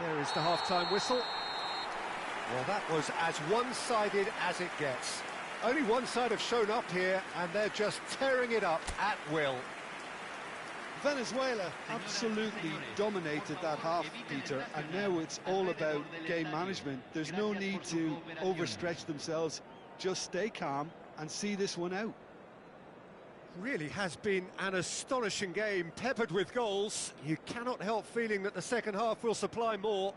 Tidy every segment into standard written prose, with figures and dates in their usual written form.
There is the half-time whistle. Well, that was as one-sided as it gets. Only one side have shown up here, and they're just tearing it up at will. Venezuela absolutely dominated that half, Peter, and now it's all about game management. There's no need to overstretch themselves. Just stay calm and see this one out. Really has been an astonishing game, peppered with goals. You cannot help feeling that the second half will supply more.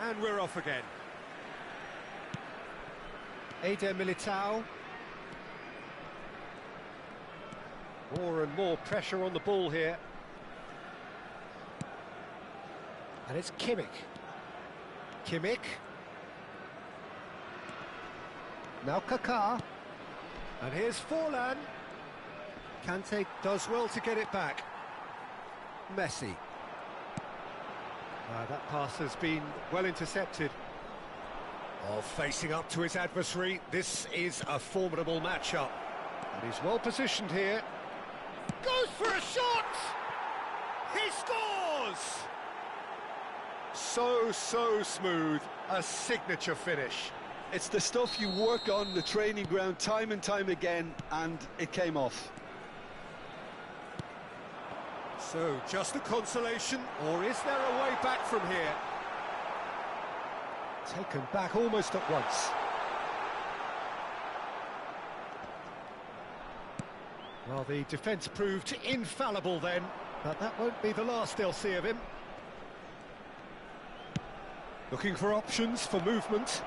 And we're off again. Eder Militao. More and more pressure on the ball here. And it's Kimmich. Kimmich. Now Kaká. And here's Forlan. Kante does well to get it back. Messi. That pass has been well intercepted. Oh, facing up to his adversary, this is a formidable matchup. And he's well positioned here. Goes for a shot! He scores! So smooth, a signature finish. It's the stuff you work on the training ground time and time again, and it came off. So, just a consolation, or is there a way back from here? Taken back almost at once. Well, the defence proved infallible then, but that won't be the last they'll see of him. Looking for options for movement.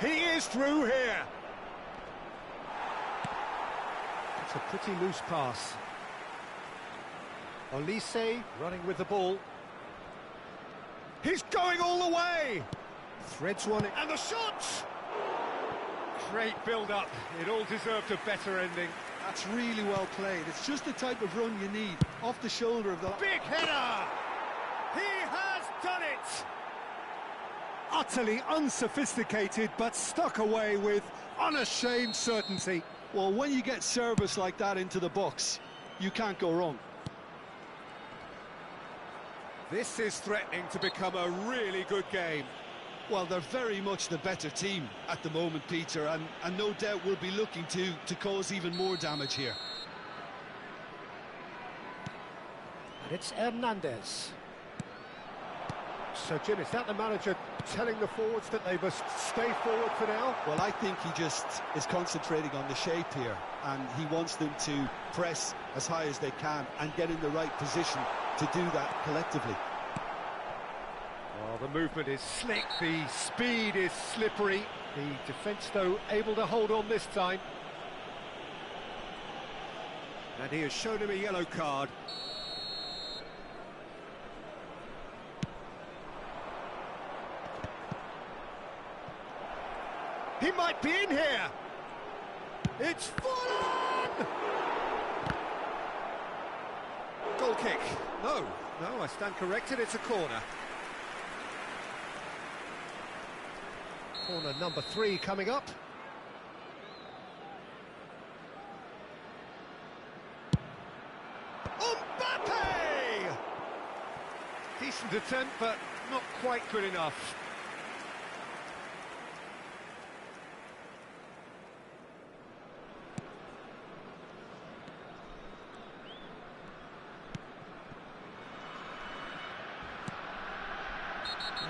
He is through here. It's a pretty loose pass. Olise running with the ball. He's going all the way! Threads one in, and the shot! Great build-up. It all deserved a better ending. That's really well played. It's just the type of run you need. Off the shoulder of the... Big header! He has done it! Utterly unsophisticated, but stuck away with unashamed certainty. Well, when you get service like that into the box, you can't go wrong. This is threatening to become a really good game. Well, they're very much the better team at the moment, Peter, and no doubt will be looking to cause even more damage here. And it's Hernandez. So, Jim, is that the manager telling the forwards that they must stay forward for now? Well, I think he just is concentrating on the shape here, and he wants them to press as high as they can and get in the right position to do that collectively. Well, the movement is slick, the speed is slippery. The defence, though, able to hold on this time. And he has shown him a yellow card. He might be in here! It's Forlan! Goal kick. No, I stand corrected, it's a corner. Corner number 3 coming up. Mbappe! Decent attempt, but not quite good enough.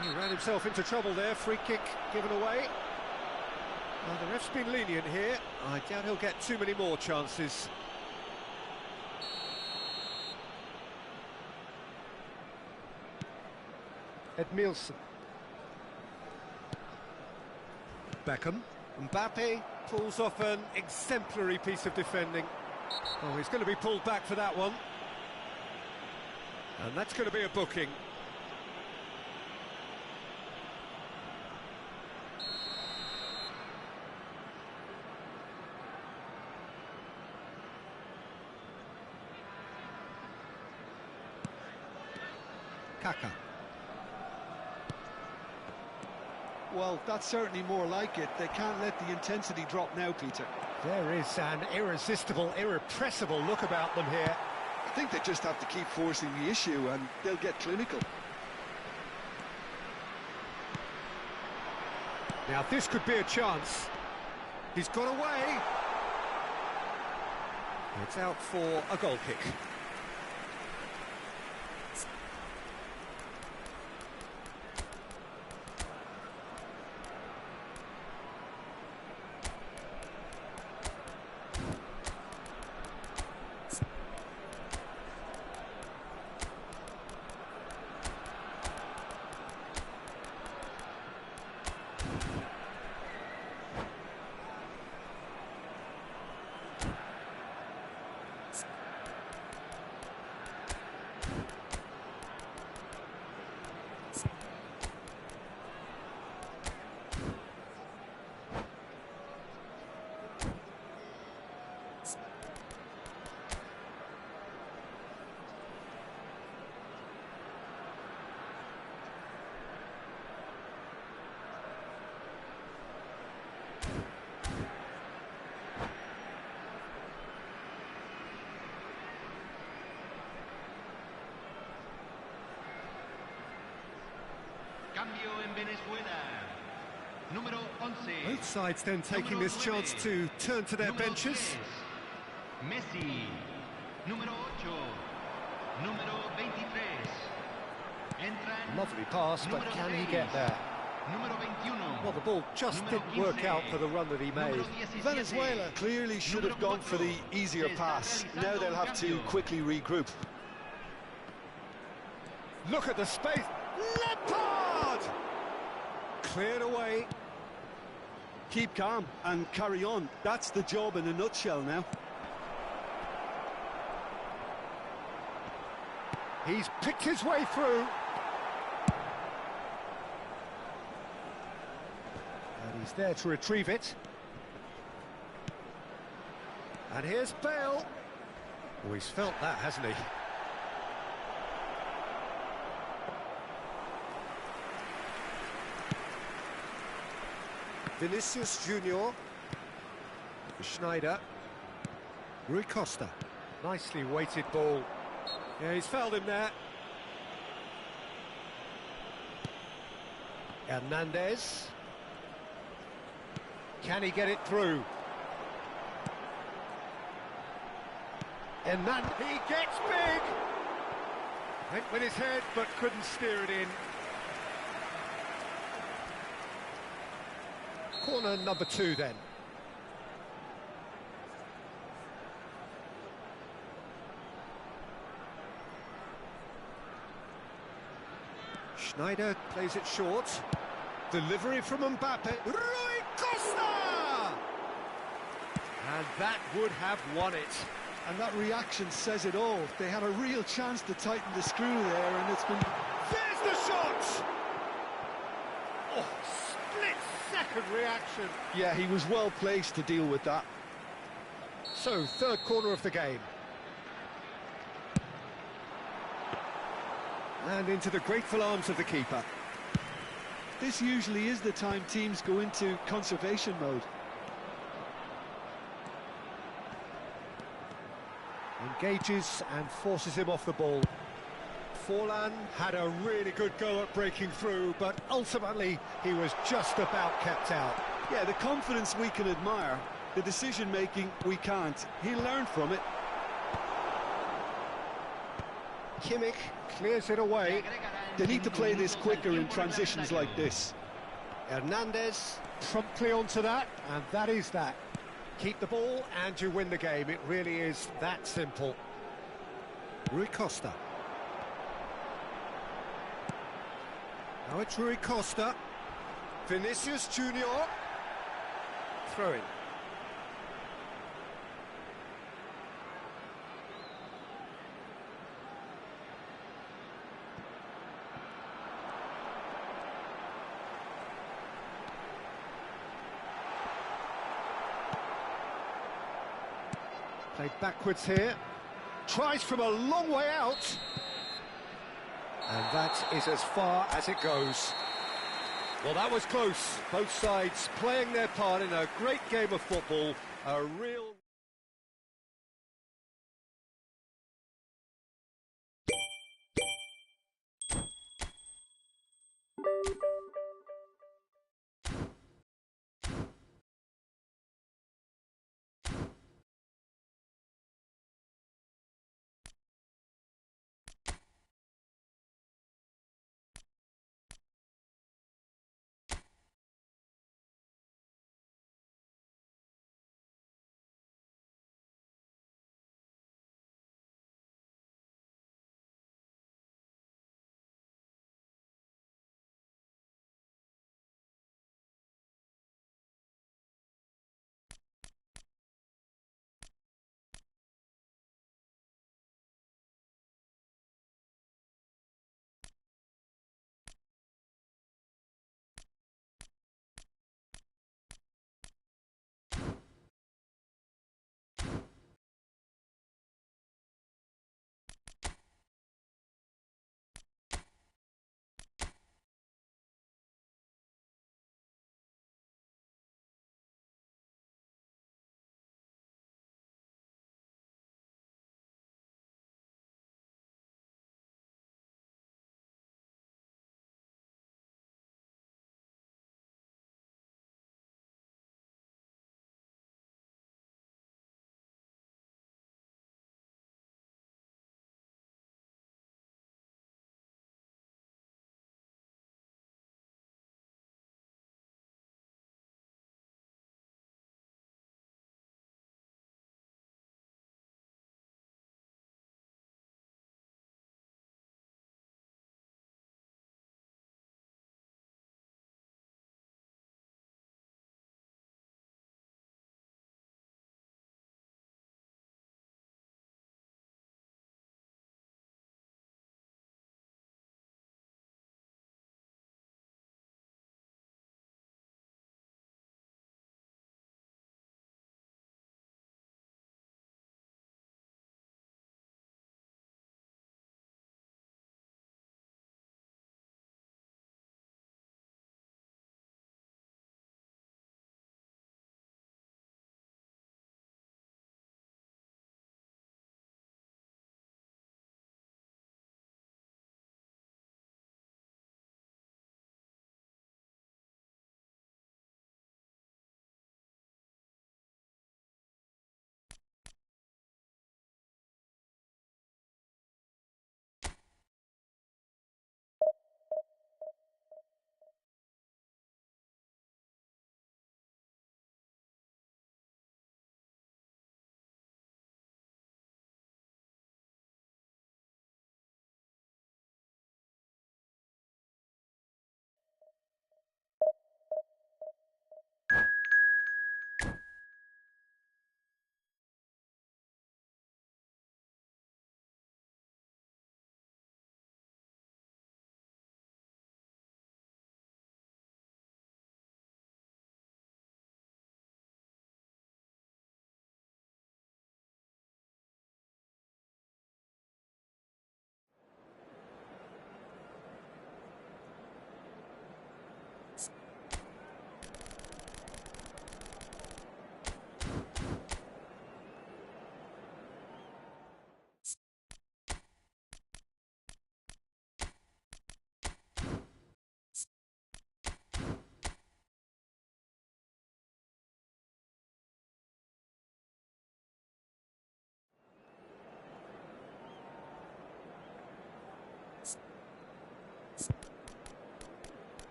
He ran himself into trouble there, free kick given away. Well, the ref's been lenient here. I doubt he'll get too many more chances. Edmilson. Beckham. Mbappe pulls off an exemplary piece of defending. Oh, he's going to be pulled back for that one. And that's going to be a booking. Kaka. Well, that's certainly more like it. They can't let the intensity drop now, Peter. There is an irresistible, irrepressible look about them here. I think they just have to keep forcing the issue and they'll get clinical. Now this could be a chance. He's got away. It's out for a goal kick. Cambio en Venezuela. Número 11. Both sides then taking this chance to turn to their benches. Messi. Número 8. Número 23. Entran. Lovely pass, but can he get there? Número 21. Well, the ball just didn't work out for the run that he made. Venezuela clearly should have gone for the easier pass. Now they'll have to quickly regroup. Look at the space. Lampard! Cleared away. Keep calm and carry on. That's the job in a nutshell now. He's picked his way through. And he's there to retrieve it. And here's Bale. Oh, he's felt that, hasn't he? Vinicius Junior. Schneider. Rui Costa. Nicely weighted ball. Yeah, he's fouled him there. Hernandez. Can he get it through? And then he gets big! Went with his head, but couldn't steer it in. Corner number 2 then. Schneider plays it short. Delivery from Mbappe. Rui Costa! And that would have won it. And that reaction says it all. They had a real chance to tighten the screw there, and it's been... There's the shot! Oh, split-second reaction. Yeah, he was well placed to deal with that. So, third corner of the game. And into the grateful arms of the keeper. This usually is the time teams go into conservation mode. Engages and forces him off the ball. Forlan had a really good go at breaking through, but ultimately he was just about kept out. Yeah, the confidence we can admire, the decision-making we can't. He'll learn from it. Kimmich clears it away. They need to play this quicker in transitions like this. Hernandez promptly onto that, and that is that. Keep the ball and you win the game. It really is that simple. Rui Costa. Now it's Rui Costa. Vinicius Junior. throw-in. Played backwards here. Tries from a long way out. And that is as far as it goes. Well, that was close. Both sides playing their part in a great game of football. A real...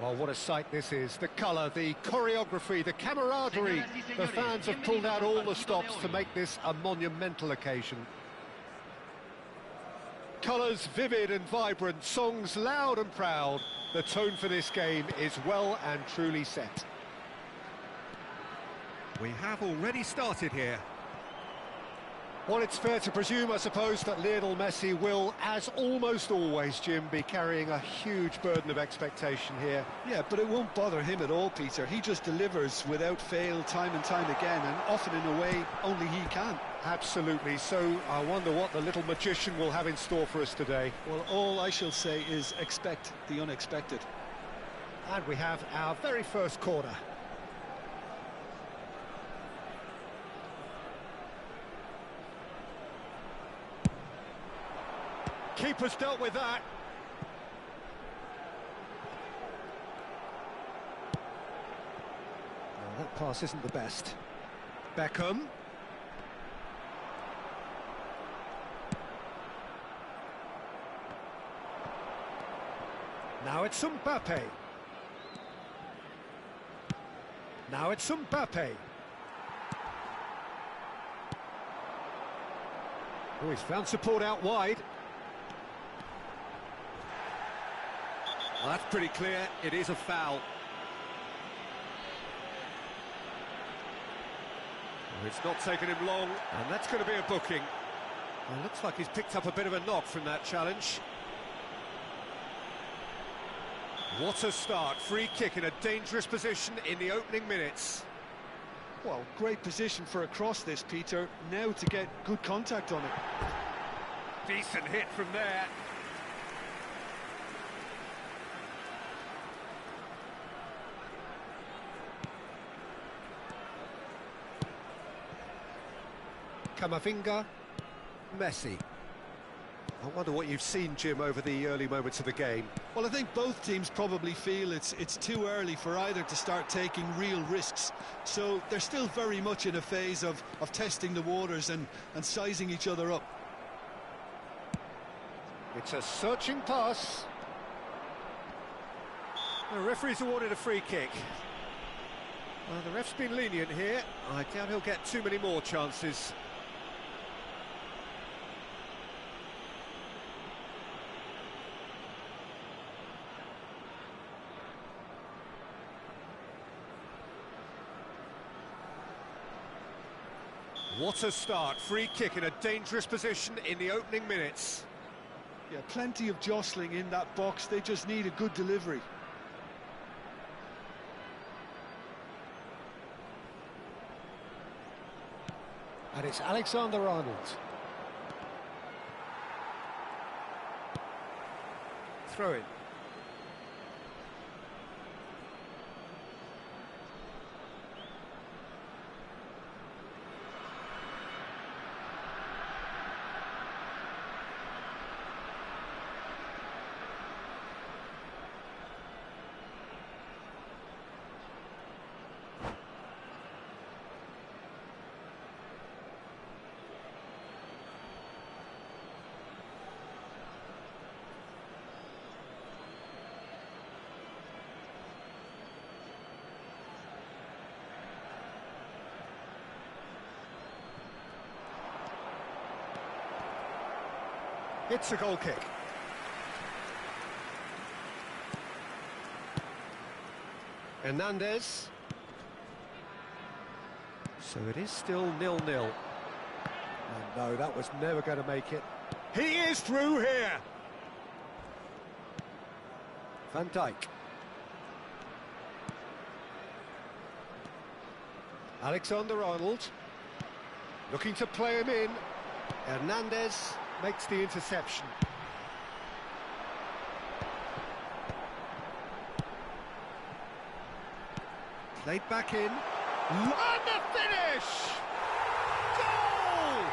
Oh, what a sight this is. The colour, the choreography, the camaraderie. The fans have pulled out all the stops to make this a monumental occasion. Colours vivid and vibrant, songs loud and proud. The tone for this game is well and truly set. We have already started here. Well, it's fair to presume, I suppose, that Lionel Messi will, as almost always, Jim, be carrying a huge burden of expectation here. Yeah, but it won't bother him at all, Peter. He just delivers without fail time and time again, and often in a way only he can. Absolutely. So I wonder what the little magician will have in store for us today. Well, all I shall say is expect the unexpected. And we have our very first corner. Keeper's dealt with that. Oh, that pass isn't the best. Beckham. Now it's Mbappe. Now it's Mbappe. Oh, he's found support out wide. Well, that's pretty clear. It is a foul. Well, it's not taken him long, and that's going to be a booking. Well, looks like he's picked up a bit of a knock from that challenge. What a start. Free kick in a dangerous position in the opening minutes. Well, great position for a cross this, Peter. Now to get good contact on it. Decent hit from there. Camavinga, Messi. I wonder what you've seen, Jim, over the early moments of the game. Well, I think both teams probably feel it's too early for either to start taking real risks. So they're still very much in a phase of testing the waters and sizing each other up. It's a searching pass. The referee's awarded a free kick. Well, the ref's been lenient here. I doubt he'll get too many more chances. What a start. Free kick in a dangerous position in the opening minutes. Yeah, plenty of jostling in that box. They just need a good delivery. And it's Alexander-Arnold. Throw in. It's a goal kick. Hernandez. So it is still 0-0. And no, that was never going to make it. He is through here. Van Dijk. Alexander-Arnold. Looking to play him in. Hernandez makes the interception. Played back in. And the finish! Goal!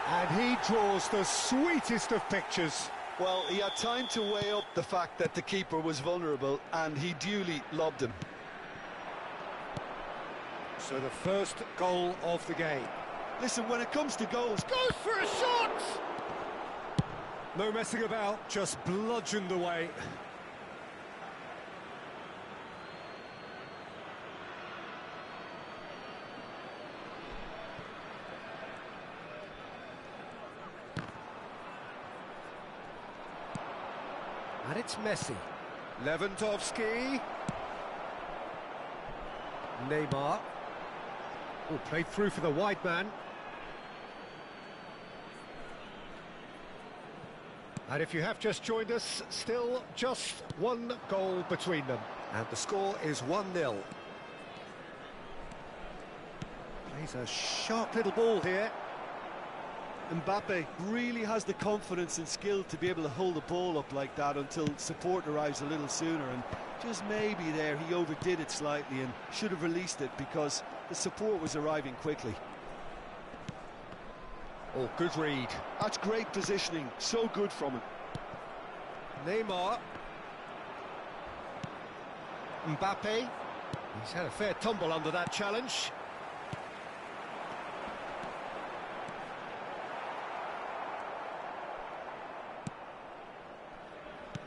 And he draws the sweetest of pictures. Well, he had time to weigh up the fact that the keeper was vulnerable, and he duly lobbed him. So the first goal of the game. Listen, when it comes to goals... Goes for a shot! No messing about, just bludgeoned away. And it's Messi. Lewandowski. Neymar. Oh, played through for the wide man. And if you have just joined us, still just one goal between them. And the score is 1-0. Plays a sharp little ball here. Mbappe really has the confidence and skill to be able to hold the ball up like that until support arrives a little sooner, and just maybe there he overdid it slightly and should have released it because the support was arriving quickly. Oh, good read. That's great positioning, so good from him. Neymar. Mbappe. He's had a fair tumble under that challenge.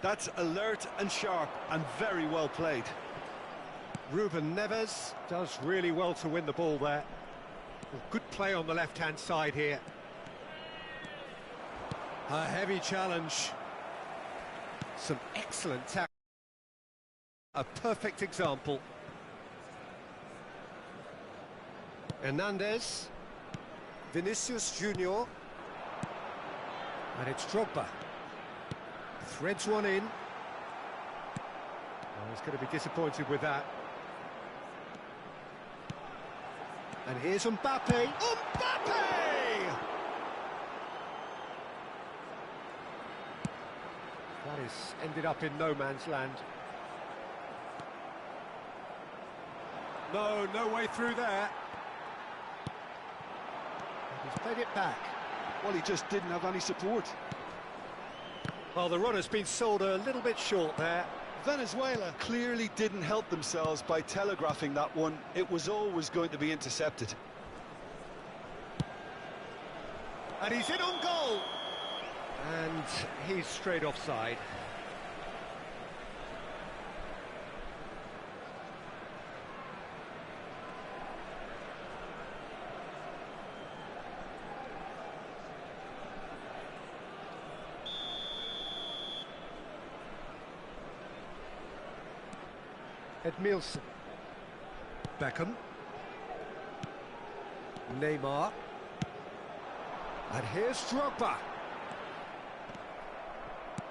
That's alert and sharp and very well played. Ruben Neves does really well to win the ball there. Well, good play on the left-hand side here. A heavy challenge. Some excellent tackle. A perfect example. Hernandez. Vinicius Junior. And it's Drogba. Threads one in. Oh, he's going to be disappointed with that. And here's Mbappe. Mbappe! That is ended up in no man's land. No way through there. And he's played it back. Well, he just didn't have any support. Well, the runner's been sold a little bit short there. Venezuela clearly didn't help themselves by telegraphing that one. It was always going to be intercepted. And he's in on goal. And he's straight offside. Edmilson. Beckham. Neymar. And here's Drogba.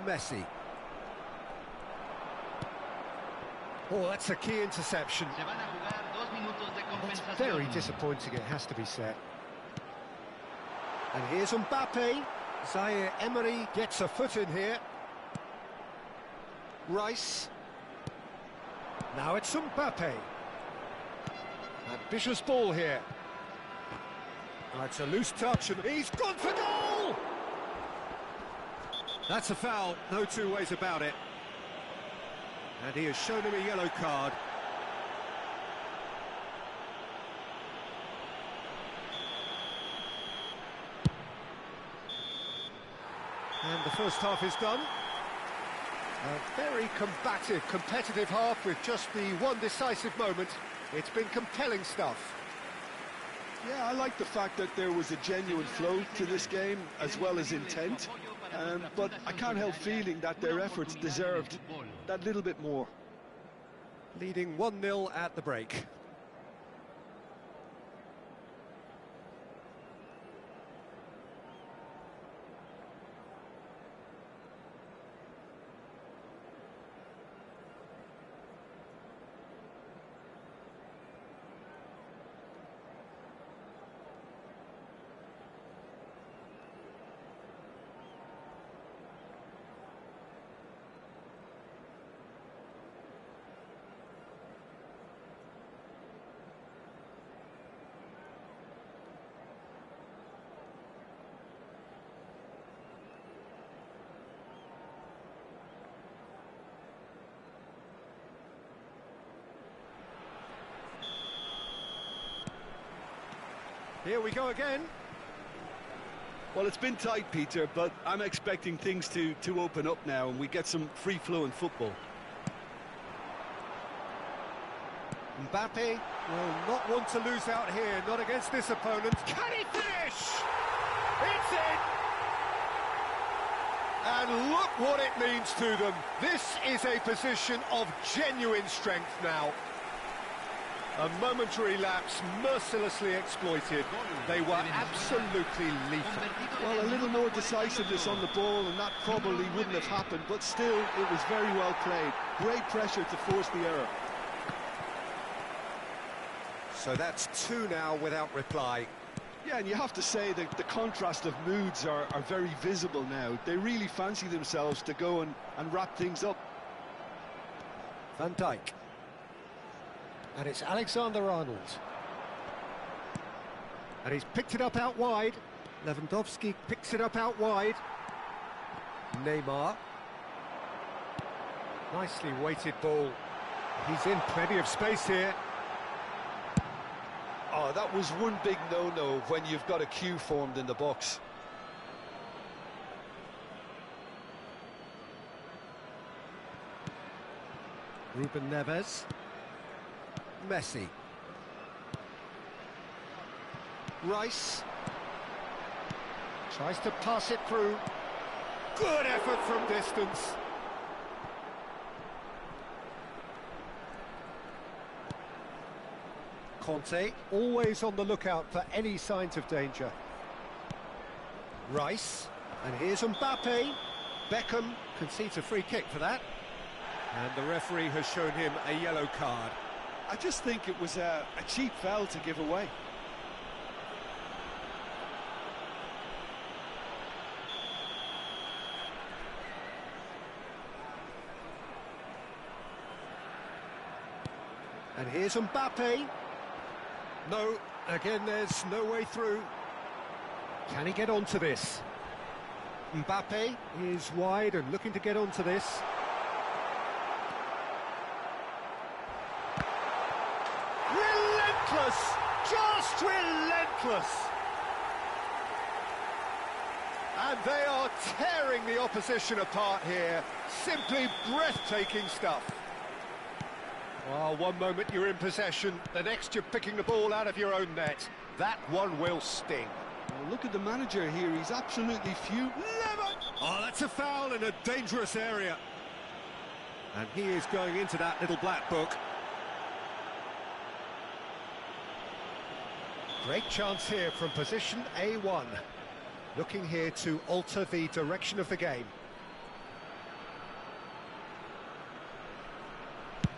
Messi. Oh, that's a key interception. That's very disappointing, it has to be said. And here's Mbappe. Zaire Emery gets a foot in here. Rice. Now it's Mbappe. Ambitious ball here. Oh, it's a loose touch and he's gone for goal! That's a foul, no two ways about it. And he has shown him a yellow card. And the first half is done. A very combative, competitive half with just the one decisive moment. It's been compelling stuff. Yeah, I like the fact that there was a genuine flow to this game as well as intent. But I can't help feeling that their efforts deserved that little bit more. Leading 1-0 at the break. Here we go again. Well, it's been tight, Peter, but I'm expecting things to open up now and we get some free-flowing football. Mbappe will not want to lose out here, not against this opponent. Can he finish? It's in! And look what it means to them. This is a position of genuine strength now. A momentary lapse mercilessly exploited. They were absolutely lethal. Well, a little more decisiveness on the ball and that probably wouldn't have happened, but still, it was very well played. Great pressure to force the error. So that's 2 now without reply. Yeah, and you have to say that the contrast of moods are very visible now. They really fancy themselves to go and wrap things up. Van Dijk. And it's Alexander-Arnold. And he's picked it up out wide. Lewandowski picks it up out wide. Neymar. Nicely weighted ball. He's in plenty of space here. Oh, that was one big no-no when you've got a queue formed in the box. Ruben Neves. Messi. Rice. Tries to pass it through. Good effort from distance. Conte, always on the lookout for any signs of danger. Rice. And here's Mbappe. Beckham concedes a free kick for that. And the referee has shown him a yellow card. I just think it was a cheap foul to give away. And here's Mbappe. No, again there's no way through. Can he get onto this? Mbappe is wide and looking to get onto this. Relentless! Just relentless! And they are tearing the opposition apart here. Simply breathtaking stuff. Well, one moment you're in possession, the next you're picking the ball out of your own net. That one will sting. Well, look at the manager here, he's absolutely fuming. Oh, that's a foul in a dangerous area. And he is going into that little black book. Great chance here from position A1. Looking here to alter the direction of the game.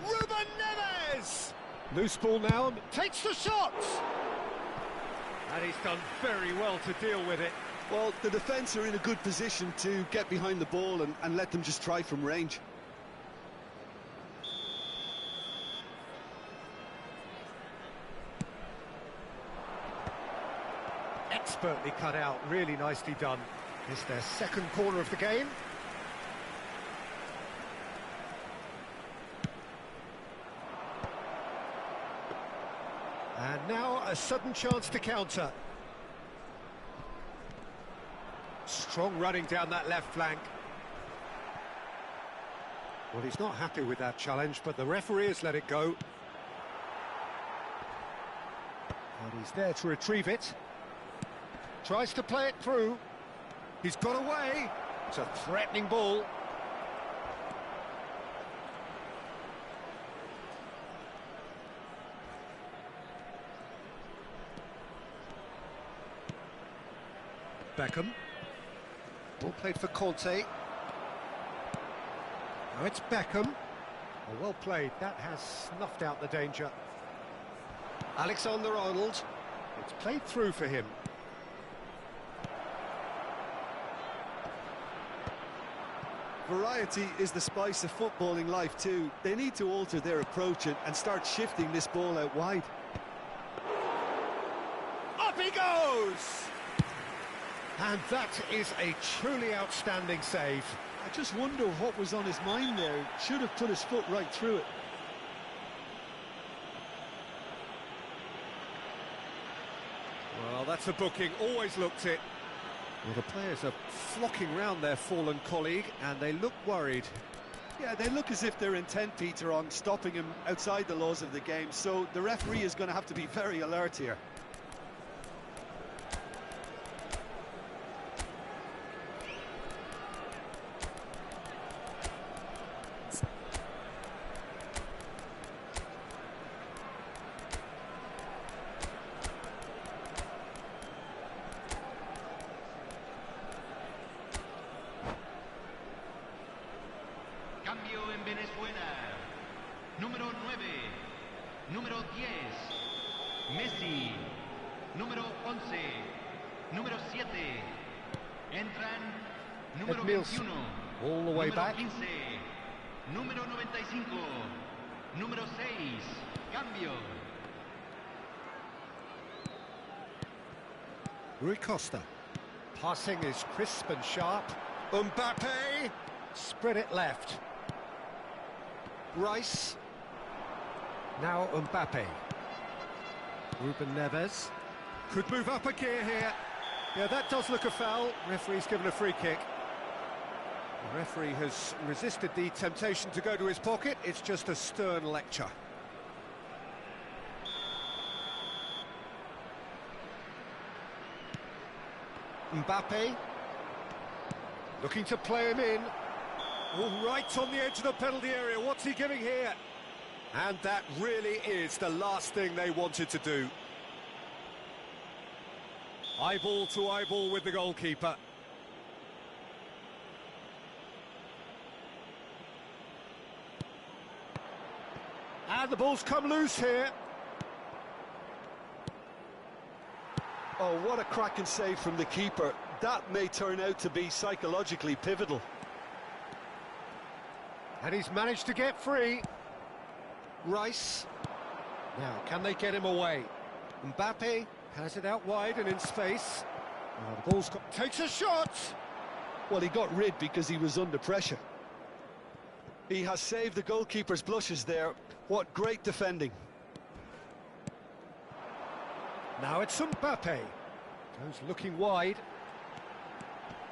Ruben Neves! Loose ball now, takes the shot! And he's done very well to deal with it. Well, the defence are in a good position to get behind the ball and let them just try from range. Expertly cut out, really nicely done. It's their second corner of the game. And now a sudden chance to counter. Strong running down that left flank. Well, he's not happy with that challenge, but the referee has let it go. And he's there to retrieve it. Tries to play it through. He's got away. It's a threatening ball. Beckham. Ball played for Conte. Now it's Beckham. Oh, well played. That has snuffed out the danger. Alexander-Arnold. It's played through for him. Variety is the spice of footballing life too. They need to alter their approach and start shifting this ball out wide. Up he goes! And that is a truly outstanding save. I just wonder what was on his mind there. Should have put his foot right through it. Well, that's a booking, always looked it. Well, the players are flocking round their fallen colleague, and they look worried. Yeah, they look as if they're intent, Peter, on stopping him outside the laws of the game, so the referee is going to have to be very alert here. Venezuela. Número 9. Número 10. Messi. Número 11. Número 7. Entran número Edmilson, 21. all the way número back. 15. Número 95. Número 6. Cambio. Rui Costa. Passing is crisp and sharp. Mbappe. Spread it left. Rice. Now Mbappe. Ruben Neves. Could move up a gear here. Yeah, that does look a foul. Referee's given a free kick. The referee has resisted the temptation to go to his pocket. It's just a stern lecture. Mbappe. Looking to play him in. Oh, right on the edge of the penalty area. What's he giving here? And that really is the last thing they wanted to do. Eyeball to eyeball with the goalkeeper. And the ball's come loose here. Oh, what a cracking save from the keeper. That may turn out to be psychologically pivotal. And he's managed to get free. Rice. Now, can they get him away? Mbappe has it out wide and in space. Now the ball's got... takes a shot! Well, he got rid because he was under pressure. He has saved the goalkeeper's blushes there. What great defending. Now it's Mbappe. Goes looking wide.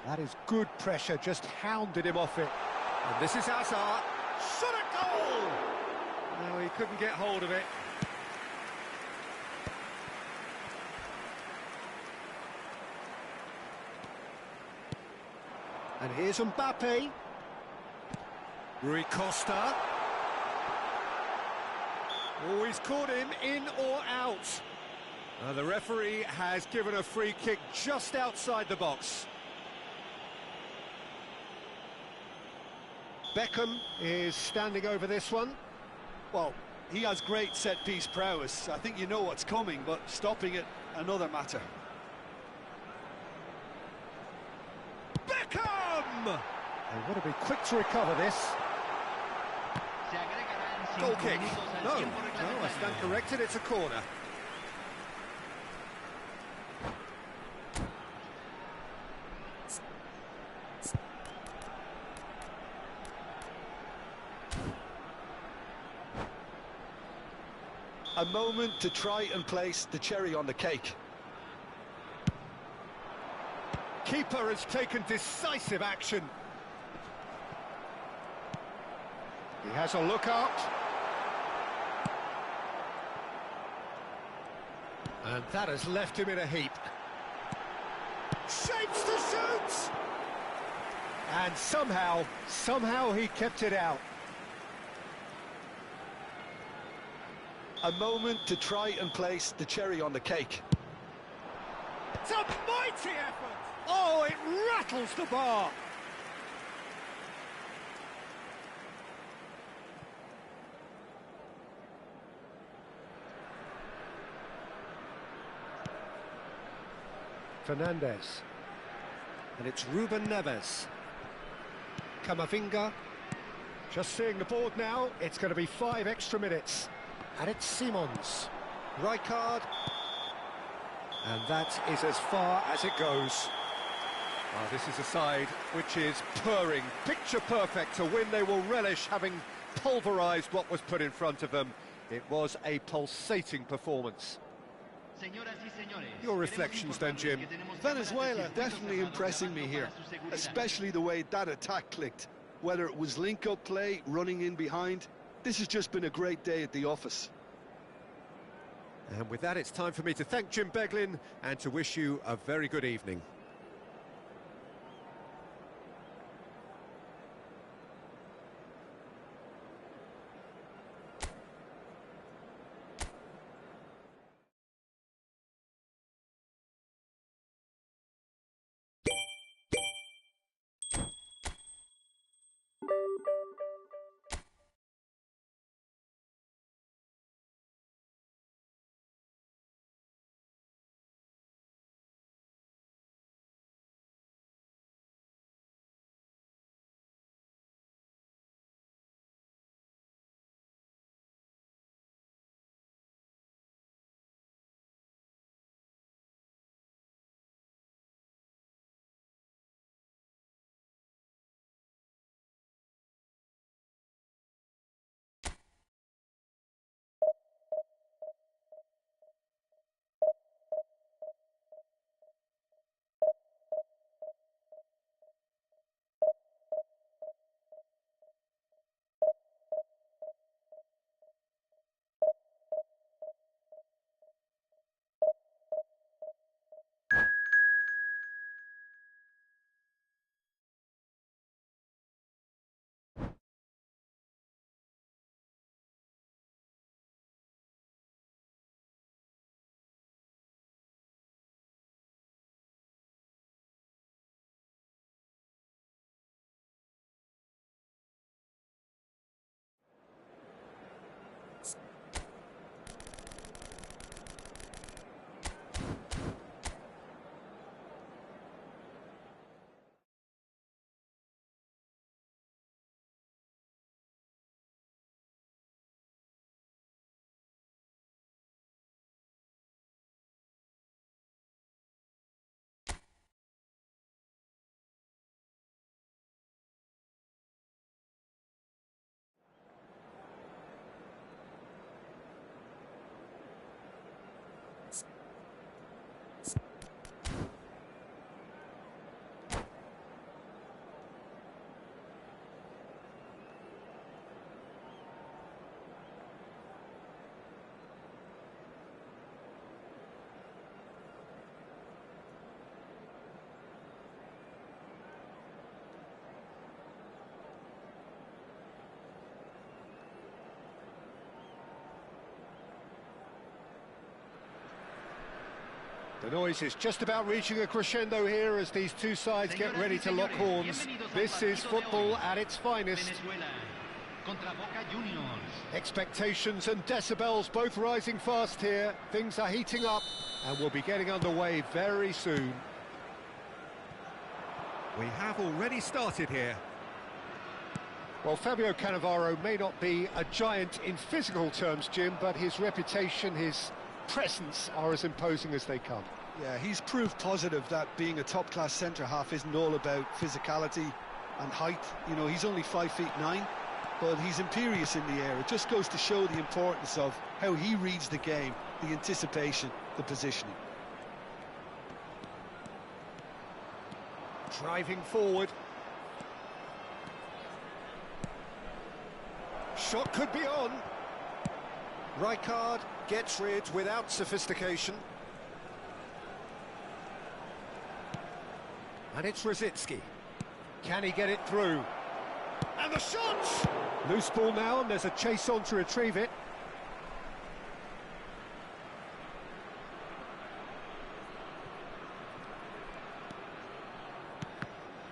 That is good pressure, just hounded him off it. And this is Hazard. Shot a goal! No, he couldn't get hold of it. And here's Mbappe. Rui Costa. Oh, he's caught him in or out. The referee has given a free kick just outside the box. Beckham is standing over this one. Well, he has great set-piece prowess. I think you know what's coming, but stopping it, another matter. Beckham! They want to be quick to recover this. Se agregarán Goal 5 kick. minutos al No, tiempo no, I stand reglamentario. corrected, it's a corner. A moment to try and place the cherry on the cake. Keeper has taken decisive action. He has a look up. And that has left him in a heap. Shapes to shoot! And somehow he kept it out. A moment to try and place the cherry on the cake. It's a mighty effort! Oh, it rattles the bar! Fernandez. And it's Ruben Neves. Camavinga. Just seeing the board now, it's going to be 5 extra minutes. And it's Simons. Rijkaard. And that is as far as it goes. Well, this is a side which is purring, picture perfect. To win, they will relish having pulverised what was put in front of them. It was a pulsating performance. Señoras y señores, Your reflections then, Jim. Venezuela definitely impressing me here, especially the way that attack clicked. Whether it was link-up play, running in behind, this has just been a great day at the office. And with that, it's time for me to thank Jim Beglin and to wish you a very good evening. The noise is just about reaching a crescendo here as these two sides get ready to lock horns. This is football at its finest. Venezuela contra Boca Juniors. Expectations and decibels both rising fast here. Things are heating up and we'll be getting underway very soon. We have already started here. Well, Fabio Cannavaro may not be a giant in physical terms, Jim, but his reputation, his presence are as imposing as they come. Yeah, he's proof positive that being a top-class centre-half isn't all about physicality and height. You know, he's only 5'9", but he's imperious in the air. It just goes to show the importance of how he reads the game, the anticipation, the positioning. Driving forward. Shot could be on. Rijkaard gets rid without sophistication. And it's Rosicki. Can he get it through? And the shot! Loose ball now, and there's a chase on to retrieve it.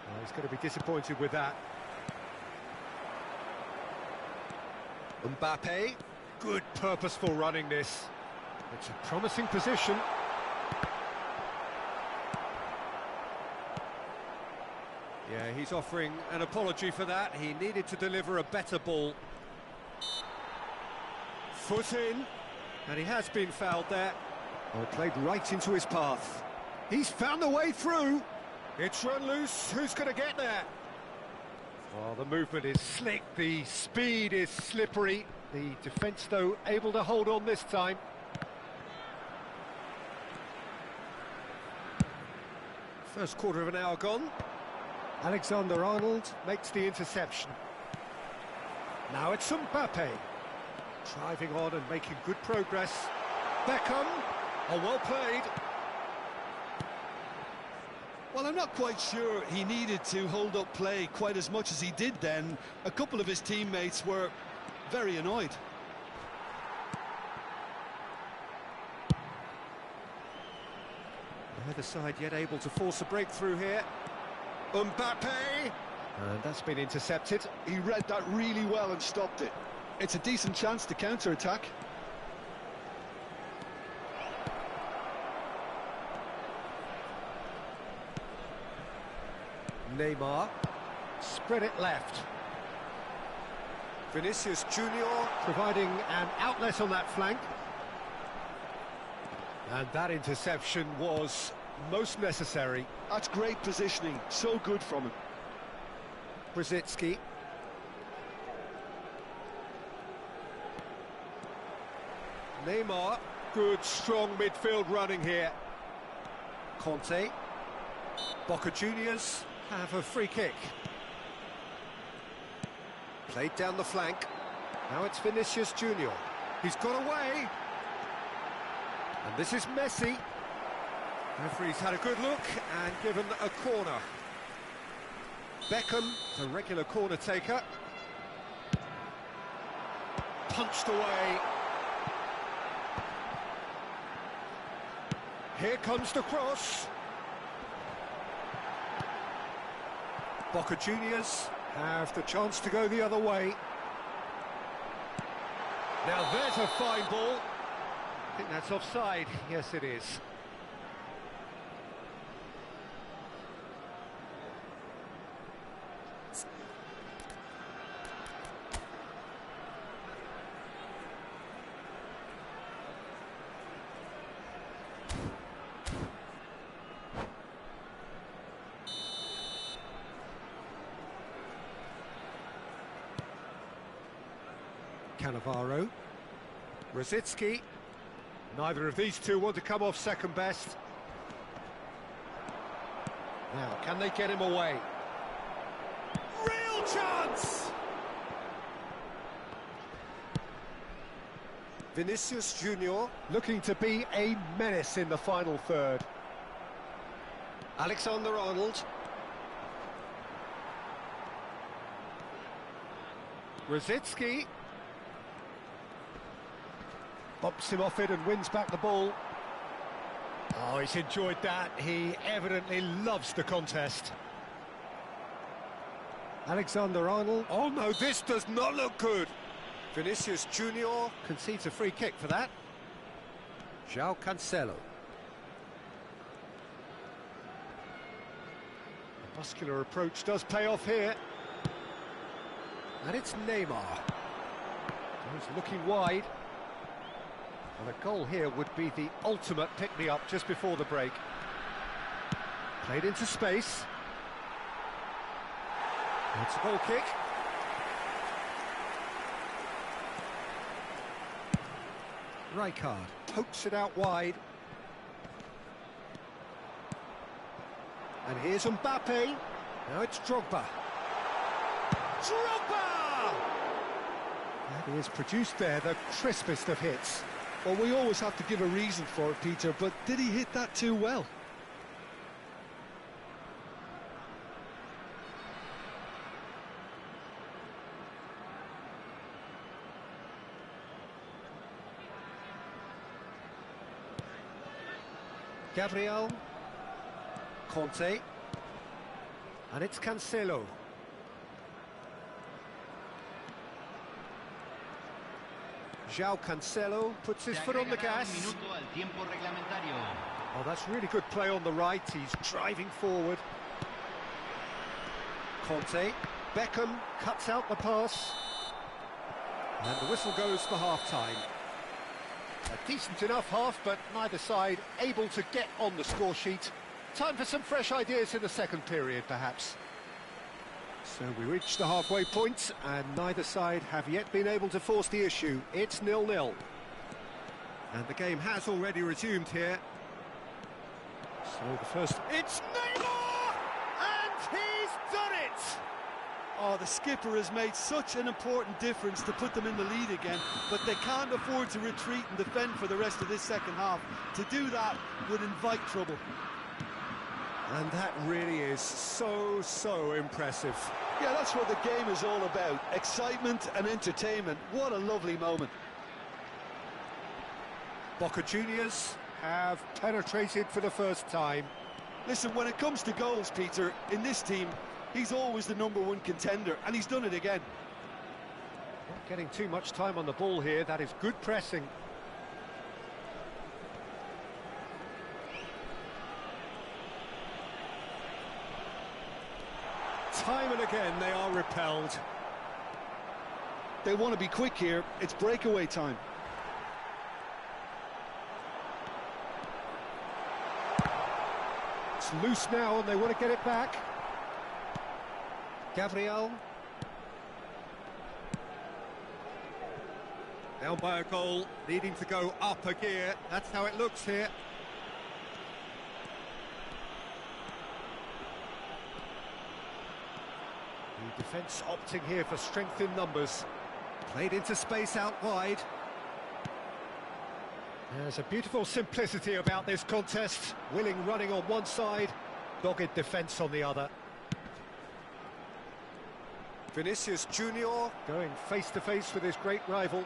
Oh, he's going to be disappointed with that. Mbappe, good purposeful running this. It's a promising position. Yeah, he's offering an apology for that. He needed to deliver a better ball. Foot in, and he has been fouled there. Oh, it played right into his path. He's found the way through. It's run loose. Who's going to get there? Oh, the movement is slick, the speed is slippery. The defence, though, able to hold on this time. First quarter of an hour gone. Alexander-Arnold makes the interception. Now it's Mbappe. Driving on and making good progress. Beckham. Oh, well played. Well, I'm not quite sure he needed to hold up play quite as much as he did then. A couple of his teammates were very annoyed. Neither side yet able to force a breakthrough here. Mbappe! And that's been intercepted. He read that really well and stopped it. It's a decent chance to counter-attack. Neymar, spread it left. Vinicius Junior providing an outlet on that flank. And that interception was most necessary. That's great positioning, so good from him. Rosicki. Neymar, good strong midfield running here. Conte. Boca Juniors have a free kick. Played down the flank. Now it's Vinicius Junior. He's got away. And this is Messi. Referee's had a good look and given a corner. Beckham, the regular corner taker. Punched away. Here comes the cross. Boca Juniors have the chance to go the other way. Now there's a fine ball. I think that's offside. Yes, it is. Cannavaro. Rosicki. Neither of these two want to come off second best. Now, can they get him away? Real chance! Vinicius Junior looking to be a menace in the final third. Alexander-Arnold. Rosicki. Bumps him off it and wins back the ball. Oh, he's enjoyed that. He evidently loves the contest. Alexander-Arnold. Oh no, this does not look good. Vinicius Junior Concedes a free kick for that. João Cancelo. The muscular approach does pay off here. And it's Neymar. He's looking wide. Well, a goal here would be the ultimate pick-me-up just before the break. Played into space. It's a goal kick. Rijkaard pokes it out wide. And here's Mbappe. Now it's Drogba. Drogba! That is produced there, the crispest of hits. Well, we always have to give a reason for it, Peter, but did he hit that too well? Gabriel. Conte. And it's Cancelo. João Cancelo puts his foot on the gas. Oh, that's really good play on the right. He's driving forward. Conte. Beckham cuts out the pass. And the whistle goes for half-time. A decent enough half, but neither side able to get on the score sheet. Time for some fresh ideas in the second period, perhaps. So we reach the halfway point, and neither side have yet been able to force the issue. It's 0-0. And the game has already resumed here. So the first... It's Neymar! And he's done it! Oh, the skipper has made such an important difference to put them in the lead again, but they can't afford to retreat and defend for the rest of this second half. To do that would invite trouble. And that really is so impressive. Yeah, that's what the game is all about. Excitement and entertainment. What a lovely moment. Boca Juniors have penetrated for the first time. Listen, when it comes to goals, Peter, in this team, he's always the #1 contender, and he's done it again. Not getting too much time on the ball here. That is good pressing. Time and again they are repelled. They want to be quick here. It's breakaway time. It's loose now and they want to get it back. Gabriel. Down by a goal, needing to go up a gear. That's how it looks here. The defence opting here for strength in numbers. Played into space out wide. There's a beautiful simplicity about this contest. Willing running on one side, dogged defence on the other. Vinicius Junior Going face-to-face with his great rival.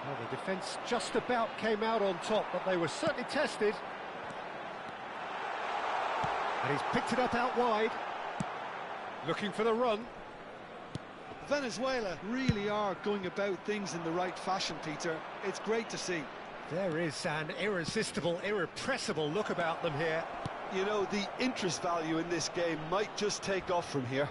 Well, the defence just about came out on top, but they were certainly tested. And he's picked it up out wide. Looking for the run. Venezuela really are going about things in the right fashion, Peter. It's great to see. There is an irresistible, irrepressible look about them here. You know, the interest value in this game might just take off from here.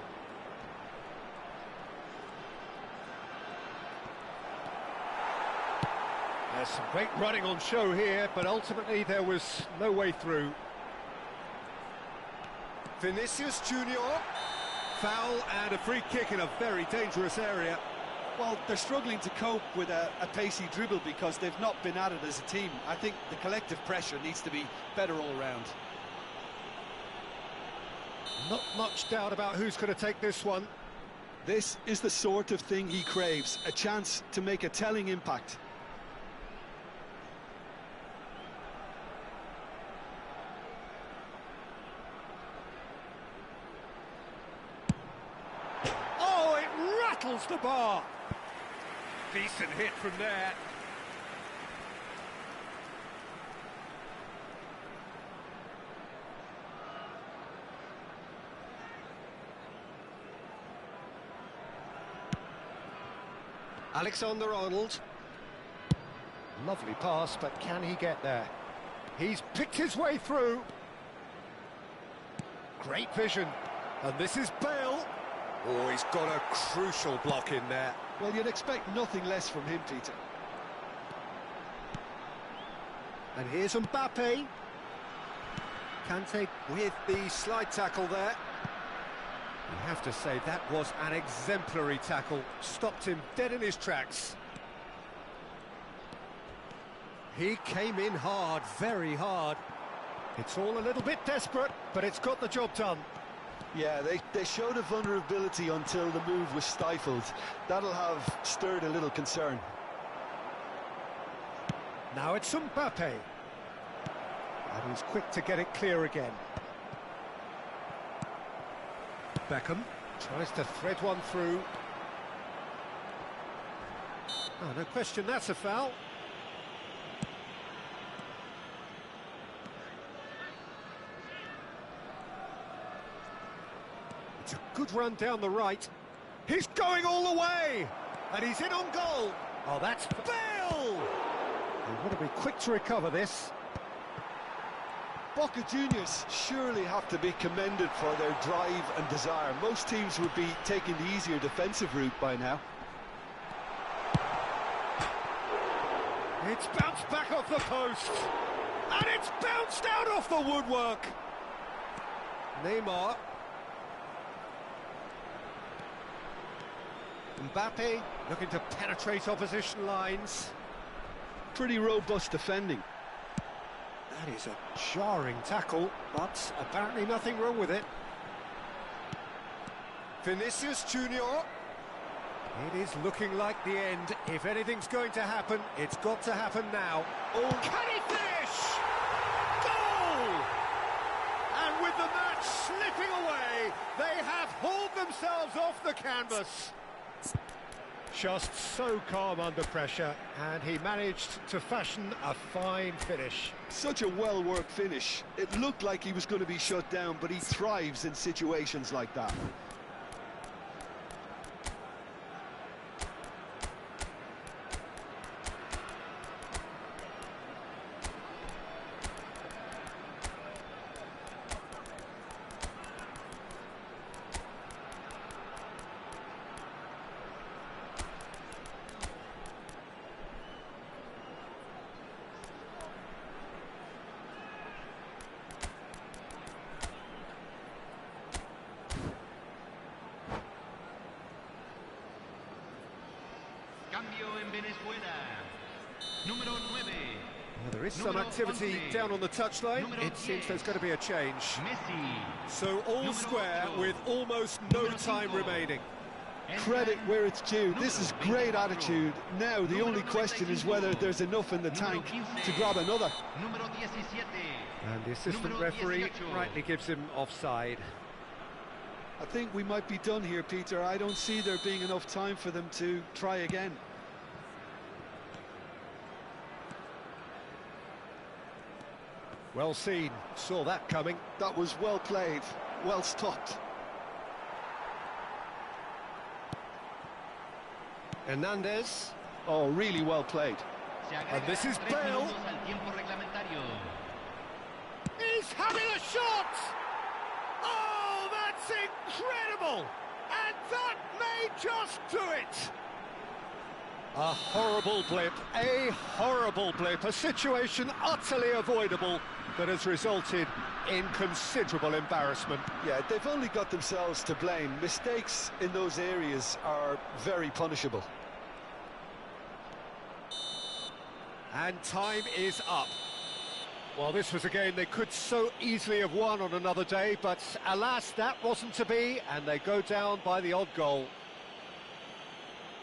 There's some great running on show here, but ultimately there was no way through. Vinicius Junior Foul and a free kick in a very dangerous area. Well, they're struggling to cope with a pacey dribble because they've not been at it as a team. I think the collective pressure needs to be better all round. Not much doubt about who's going to take this one. This is the sort of thing he craves, a chance to make a telling impact. Oh, it rattles the bar. Decent hit from there. Alexander-Arnold. Lovely pass, but can he get there? He's picked his way through. Great vision. And this is Bale. Oh, he's got a crucial block in there. Well, you'd expect nothing less from him, Peter. And here's Mbappe. Kante with the slide tackle there. You have to say that was an exemplary tackle. Stopped him dead in his tracks. He came in hard, very hard. It's all a little bit desperate, but it's got the job done. Yeah, they showed a vulnerability until the move was stifled. That'll have stirred a little concern. Now it's Mbappe. And he's quick to get it clear again. Beckham tries to thread one through. Oh, no question, that's a foul. It's a good run down the right. He's going all the way! And he's in on goal. Oh, that's Bale! They want to be quick to recover this. Boca Juniors surely have to be commended for their drive and desire. Most teams would be taking the easier defensive route by now. It's bounced back off the post. And it's bounced out off the woodwork. Neymar. Mbappe looking to penetrate opposition lines. Pretty robust defending. That is a jarring tackle, but apparently nothing wrong with it. Vinicius Junior. It is looking like the end. If anything's going to happen, it's got to happen now. Oh, can he finish? Goal! And with the match slipping away, they have hauled themselves off the canvas. Just so calm under pressure, and he managed to fashion a fine finish. Such a well-worked finish. It looked like he was going to be shut down, but he thrives in situations like that. Cambio en Venezuela. Número 9. Well, there is some activity down on the touchline. It seems there's going to be a change. Messi. So all square with almost no time remaining. Credit where it's due. This is great attitude. Now the only question is whether there's enough in the tank to grab another. Número 17. And the assistant referee rightly gives him offside. I think we might be done here, Peter. I don't see there being enough time for them to try again. Well seen, saw that coming. That was well played, well stopped. Hernandez. Oh, really well played. And this is Bale. He's having a shot! Oh, that's incredible! And that may just do it! A horrible blip, a situation utterly avoidable that has resulted in considerable embarrassment. Yeah, they've only got themselves to blame. Mistakes in those areas are very punishable. And time is up. Well, this was a game they could so easily have won on another day, but alas, that wasn't to be, and they go down by the odd goal.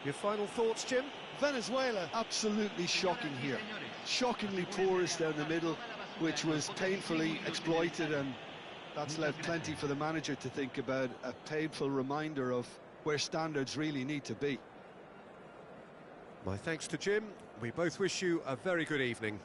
Your final thoughts, Jim? Venezuela, absolutely shocking here. Shockingly porous down the middle, which was painfully exploited, and that's left plenty for the manager to think about. A painful reminder of where standards really need to be. My thanks to Jim. We both wish you a very good evening.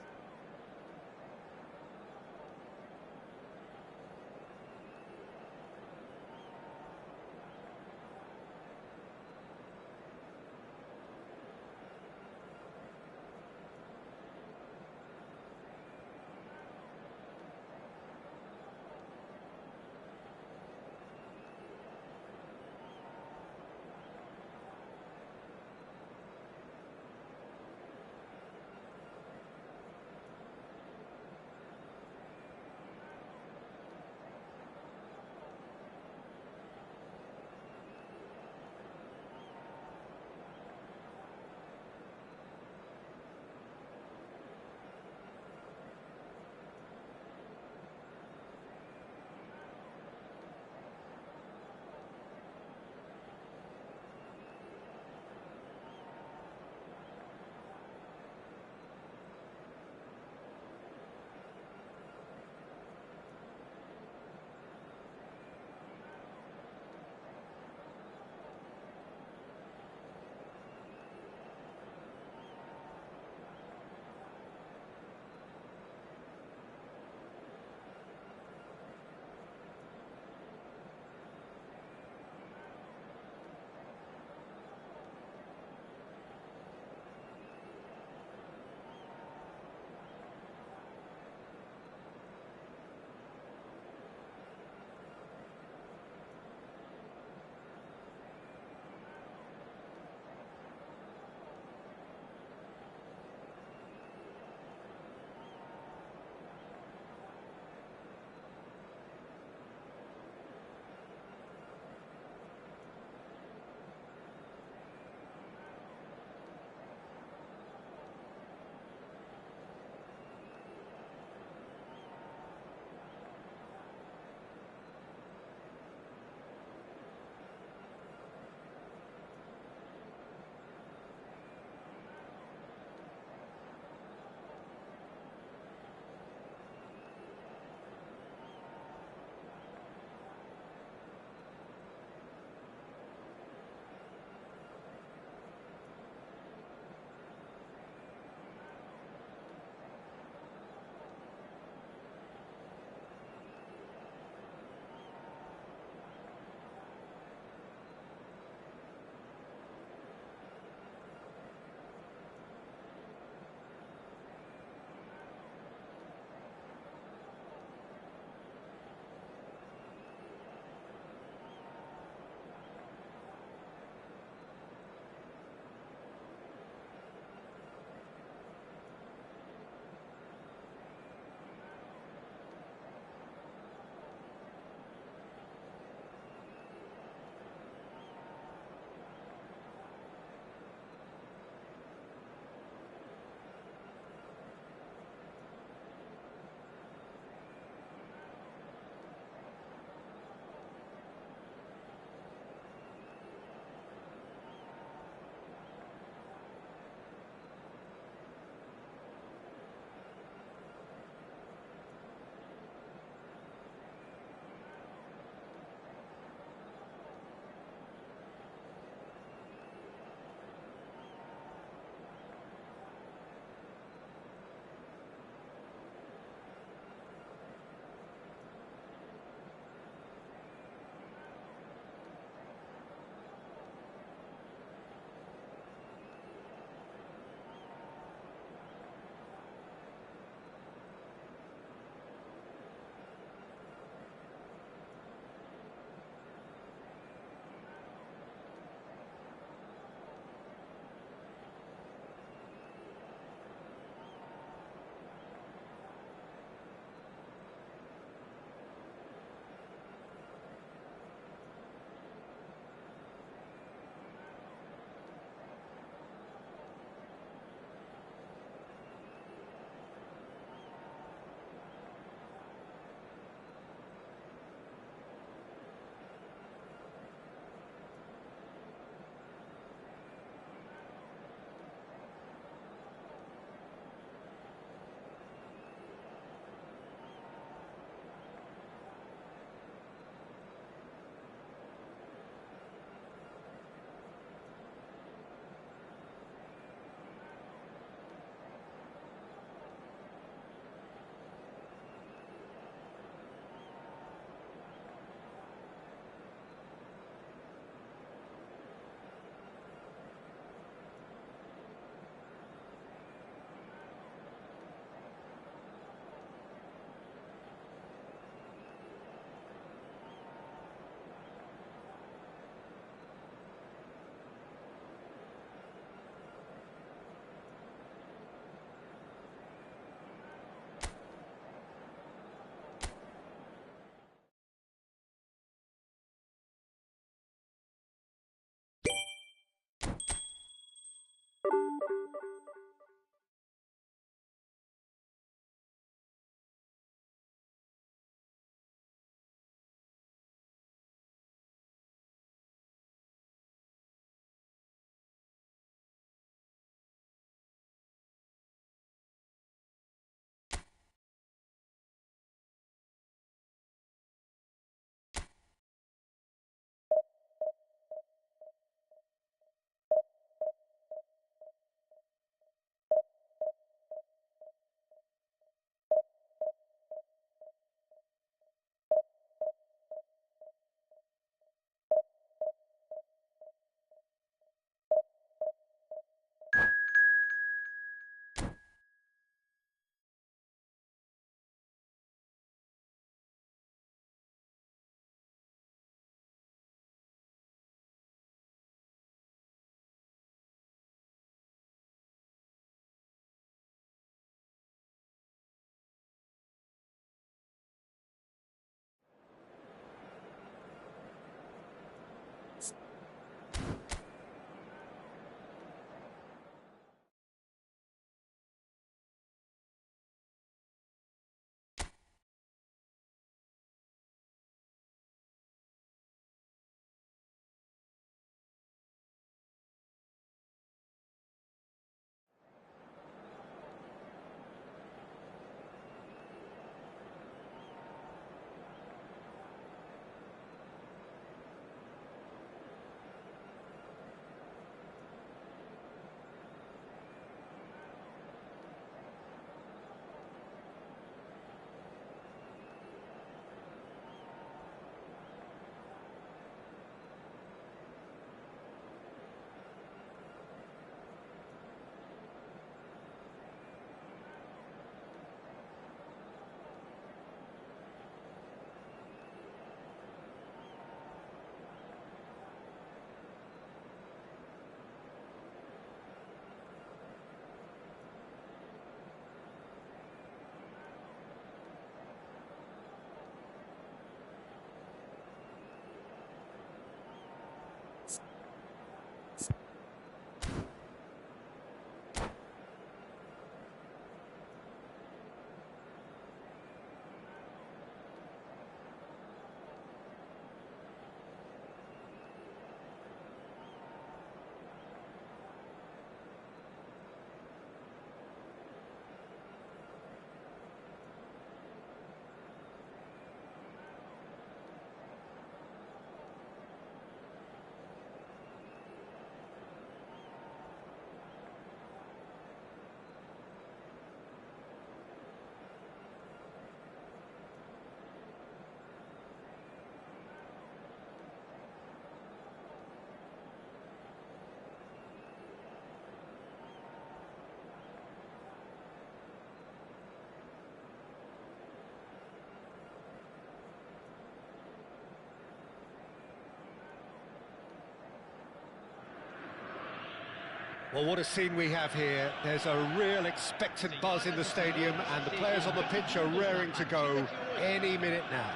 Well, what a scene we have here. There's a real expectant buzz in the stadium, and the players on the pitch are raring to go any minute now.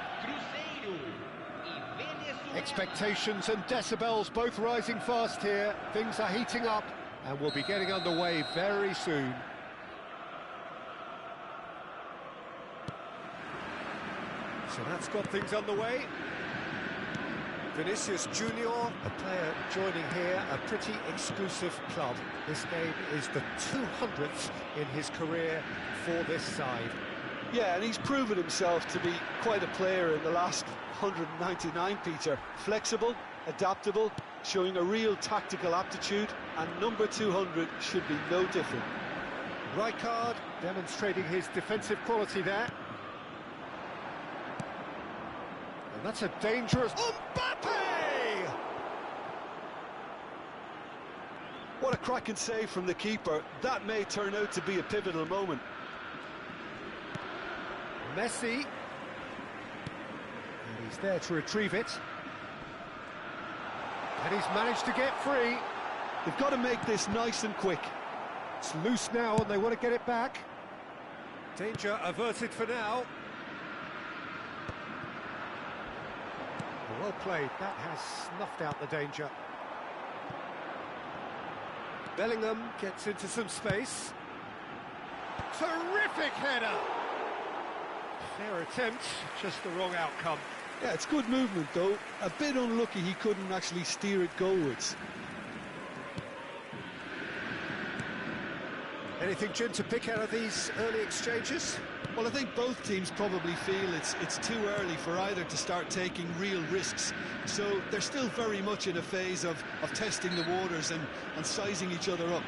Expectations and decibels both rising fast here. Things are heating up, and we'll be getting underway very soon. So that's got things underway. Vinicius Junior. A player joining here, a pretty exclusive club. This game is the 200th in his career for this side. Yeah, and he's proven himself to be quite a player in the last 199, Peter. Flexible, adaptable, showing a real tactical aptitude, and number 200 should be no different. Rijkaard demonstrating his defensive quality there. And that's a dangerous... Mbappe! What a cracking save from the keeper. That may turn out to be a pivotal moment. Messi. And he's there to retrieve it. And he's managed to get free. They've got to make this nice and quick. It's loose now and they want to get it back. Danger averted for now. Well played, that has snuffed out the danger. Bellingham gets into some space. Terrific header! Fair attempt, just the wrong outcome. Yeah, it's good movement though. A bit unlucky he couldn't actually steer it goalwards. Anything, Jim, to pick out of these early exchanges? Well, I think both teams probably feel it's too early for either to start taking real risks. So they're still very much in a phase of testing the waters and sizing each other up.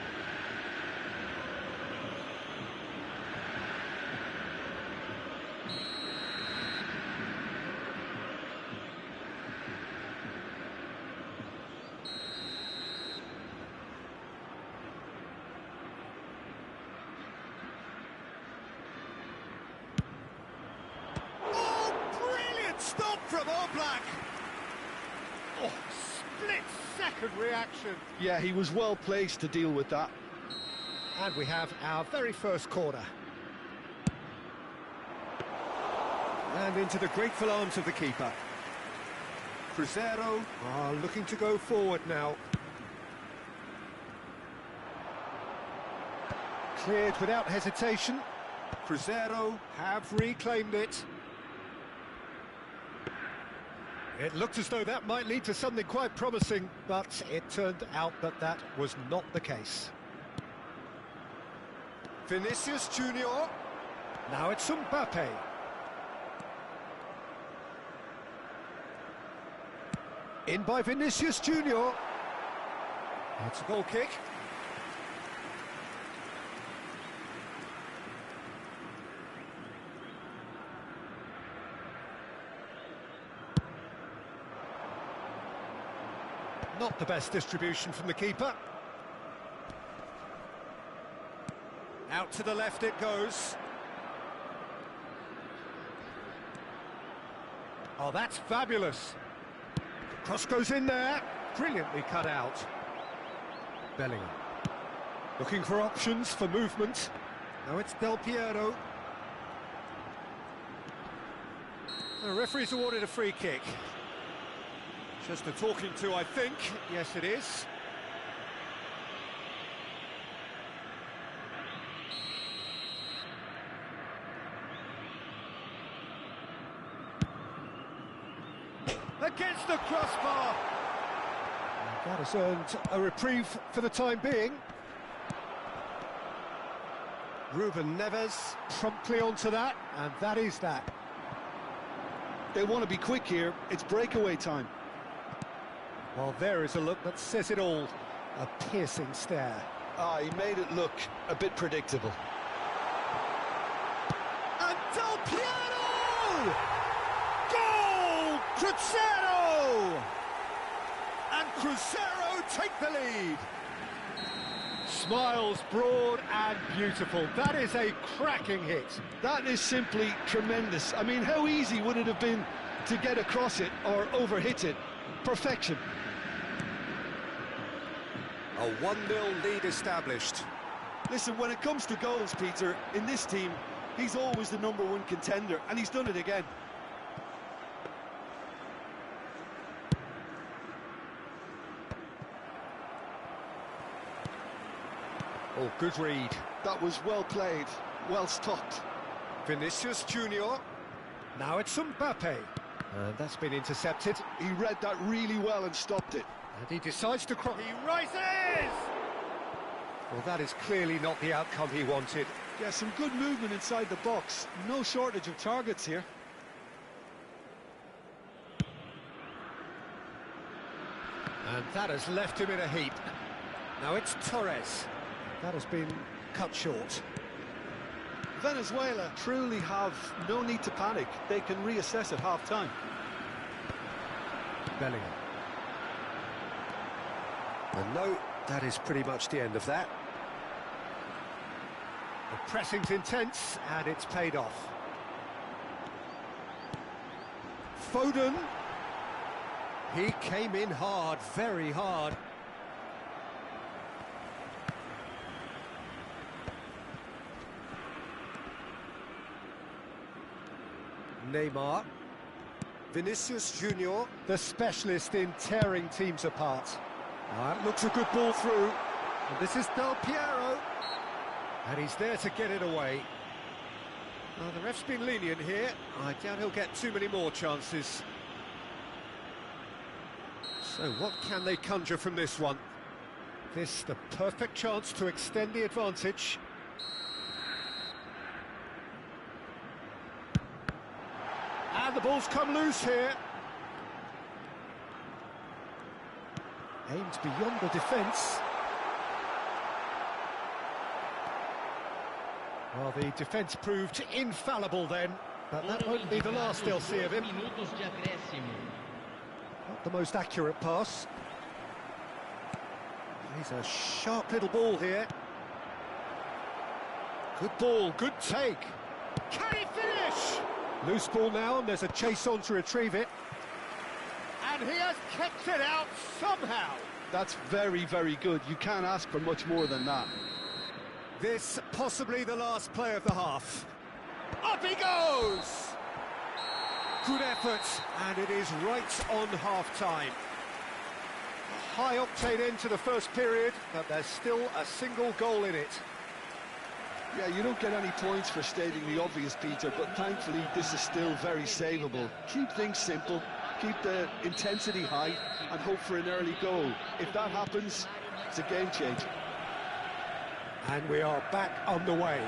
Stop from Oblak! Oh, split-second reaction. Yeah, he was well placed to deal with that. And we have our very first corner. And into the grateful arms of the keeper. Cruzeiro are looking to go forward now. Cleared without hesitation. Cruzeiro have reclaimed it. It looked as though that might lead to something quite promising, but it turned out that that was not the case. Vinicius Junior. Now it's Mbappe. In by Vinicius Junior. That's a goal kick. Not the best distribution from the keeper. Out to the left it goes. Oh, that's fabulous. Cross goes in there. Brilliantly cut out. Bellingham. Looking for options for movement. Now it's Del Piero. The referee's awarded a free kick. Just a talking to, I think. Yes, it is. Against the crossbar. That has earned a reprieve for the time being. Ruben Neves promptly onto that, and that is that. They want to be quick here. It's breakaway time. Well, there is a look that says it all. A piercing stare. Ah, he made it look a bit predictable. And Del Piero! Goal! Cruzeiro! And Cruzeiro take the lead. Smiles broad and beautiful. That is a cracking hit. That is simply tremendous. I mean, how easy would it have been to get across it or overhit it? Perfection. A 1-0 lead established. Listen, when it comes to goals, Peter, in this team, he's always the #1 contender, and he's done it again. Oh, good read. That was well played, well stopped. Vinicius Junior. Now it's Mbappe. And that's been intercepted. He read that really well and stopped it. And he decides to cross. He rises! Well, that is clearly not the outcome he wanted. Yeah, some good movement inside the box. No shortage of targets here. And that has left him in a heap. Now it's Torres. That has been cut short. Venezuela truly have no need to panic. They can reassess at half-time. Bellingham. And no, that is pretty much the end of that. The pressing's intense, and it's paid off. Foden. He came in hard, very hard. Neymar. Vinicius Junior. The specialist in tearing teams apart. That looks a good ball through. And this is Del Piero. And he's there to get it away. Well, the ref's been lenient here. I doubt he'll get too many more chances. So what can they conjure from this one? This the perfect chance to extend the advantage. And the ball's come loose here. Aimed beyond the defence. Well, the defence proved infallible then, but that won't be the last they'll see of him. Not the most accurate pass. He's a sharp little ball here. Good ball, good take. Can he finish? Loose ball now, and there's a chase on to retrieve it. And he has kept it out somehow. That's very, very good. You can't ask for much more than that. This possibly the last play of the half. Up he goes! Good effort, and it is right on half-time. A high-octane end to the first period, but there's still a single goal in it. Yeah, you don't get any points for stating the obvious, Peter, but thankfully this is still very savable. Keep things simple, keep the intensity high, and hope for an early goal. If that happens, it's a game changer. And we are back on the way.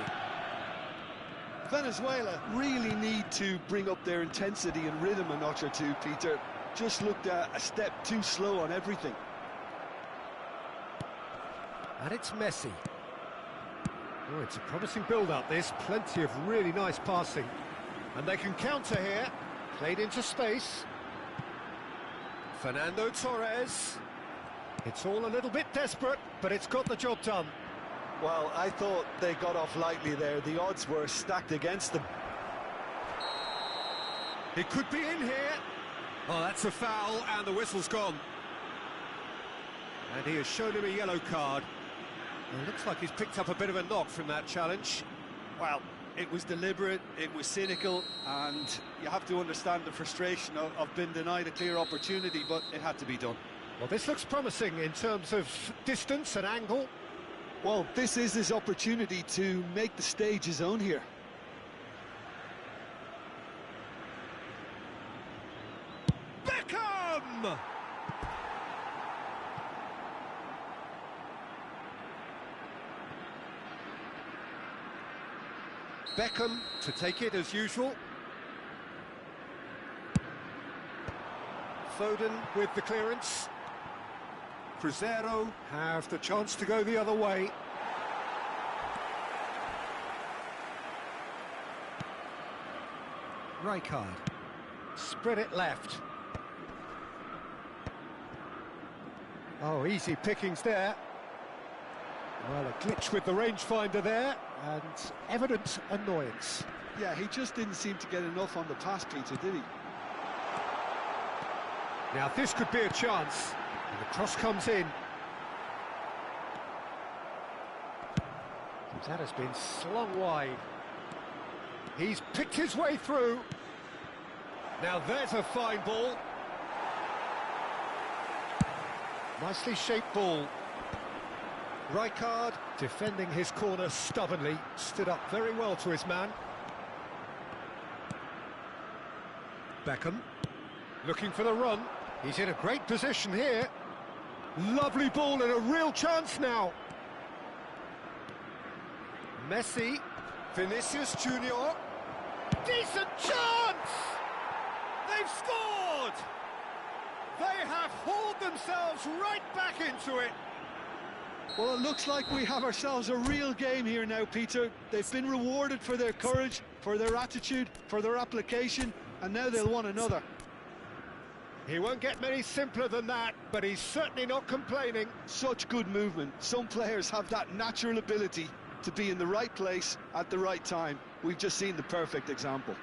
Venezuela really need to bring up their intensity and rhythm a notch or two, Peter. Just looked a step too slow on everything. And it's Messi. Oh, it's a promising build-up, this. Plenty of really nice passing. And they can counter here. Played into space. Fernando Torres. It's all a little bit desperate, but it's got the job done. Well, I thought they got off lightly there. The odds were stacked against them. It could be in here. Oh, that's a foul, and the whistle's gone. And he has shown him a yellow card. It looks like he's picked up a bit of a knock from that challenge. Well, it was deliberate, it was cynical, and you have to understand the frustration of being denied a clear opportunity, but it had to be done. Well, this looks promising in terms of distance and angle. Well, this is his opportunity to make the stage his own here. Beckham! Beckham to take it as usual. Foden with the clearance. Cruzeiro have the chance to go the other way. Rijkaard. Spread it left. Oh, easy pickings there. Well, a glitch with the rangefinder there, and evident annoyance. Yeah, he just didn't seem to get enough on the pass, Peter, did he? Now, this could be a chance. And the cross comes in. That has been slung wide. He's picked his way through. Now there's a fine ball. Nicely shaped ball. Rijkaard, defending his corner stubbornly, stood up very well to his man. Beckham, looking for the run. He's in a great position here. Lovely ball and a real chance now. Messi. Vinicius Junior. Decent chance! They've scored! They have hauled themselves right back into it. Well, it looks like we have ourselves a real game here now, Peter. They've been rewarded for their courage, for their attitude, for their application, and now they'll want another. He won't get many simpler than that, but he's certainly not complaining. Such good movement. Some players have that natural ability to be in the right place at the right time. We've just seen the perfect example.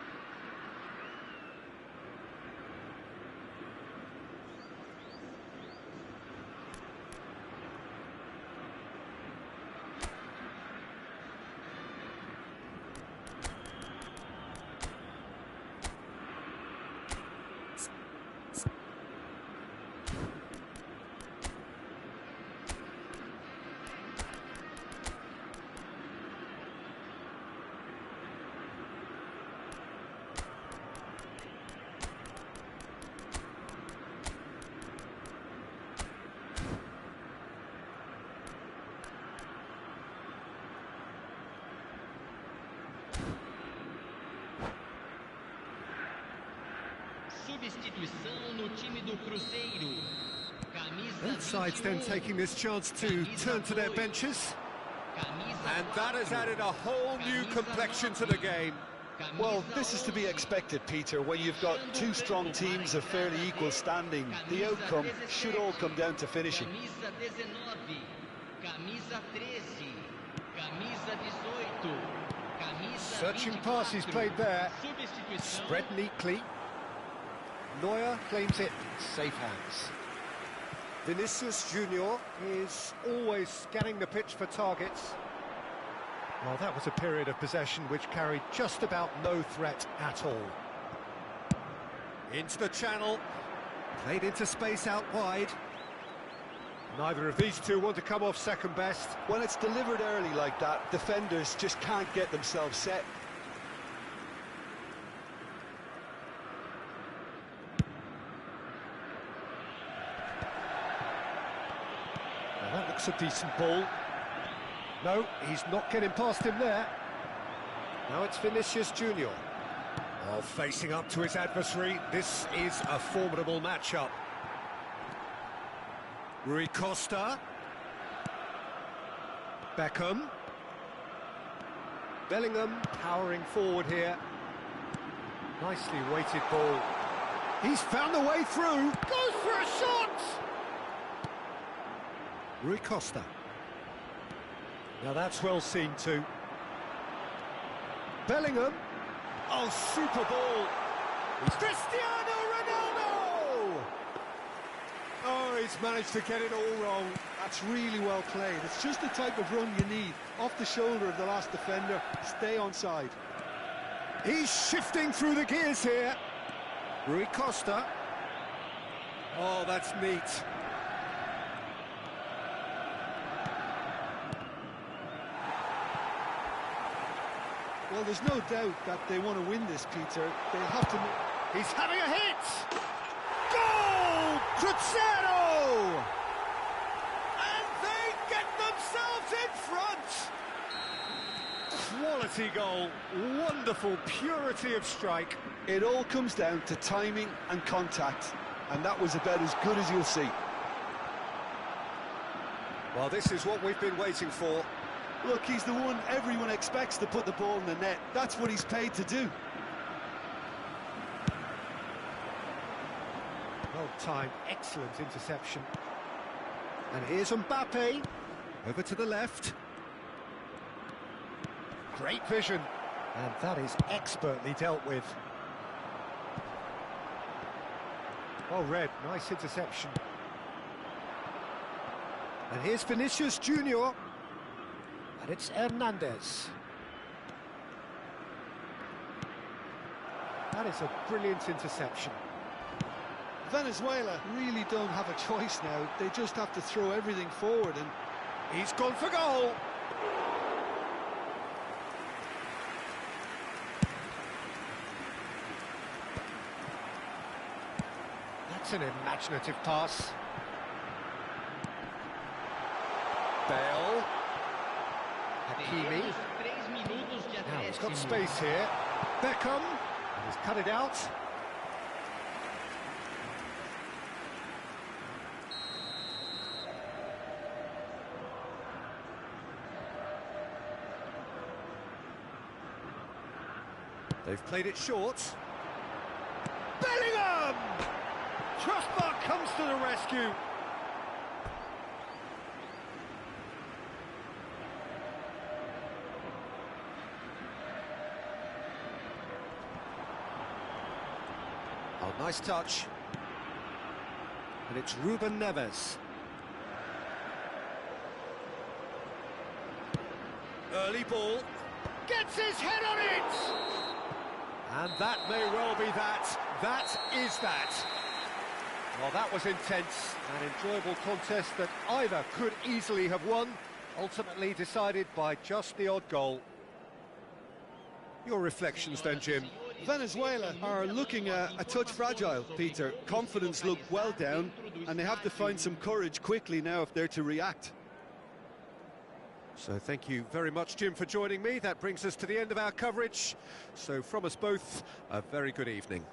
Substituição no time do Cruzeiro. Both sides then taking this chance to turn to their benches. And that has added a whole new complexion to the game. Well, this is to be expected, Peter. When you've got two strong teams of fairly equal standing, the outcome should all come down to finishing. Camisa 19, camisa 13, camisa 18, camisa Searching pass he's played there. Substituição. Spread neatly. Neuer claims it. Safe hands. Vinicius Junior. Is always scanning the pitch for targets. Well, that was a period of possession which carried just about no threat at all. Into the channel. Played into space out wide. Neither of these two want to come off second best. When it's delivered early like that, defenders just can't get themselves set. Now that looks a decent ball. No, he's not getting past him there. Now it's Vinicius Junior. Oh, facing up to his adversary, this is a formidable matchup. Rui Costa. Beckham. Bellingham powering forward here. Nicely weighted ball. He's found the way through. Goes for a shot! Rui Costa. Now that's well seen too. Bellingham. Oh, super ball. It's Cristiano Ronaldo! Oh, he's managed to get it all wrong. That's really well played. It's just the type of run you need. Off the shoulder of the last defender, stay onside. He's shifting through the gears here. Rui Costa. Oh, that's neat. Well, there's no doubt that they want to win this, Peter. They'll have to... He's having a hit! Goal! Cruzeiro! And they get themselves in front! Quality goal, wonderful purity of strike. It all comes down to timing and contact, and that was about as good as you'll see. Well, this is what we've been waiting for. Look, he's the one everyone expects to put the ball in the net. That's what he's paid to do. Well timed, excellent interception. And here's Mbappe, over to the left. Great vision, and that is expertly dealt with. Well read, nice interception. And here's Vinicius Junior. And it's Hernandez. That is a brilliant interception. Venezuela really don't have a choice now. They just have to throw everything forward, and He's gone for goal. That's an imaginative pass. Bale. Hakimi. Teremos 3 minutos de Now he's got acréscimo. space here. Beckham. And he's cut it out. They've played it short. Bellingham! Trustmark comes to the rescue. Oh, nice touch. And it's Ruben Neves. Early ball. Gets his head on it! And that may well be that. That is that. Well, that was intense. An enjoyable contest that either could easily have won, ultimately decided by just the odd goal. Your reflections then, Jim? Venezuela are looking a touch fragile, Peter. Confidence looked well down, and they have to find some courage quickly now if they're to react. So thank you very much, Jim, for joining me. That brings us to the end of our coverage. So from us both, a very good evening.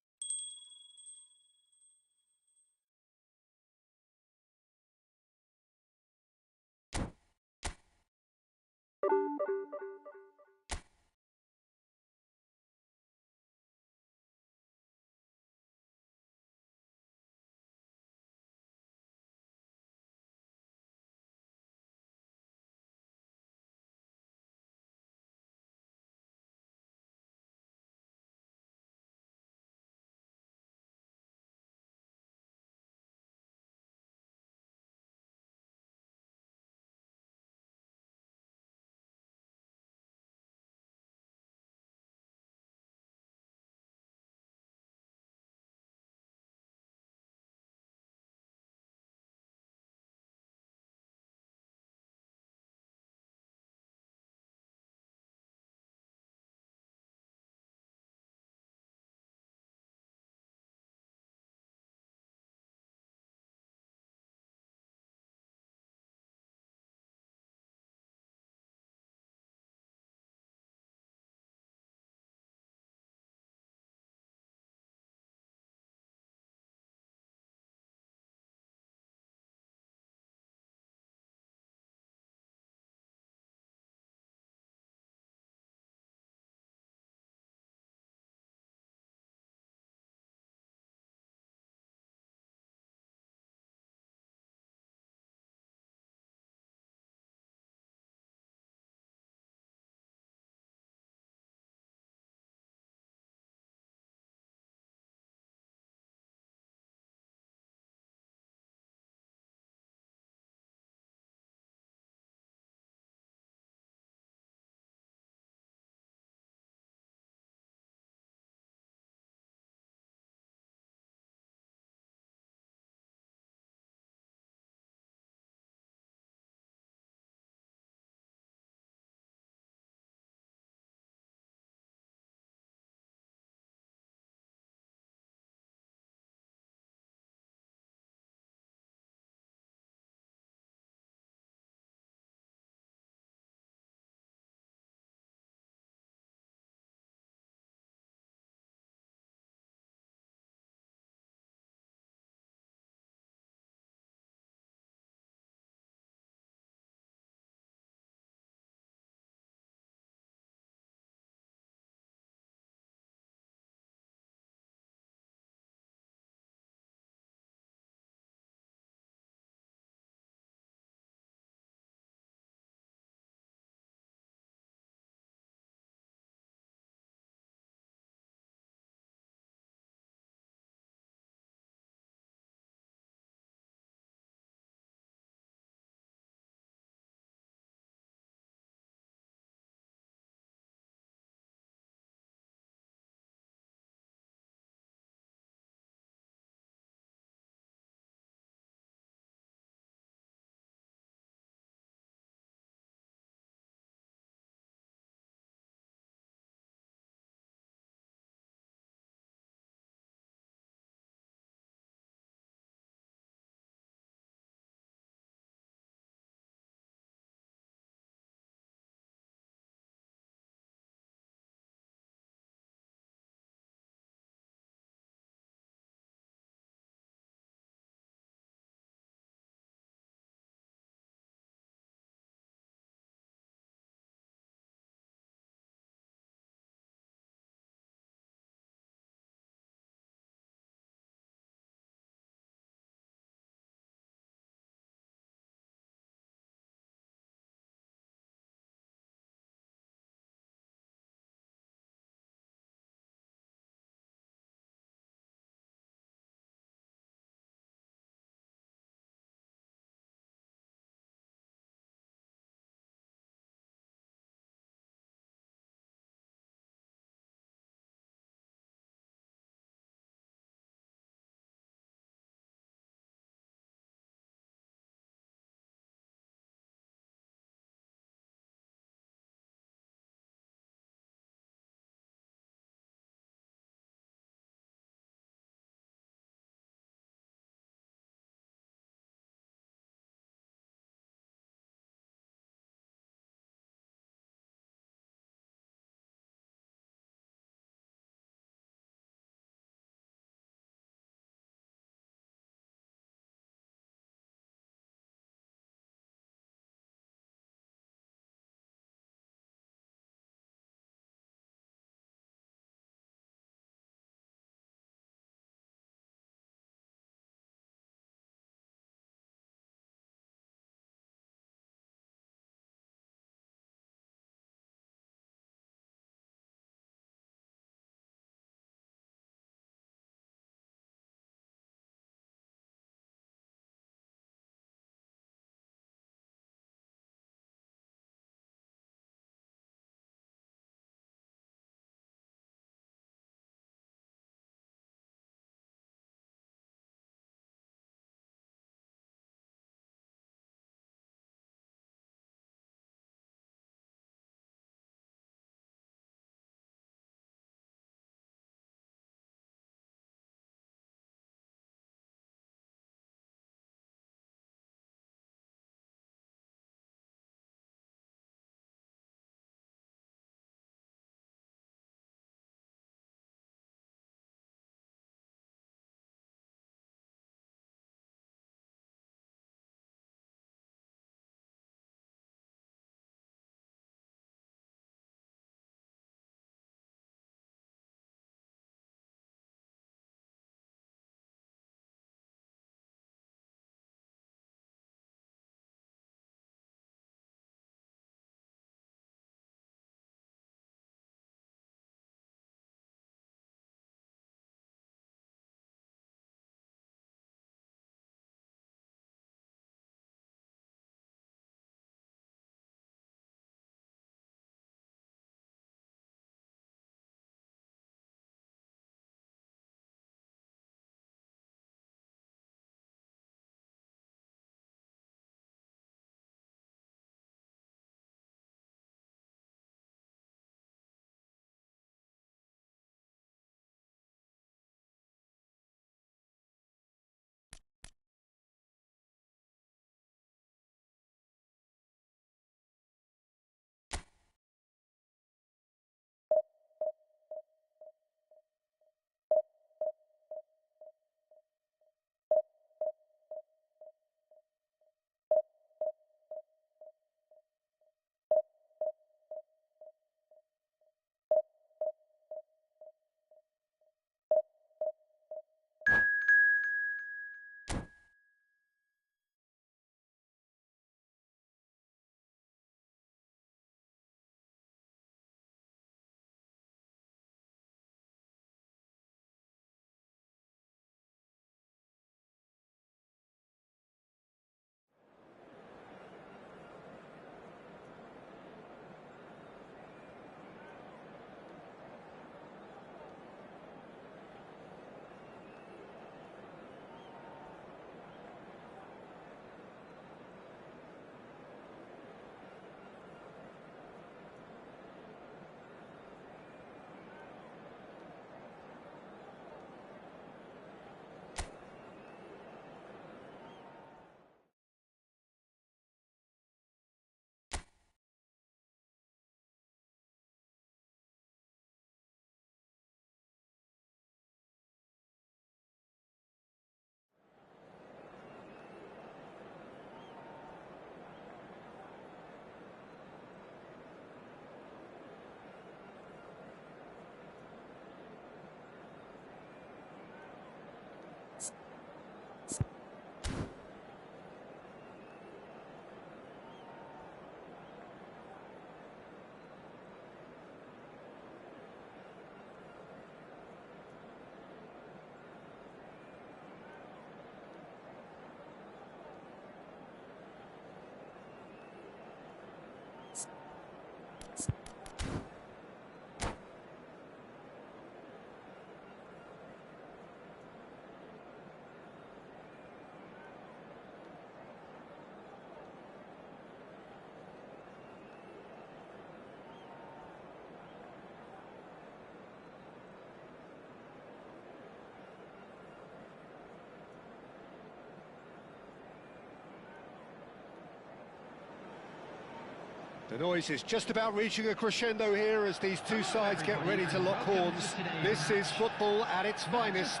The noise is just about reaching a crescendo here as these two sides get ready to lock horns. This is football at its finest.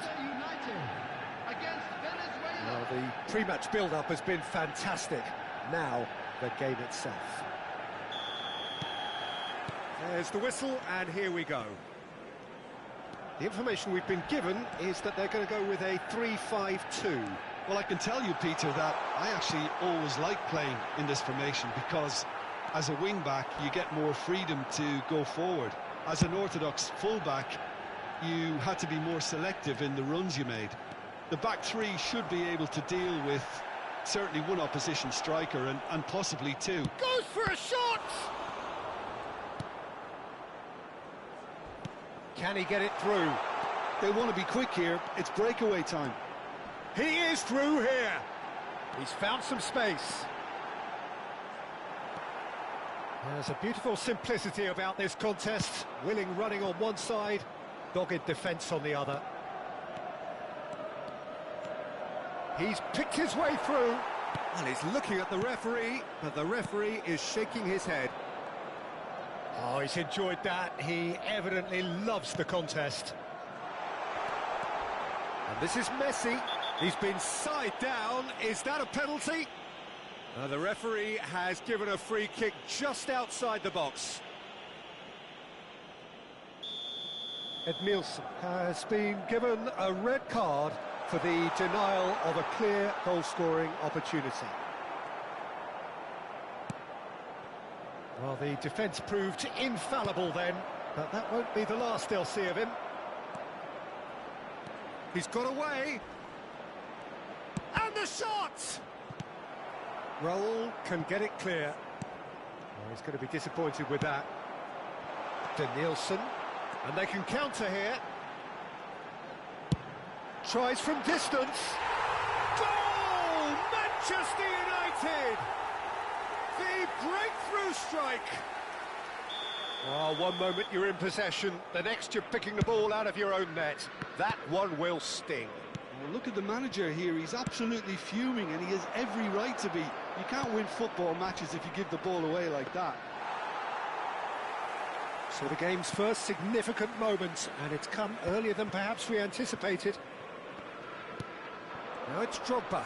Well, the pre-match build-up has been fantastic. Now, the game itself. There's the whistle, and here we go. The information we've been given is that they're going to go with a 3-5-2. Well, I can tell you, Peter, that I actually always like playing in this formation because as a wing-back, you get more freedom to go forward. As an orthodox full-back, you had to be more selective in the runs you made. The back three should be able to deal with certainly one opposition striker and possibly two. Goes for a shot! Can he get it through? They want to be quick here. It's breakaway time. He is through here. He's found some space. There's a beautiful simplicity about this contest. Willing running on one side, dogged defence on the other. He's picked his way through. Well, he's looking at the referee, but the referee is shaking his head. Oh, he's enjoyed that. He evidently loves the contest. And this is Messi. He's been side down. Is that a penalty? The referee has given a free kick just outside the box. Nielsen has been given a red card for the denial of a clear goal-scoring opportunity. Well, the defence proved infallible then, but that won't be the last they'll see of him. He's got away. And the shot! Raul can get it clear. Oh, he's going to be disappointed with that. Nielsen, and they can counter here. Tries from distance. Goal! Manchester United! The breakthrough strike! Oh, one moment you're in possession, the next you're picking the ball out of your own net. That one will sting. Well, look at the manager here. He's absolutely fuming, and he has every right to be. You can't win football matches if you give the ball away like that. So the game's first significant moment, and it's come earlier than perhaps we anticipated. Now it's Drogba.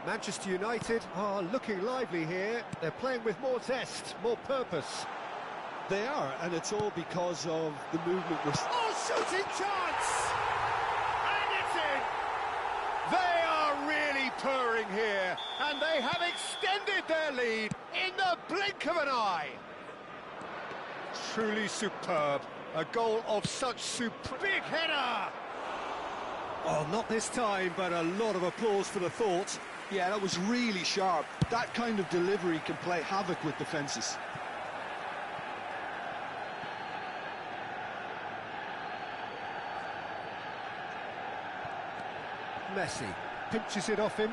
Manchester United are looking lively here. They're playing with more zest, more purpose. They are, and it's all because of the movement. Oh, shooting chance! And it's in! They are really purring here, and they have extended their lead in the blink of an eye. Truly superb. A goal of such big header! Oh, not this time, but a lot of applause for the thought. Yeah, that was really sharp. That kind of delivery can play havoc with defences. Messi pinches it off him.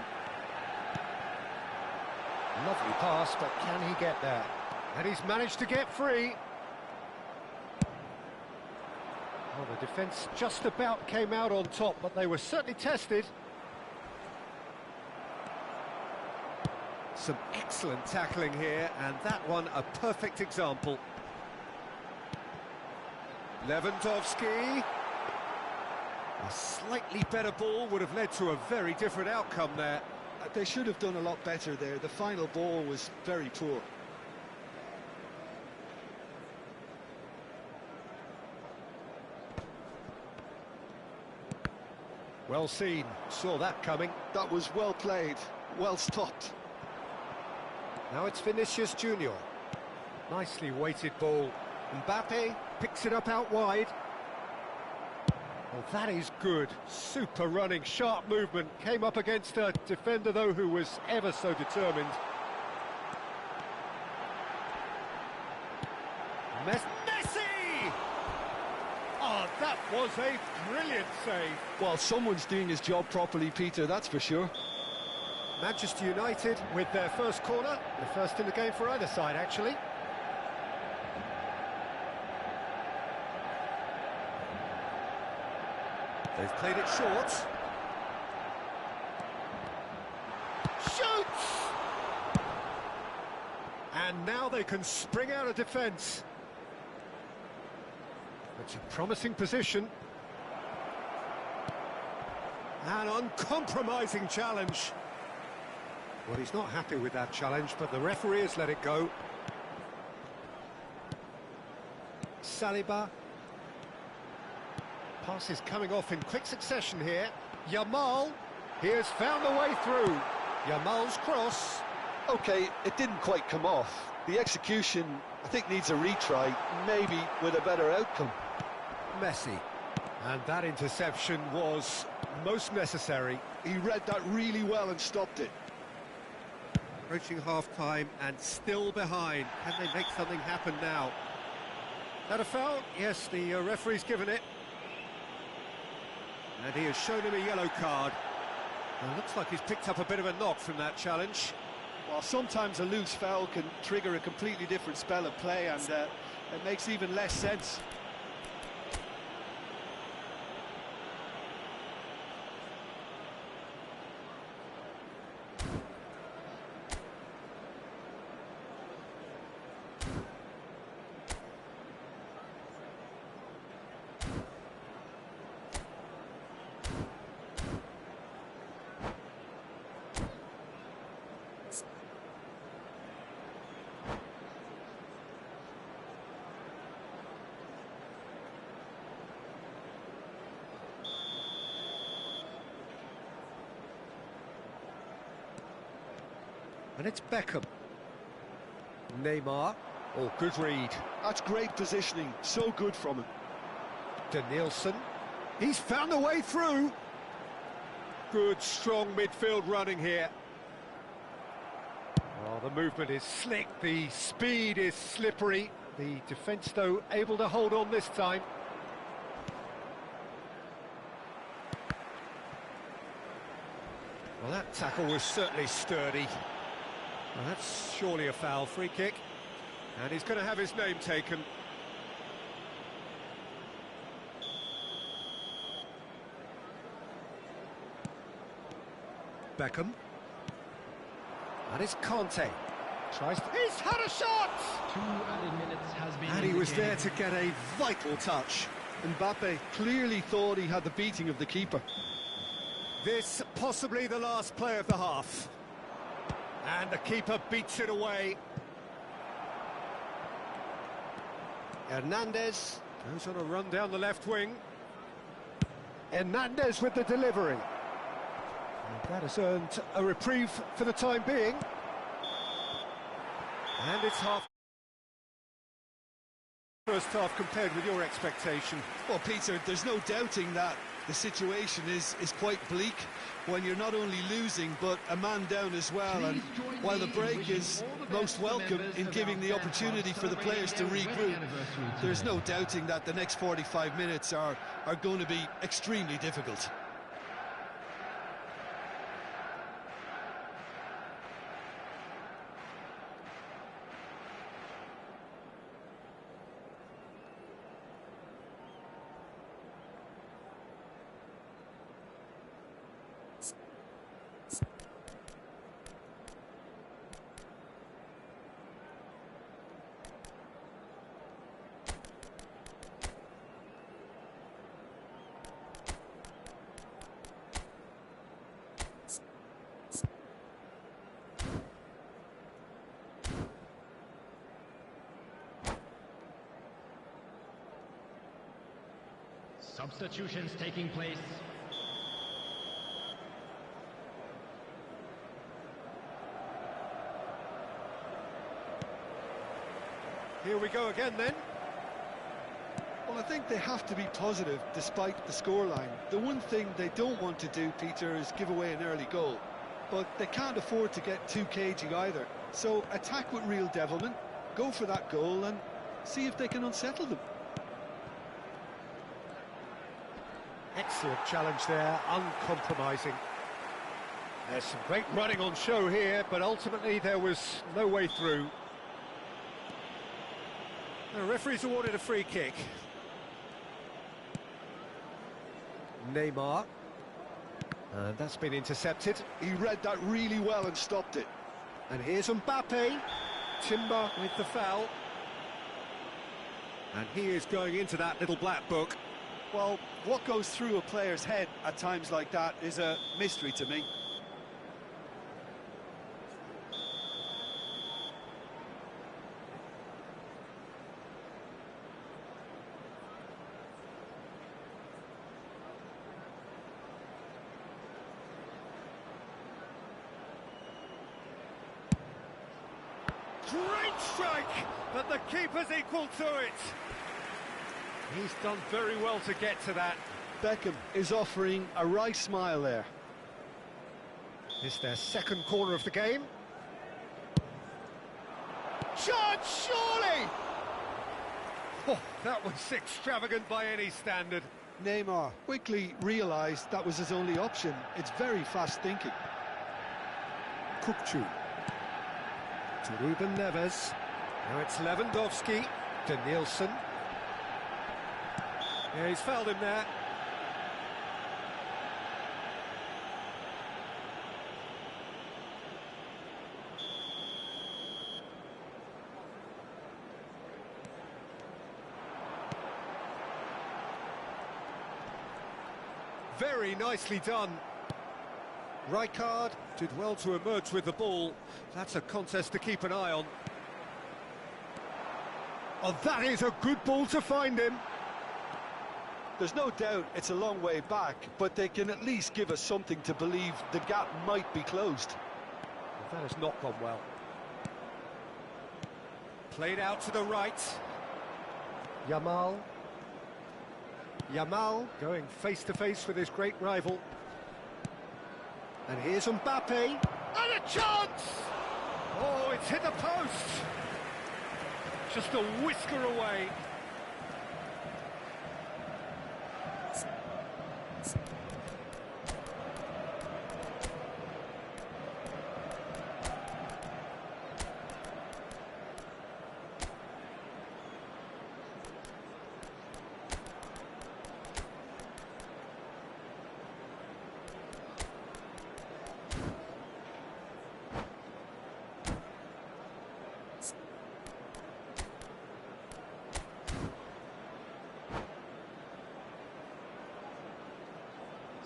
Lovely pass, but can he get there? And he's managed to get free. Well, the defence just about came out on top, but they were certainly tested. Some excellent tackling here, and that one a perfect example. Lewandowski. A slightly better ball would have led to a very different outcome there. They should have done a lot better there. The final ball was very poor. Well seen, saw that coming. That was well played, well stopped. Now it's Vinicius Junior. Nicely weighted ball. Mbappe picks it up out wide. Well, that is good. Super running, sharp movement. Came up against a defender, though, who was ever so determined. Messi! Oh, that was a brilliant save. Well, someone's doing his job properly, Peter, that's for sure. Manchester United with their first corner. The first in the game for either side, actually. They've played it short. Shoots! And now they can spring out of defence. It's a promising position. An uncompromising challenge. Well, he's not happy with that challenge, but the referee has let it go. Saliba. Pass is coming off in quick succession here. Yamal. He has found a way through. Yamal's cross. Okay, it didn't quite come off. The execution, I think, needs a retry, maybe with a better outcome. Messi. And that interception was most necessary. He read that really well and stopped it. Approaching half-time and still behind. Can they make something happen now? That a foul? Yes, the referee's given it. And he has shown him a yellow card. Well, looks like he's picked up a bit of a knock from that challenge. Well, sometimes a loose foul can trigger a completely different spell of play, and it makes even less sense. And it's Beckham. Neymar. Oh, good read. That's great positioning, so good from him. Danielson. He's found a way through. Good, strong midfield running here. Oh, the movement is slick, the speed is slippery. The defence, though, able to hold on this time. Well, that tackle was certainly sturdy. Well, that's surely a foul. Free kick. And he's going to have his name taken. Beckham. And it's Conte. Tries to... He's had a shot! 2 added minutes has been And he was there to get a vital touch. Mbappe clearly thought he had the beating of the keeper. This possibly the last play of the half. And the keeper beats it away. Hernandez goes on a run down the left wing. Hernandez with the delivery. And that has earned a reprieve for the time being. And it's half. First half compared with your expectation. Well, Peter, there's no doubting that the situation is quite bleak when you're not only losing but a man down as well, and while the break is most welcome in giving the opportunity for the players to regroup, there's no doubting that the next 45 minutes are going to be extremely difficult. Substitutions taking place. Here we go again then. Well, I think they have to be positive despite the scoreline. The one thing they don't want to do, Peter, is give away an early goal. But they can't afford to get too cagey either. So attack with real devilment, go for that goal and see if they can unsettle them. Excellent challenge there, uncompromising. There's some great running on show here, but ultimately there was no way through. The referee's awarded a free kick. Neymar. And that's been intercepted. He read that really well and stopped it. And here's Mbappe. Timber with the foul. And he is going into that little black book. Well, what goes through a player's head at times like that is a mystery to me. Great strike, but the keeper's equal to it. He's done very well to get to that. Beckham is offering a wry smile there. This their second corner of the game. Shot, surely! Oh, that was extravagant by any standard. Neymar quickly realised that was his only option. It's very fast thinking. Kukçu. To Ruben Neves. Now it's Lewandowski. To Nielsen. Yeah, he's fouled him there. Very nicely done. Rijkaard did well to emerge with the ball. That's a contest to keep an eye on. Oh, that is a good ball to find him. There's no doubt it's a long way back, but they can at least give us something to believe the gap might be closed. That has not gone well. Played out to the right. Yamal. Yamal going face-to-face with his great rival. And here's Mbappe. And a chance! Oh, it's hit the post. Just a whisker away.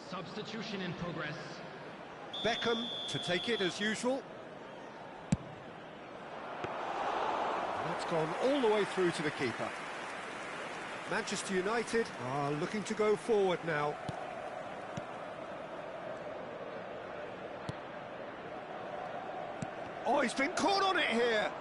Substitution in progress. Beckham to take it as usual. That's gone all the way through to the keeper. Manchester United are looking to go forward now. Oh, he's been caught on it here.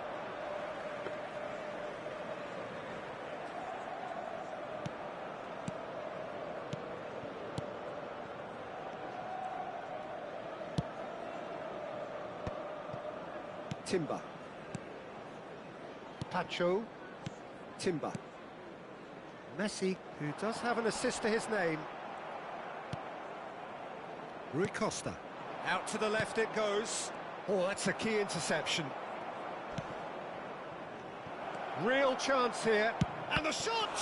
Timber. Pacho. Timber. Messi, who does have an assist to his name. Rui Costa. Out to the left it goes. Oh, that's a key interception. Real chance here. And the shot!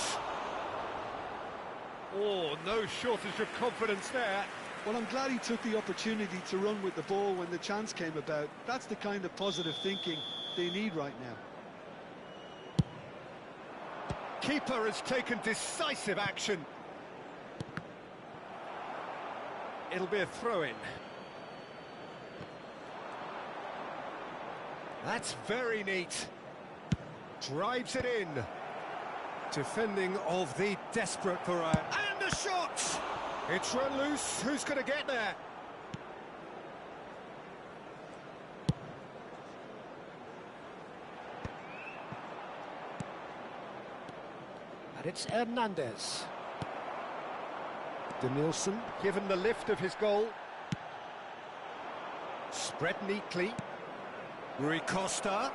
Oh, no shortage of confidence there. Well, I'm glad he took the opportunity to run with the ball when the chance came about. That's the kind of positive thinking they need right now. Keeper has taken decisive action. It'll be a throw-in. That's very neat. Drives it in. Defending of the desperate variety. And the shot! It's run loose. Who's going to get there? And it's Hernandez. De Nielsen, given the lift of his goal. Spread neatly. Rui Costa.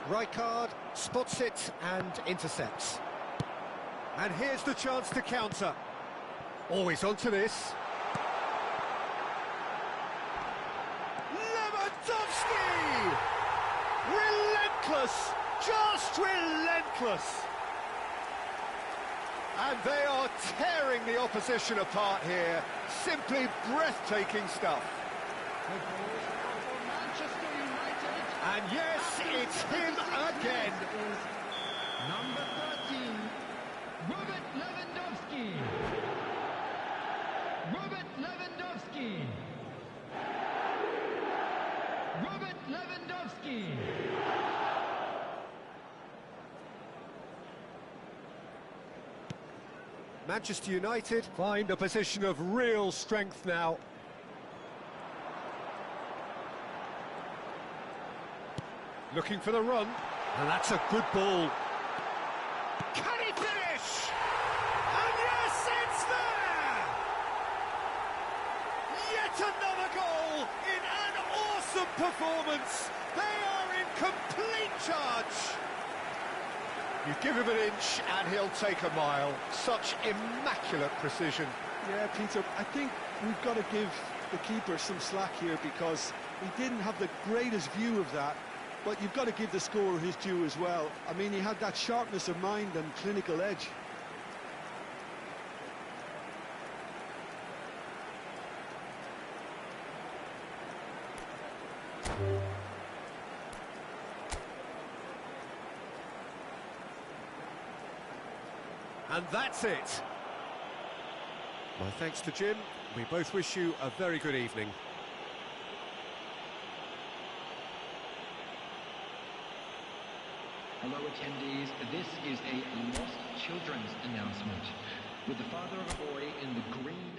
Rijkaard spots it and intercepts. And here's the chance to counter. Always onto this. Lewandowski! Relentless! Just relentless! And they are tearing the opposition apart here. Simply breathtaking stuff. Manchester United. And yes, it's him again. Number 13, Robert Lewandowski. Robert Lewandowski. Robert Lewandowski. Manchester United find a position of real strength now. Looking for the run, and that's a good ball. Can he finish? And yes, it's there! Yet another goal in an awesome performance. They are in complete charge. You give him an inch and he'll take a mile. Such immaculate precision. Yeah, Peter, I think we've got to give the keeper some slack here because he didn't have the greatest view of that, but you've got to give the scorer his due as well. I mean, he had that sharpness of mind and clinical edge. And that's it. My thanks to Jim. We both wish you a very good evening. Hello attendees, this is a Lost Children's announcement. With the father of a boy in the green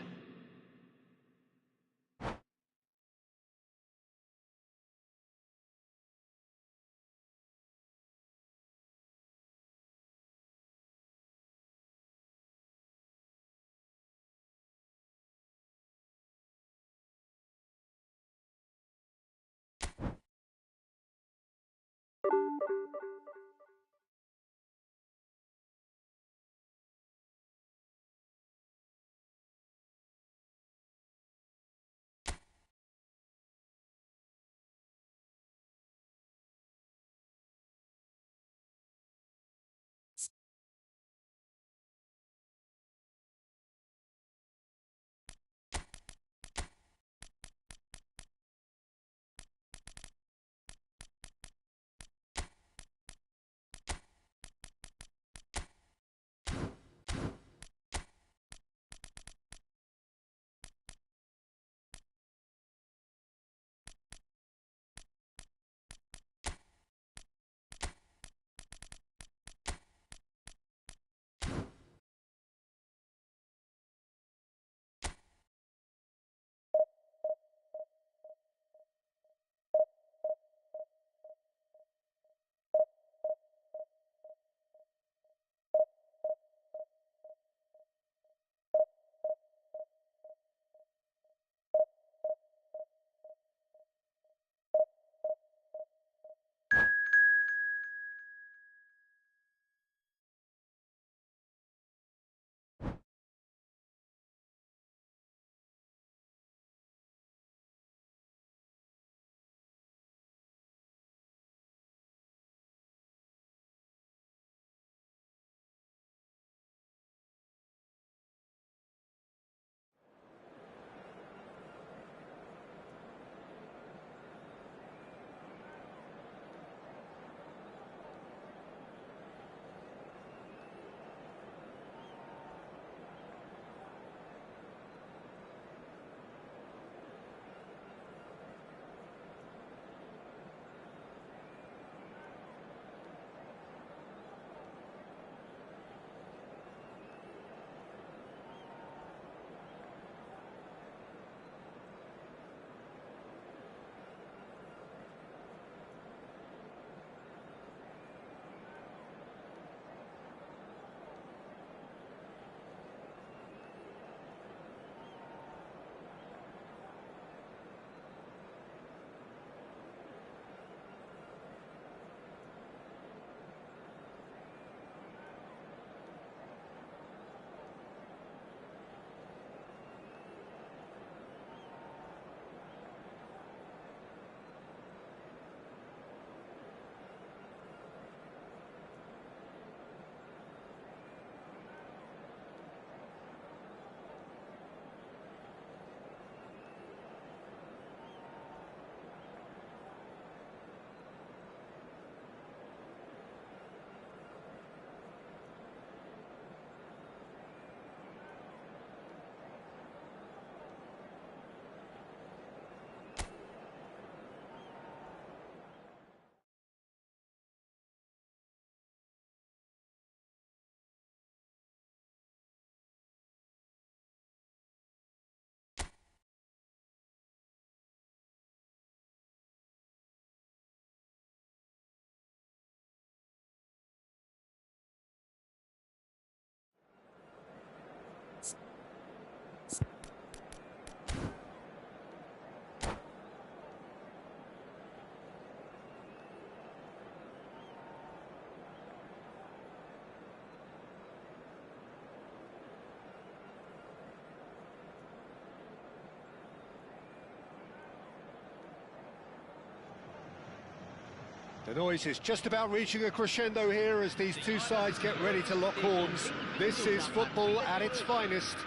The noise is just about reaching a crescendo here as these two sides get ready to lock horns. This is football at its finest.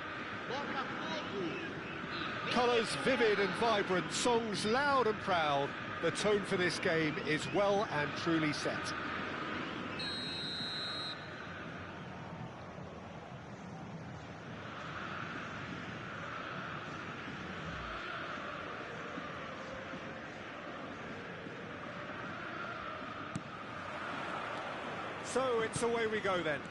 Colours vivid and vibrant, songs loud and proud. The tone for this game is well and truly set. So it's away we go then.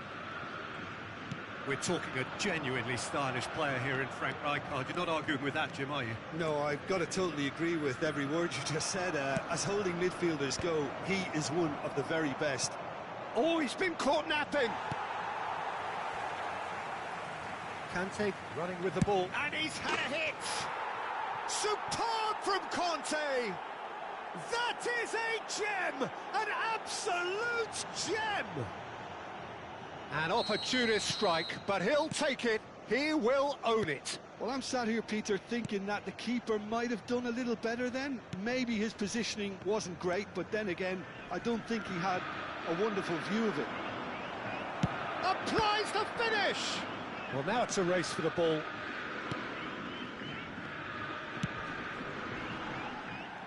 We're talking a genuinely stylish player here in Frank Rijkaard. You're not arguing with that, Jim, are you? No, I've got to totally agree with every word you just said. As holding midfielders go, he is one of the very best. Oh, he's been caught napping! Kante running with the ball, and he's had a hit! Superb from Conte! That is a gem! An absolute gem! An opportunist strike, but he'll take it. He will own it. Well, I'm sat here, Peter, thinking that the keeper might have done a little better then. Maybe his positioning wasn't great, but then again, I don't think he had a wonderful view of it. Applies the finish! Well, now it's a race for the ball.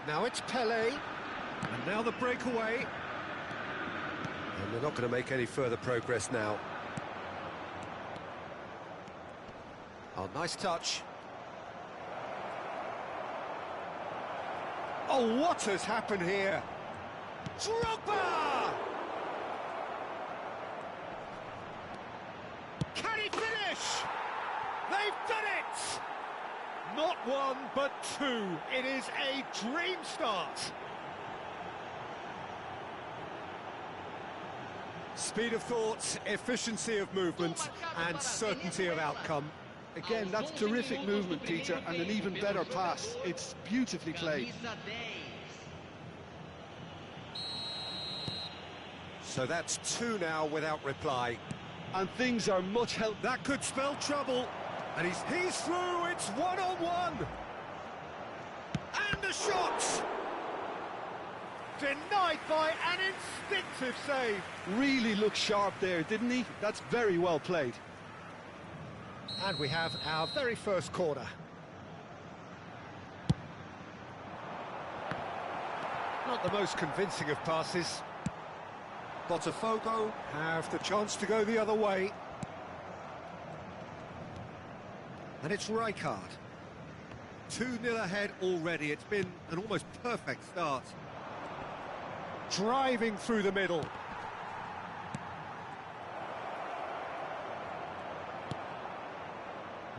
Now it's Pelé, and now the breakaway. And they're not going to make any further progress now. Oh, nice touch. Oh, what has happened here? Drogba! Can he finish? They've done it! Not one, but two. It is a dream start. Speed of thought, efficiency of movement, and certainty of outcome. Again, that's terrific movement, Peter, and an even better pass. It's beautifully played. So that's two now without reply. And things are much helped. That could spell trouble. And he's through, it's one-on-one. And the shot! Denied by an instinctive save. Really looked sharp there, didn't he? That's very well played. And we have our very first corner. Not the most convincing of passes. Botafogo have the chance to go the other way. And it's Rijkaard. 2-0 ahead already. It's been an almost perfect start. Driving through the middle.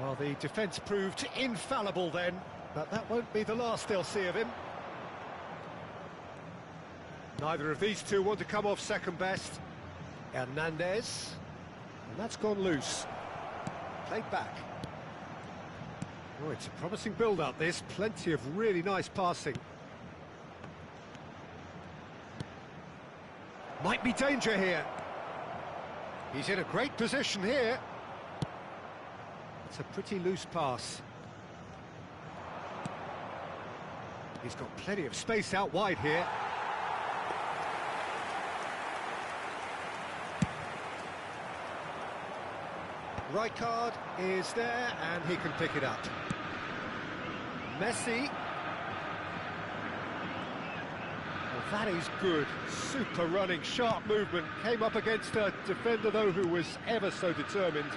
Well, the defence proved infallible then, but that won't be the last they'll see of him. Neither of these two want to come off second best. Hernandez. And that's gone loose. Played back. Oh, it's a promising build-up, this. Plenty of really nice passing. Might be danger here. He's in a great position here. It's a pretty loose pass. He's got plenty of space out wide here. Rijkaard is there, and he can pick it up. Messi. Well, that is good. Super running, sharp movement. Came up against a defender, though, who was ever so determined.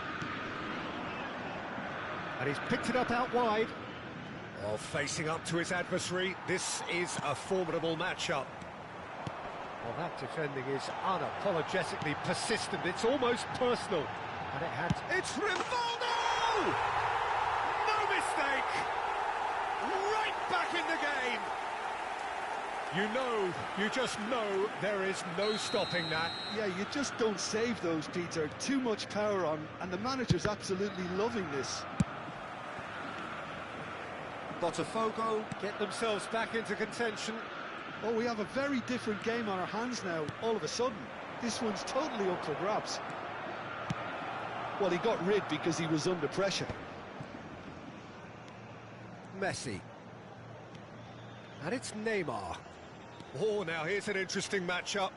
And he's picked it up out wide. Oh, facing up to his adversary. This is a formidable matchup. Well, that defending is unapologetically persistent. It's almost personal. And it had... It's Rivaldo! No mistake! Right back in the game! You just know there is no stopping that. Yeah, you just don't save those, Peter. Too much power on, and the manager's absolutely loving this. Botafogo get themselves back into contention. Oh, we have a very different game on our hands now, all of a sudden. This one's totally up for grabs. Well, he got rid because he was under pressure. Messi. And it's Neymar. Oh, now here's an interesting matchup.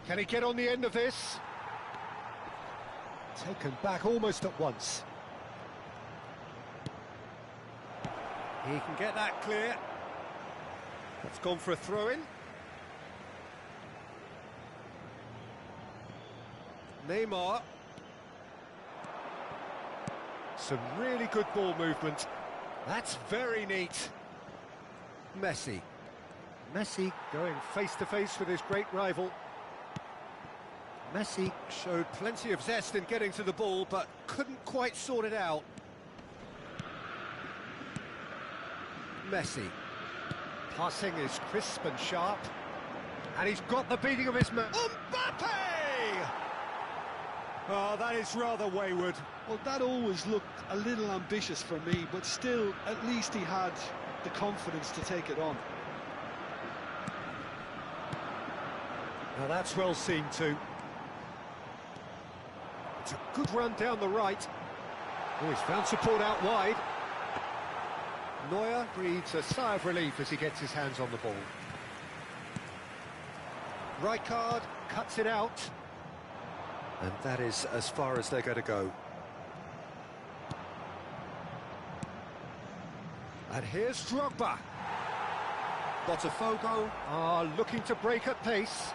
Can he get on the end of this? Taken back almost at once. He can get that clear. That's gone for a throw-in. Neymar. Some really good ball movement. That's very neat. Messi. Messi going face-to-face with his great rival. Messi showed plenty of zest in getting to the ball, but couldn't quite sort it out. Messi. Passing is crisp and sharp. And he's got the beating of his man. Mbappe! Oh, that is rather wayward. Well, that always looked a little ambitious for me, but still, at least he had the confidence to take it on. Now that's well seen too. It's a good run down the right. Oh, he's found support out wide. Neuer breathes a sigh of relief as he gets his hands on the ball. Rijkaard cuts it out. And that is as far as they're going to go. And here's Drogba. Botafogo are looking to break at pace.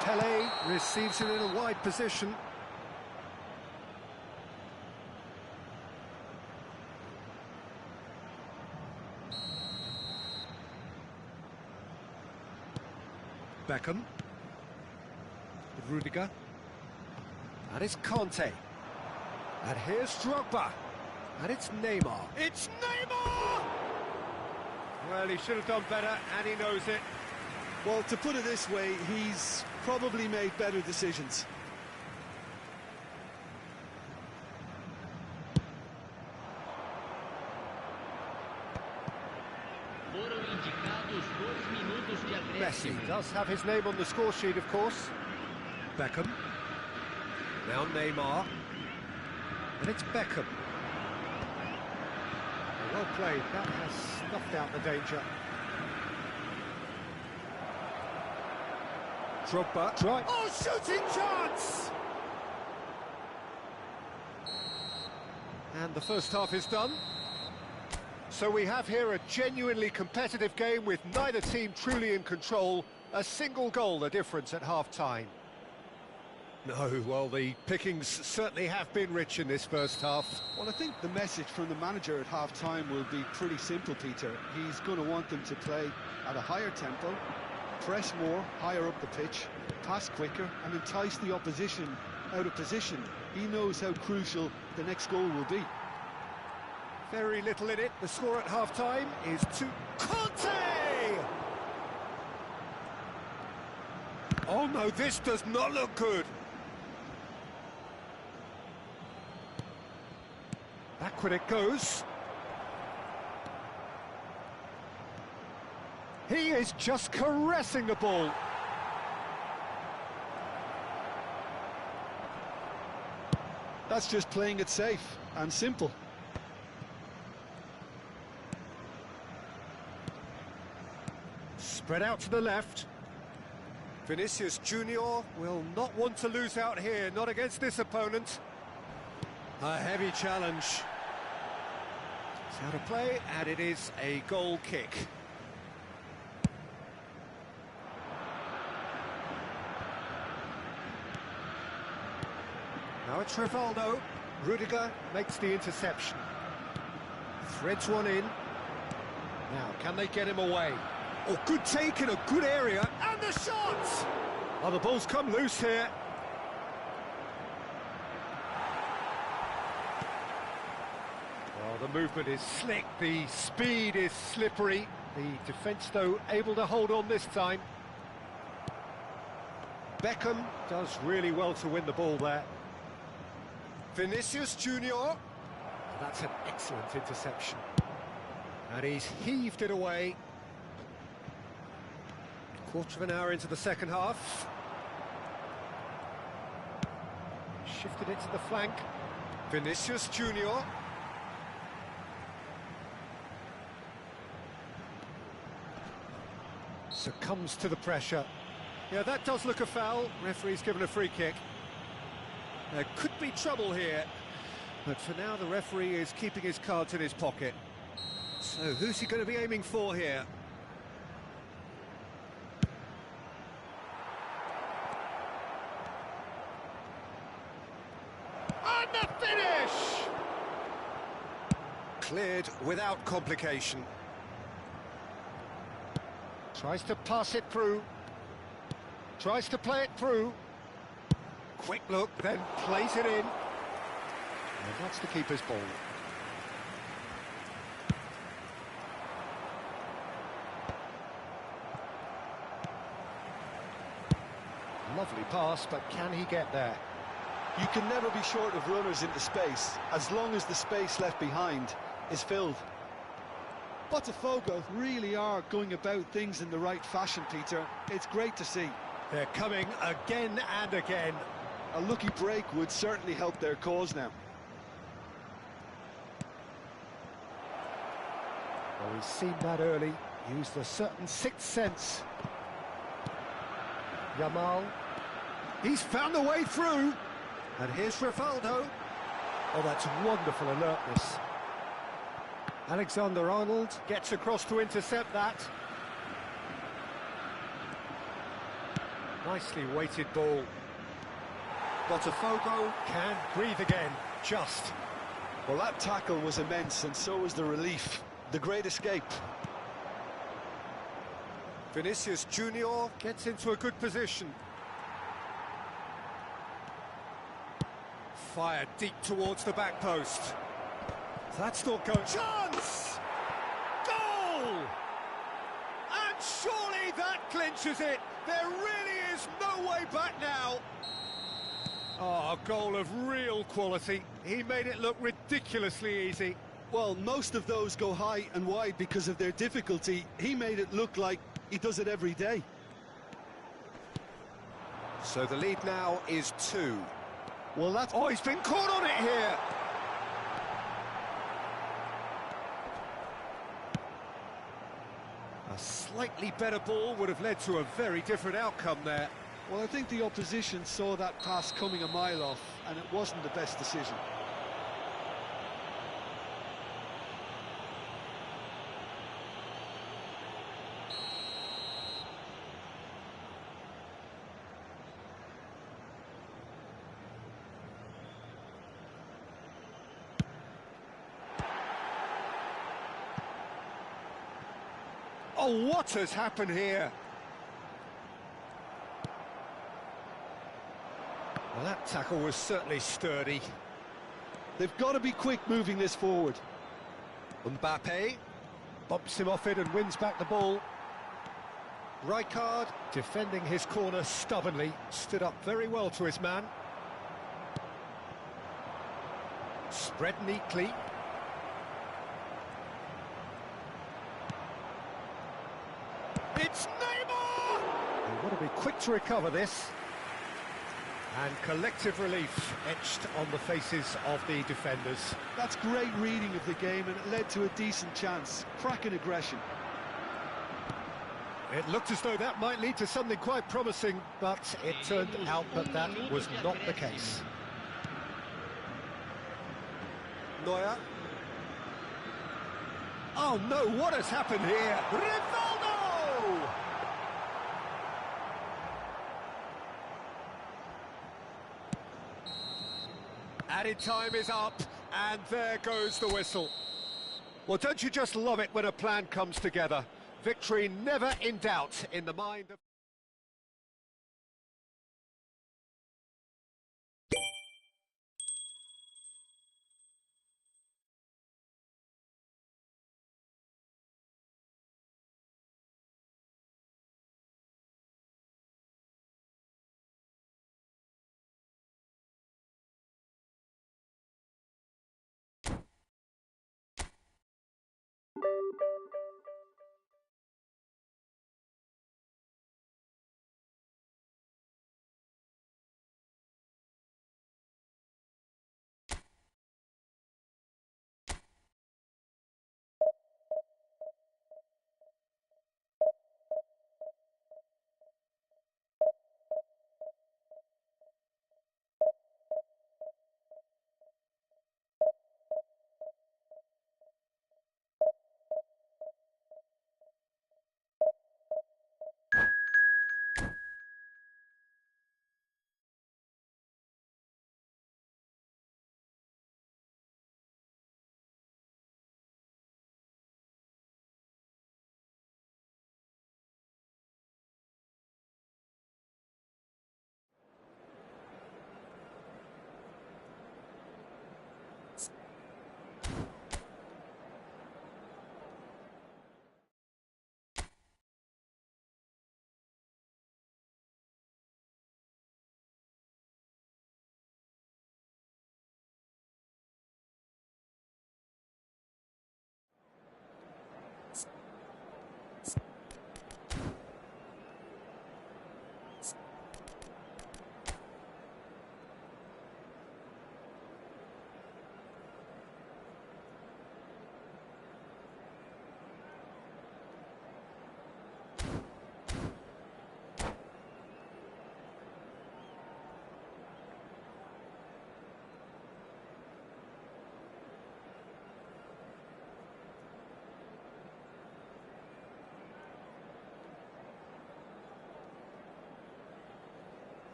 Pele receives it in a wide position. Beckham. Rudiger. And it's Conte. And here's Drogba. And it's Neymar. It's Neymar! Well, he should have done better, and he knows it. Well, to put it this way, he's probably made better decisions. Messi does have his name on the score sheet, of course. Beckham. Now Neymar. And it's Beckham. Well played. That has snuffed out the danger. Drogba. Right. Oh, shooting chance! And the first half is done. So we have here a genuinely competitive game with neither team truly in control. A single goal the difference at half-time. No, well, the pickings certainly have been rich in this first half. Well, I think the message from the manager at half-time will be pretty simple, Peter. He's going to want them to play at a higher tempo, press more, higher up the pitch, pass quicker, and entice the opposition out of position. He knows how crucial the next goal will be. Very little in it. The score at half-time is to Conte! Oh no, this does not look good. Backward it goes. He is just caressing the ball. That's just playing it safe and simple. Spread out to the left. Vinicius Junior will not want to lose out here, not against this opponent. A heavy challenge. It's out of play, and it is a goal kick. Now it's Rivaldo. Rudiger makes the interception. Threads one in. Now, can they get him away? Oh, good take in a good area, and the shot! Oh, the ball's come loose here. Oh, the movement is slick, the speed is slippery. The defence, though, able to hold on this time. Beckham does really well to win the ball there. Vinicius Junior. That's an excellent interception. And he's heaved it away. Quarter of an hour into the second half. Shifted it to the flank. Vinicius Junior. Succumbs to the pressure. Yeah, that does look a foul. Referee's given a free kick. There could be trouble here, but for now the referee is keeping his cards in his pocket. So who's he going to be aiming for here? And the finish! Cleared without complication. Tries to pass it through. Tries to play it through. Quick look, then plays it in. And that's the keeper's ball. Lovely pass, but can he get there? You can never be short of runners into space, as long as the space left behind is filled. Botafogo really are going about things in the right fashion, Peter. It's great to see. They're coming again and again. A lucky break would certainly help their cause now. Well, he's seen that early, used a certain sixth sense. Yamal. He's found a way through. And here's Rivaldo. Oh, that's wonderful alertness. Alexander-Arnold gets across to intercept that. Nicely weighted ball. Botafogo can breathe again, just. Well, that tackle was immense, and so was the relief. The great escape. Vinicius Junior gets into a good position. Fired deep towards the back post. That's not going. Chance! Goal! And surely that clinches it. There really is no way back now. Oh, a goal of real quality. He made it look ridiculously easy. Well, most of those go high and wide because of their difficulty. He made it look like he does it every day. So the lead now is 2. Well, that's... Oh, he's been caught on it here! A slightly better ball would have led to a very different outcome there. Well, I think the opposition saw that pass coming a mile off, and it wasn't the best decision. Oh, what has happened here? Well, that tackle was certainly sturdy. They've got to be quick moving this forward. Mbappe bumps him off it and wins back the ball. Rijkaard defending his corner stubbornly, stood up very well to his man. Spread neatly. It's Neymar! They want to be quick to recover this. And collective relief etched on the faces of the defenders. That's great reading of the game, and it led to a decent chance. Cracking aggression. It looked as though that might lead to something quite promising, but it turned out that was not the case. Neuer. Oh no, what has happened here? Rivaldo! Added time is up, and there goes the whistle. Well, don't you just love it when a plan comes together? Victory never in doubt in the mind of...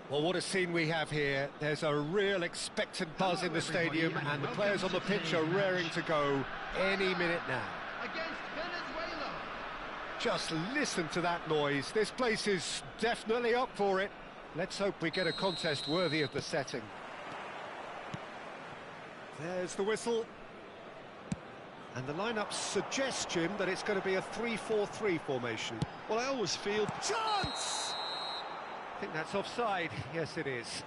Well, what a scene we have here. There's a real expectant buzz in the stadium, and the players on the pitch are raring to go any minute now. Against Venezuela. Just listen to that noise. This place is definitely up for it. Let's hope we get a contest worthy of the setting. There's the whistle. And the lineup suggests, Jim, that it's going to be a 3-4-3 formation. Well, I always feel... Chance! I think that's offside. Yes, it is.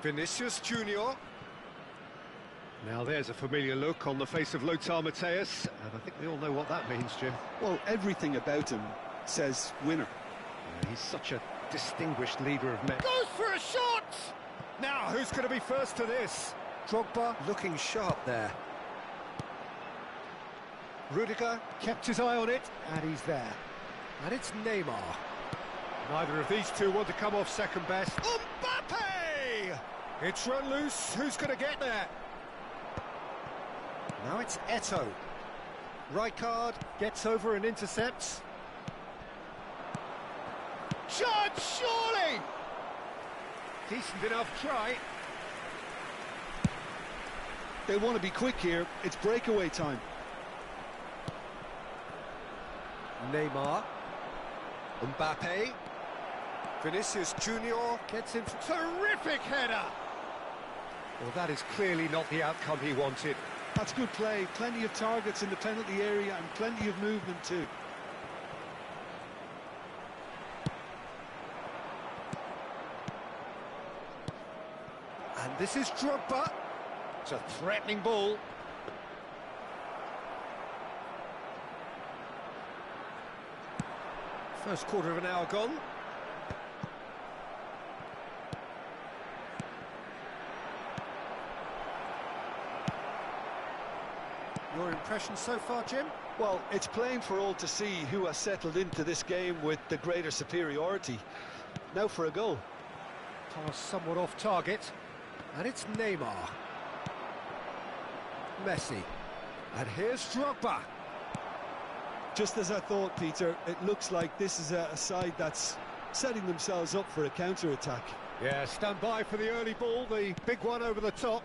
Vinicius Junior. Now there's a familiar look on the face of Lothar Matthäus, and I think we all know what that means, Jim. Well, everything about him says winner. Yeah, he's such a distinguished leader of men. Goes for a shot! Now, who's going to be first to this? Drogba looking sharp there. Rudiger kept his eye on it, and he's there. And it's Neymar. Neither of these two want to come off second best. Mbappe! It's run loose. Who's going to get there? Now it's Eto'o. Rijkaard gets over and intercepts. Judge, surely! Decent enough try. They want to be quick here. It's breakaway time. Neymar. Mbappe. Vinicius Junior gets in. Terrific header! Well, that is clearly not the outcome he wanted. That's good play. Plenty of targets in the penalty area and plenty of movement too. And this is Drogba. It's a threatening ball. First quarter of an hour gone. Your impression so far, Jim? Well, it's plain for all to see who has settled into this game with the greater superiority. Now for a goal. Pass somewhat off target. And it's Neymar. Messi. And here's Drogba. Just as I thought, Peter, it looks like this is a side that's setting themselves up for a counter-attack. Yeah, stand by for the early ball, the big one over the top.